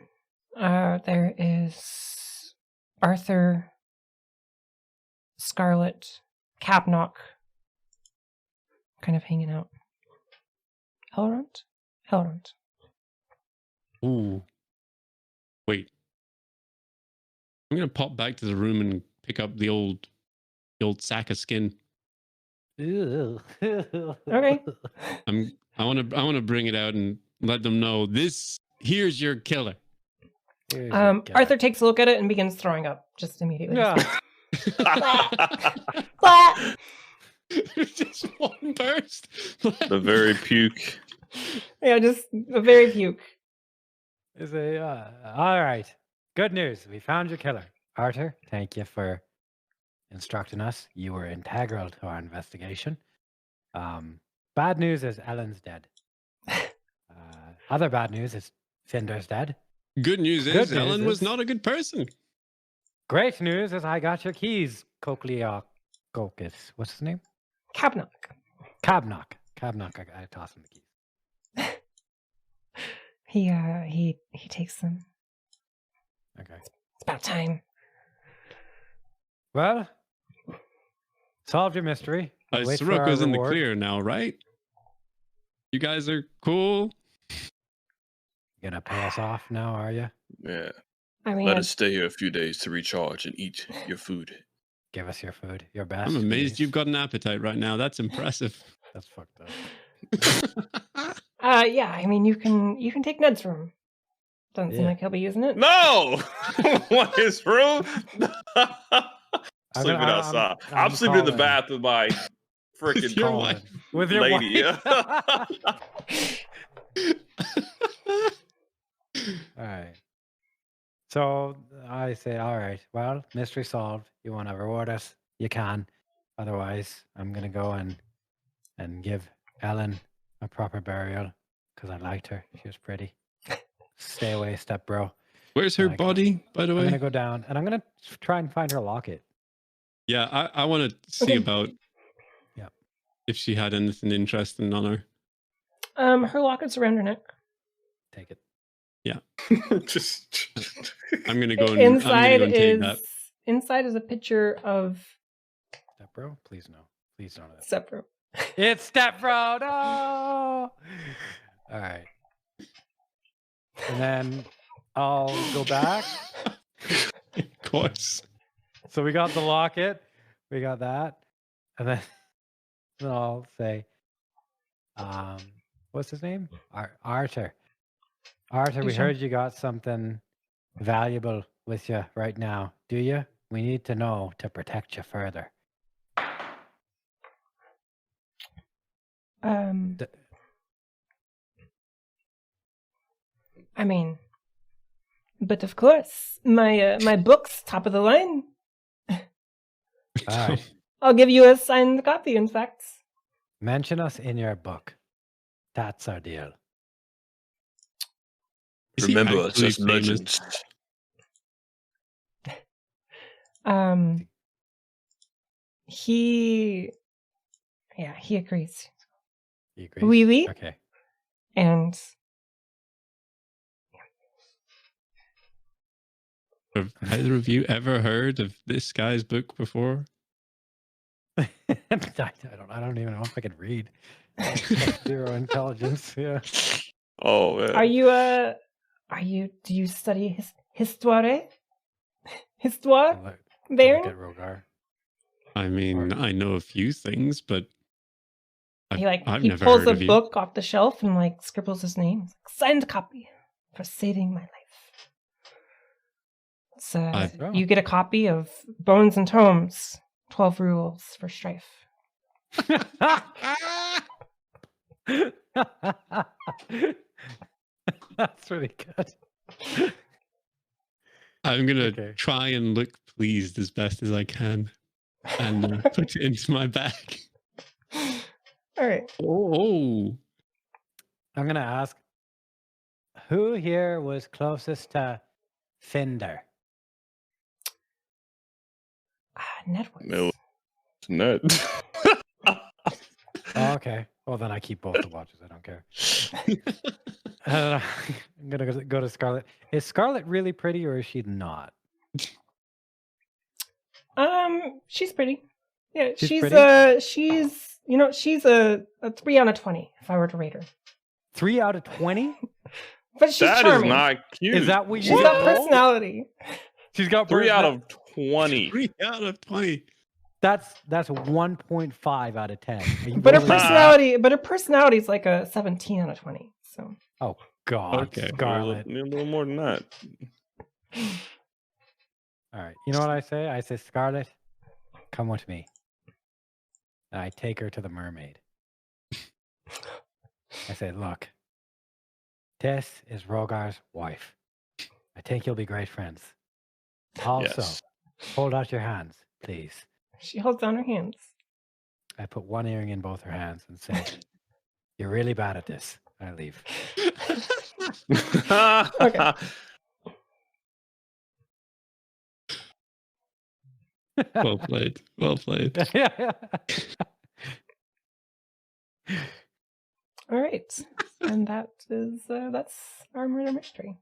There is Arthur, Scarlet, Capnock, kind of hanging out. Elrond. Ooh. Wait. I'm going to pop back to the room and pick up the old sack of skin. Ew. Okay. I want to bring it out and let them know here's your killer. Here's your killer. Arthur takes a look at it and begins throwing up just immediately. Yeah. Blah. Just one burst. The very puke. Yeah, just a very puke. All right. Good news. We found your killer. Arthur, thank you for instructing us. You were integral to our investigation. Bad news is Ellen's dead. Other bad news is Finder's dead. Good news Good is news Ellen was is- not a good person. Great news is I got your keys, Cochleococus. What's his name? Cabnock. Cabnock. I tossed him the keys. He takes them. Okay. It's about time. Well, solved your mystery. Wait for our Soroka's in the reward. clear now, right? You guys are cool. You gonna pay us off now, are you? Yeah. I mean, Let us stay here a few days to recharge and eat your food. Give us your food, your best. I'm amazed please. you've got an appetite right now. That's impressive. That's fucked up. yeah. I mean, you can take Ned's room. Doesn't seem Yeah. like he'll be using it. No! What is room? I'm Sleeping gonna- outside. I'm I'm sleeping in the calling. bath with my freaking Your Colin, wife. with your lady. wife. All right. So I say, all right. Well, mystery solved. You want to reward us? You can. Otherwise, I'm gonna go and give Ellen a proper burial because I liked her. She was pretty. Stay away, step bro. Where's her Okay. body, by the I'm way? gonna go down and I'm gonna try and find her locket. Yeah, I want to see Okay. about Yep. if she had anything interesting on her. Her locket's around her neck. Take it. Just I'm gonna go and Inside take that. is a picture of Step bro, please no. Please don't. Sepro. It's step bro. No. All right. And then I'll go back. Of course. So we got the locket, we got that, and then I'll say, what's his name? Arthur. Arthur, we Sure. heard you got something valuable with you right now. Do you? We need to know to protect you further. D- I mean, but of course, my book's top of the line. All right. I'll give you a signed copy, in fact. Mention us in your book. That's our deal. Is he remember us actually as famous? legends. He agrees. You agree? Oui, oui. Okay. And Have either of you ever heard of this guy's book before? I don't even know if I can read. Zero intelligence. Yeah. Oh man. do you study histoire? Histoire? Look Baron? at Rogar. I mean, I know a few things, but I've He never pulls heard a of you. book off the shelf and scribbles his name. He's like, signed copy for saving my life. So you get a copy of Bones and Tomes, 12 Rules for Strife. That's really good. I'm gonna Okay. try and look pleased as best as I can, and put it into my bag. All right. Oh, I'm gonna ask, who here was closest to Finder? Ned was. No. It's Ned. Oh, okay. Well, then I keep both the watches. I don't care. I'm gonna go to Scarlet. Is Scarlet really pretty, or is she not? She's pretty. Yeah, She's she's a 3 out of 20 if I were to rate her. 3 out of 20? But she's That is charming. not cute. Is that what She's you got know? personality. She's got 3 out personality. of 20. 3 out of 20. That's 1.5 out of 10. Are you But her really- personality is like a 17 out of 20. So Oh God, Okay. Scarlet. Need a little more than that. All right. You know what I say? I say, Scarlet, come with me. And I take her to the mermaid. I say, look, this is Rogar's wife. I think you'll be great friends. Also, Yes. hold out your hands, please. she holds down her hands. I put one earring in both her hands and say, you're really bad at this. I leave. Okay. Well played. Well played. All right. And that's our murder mystery.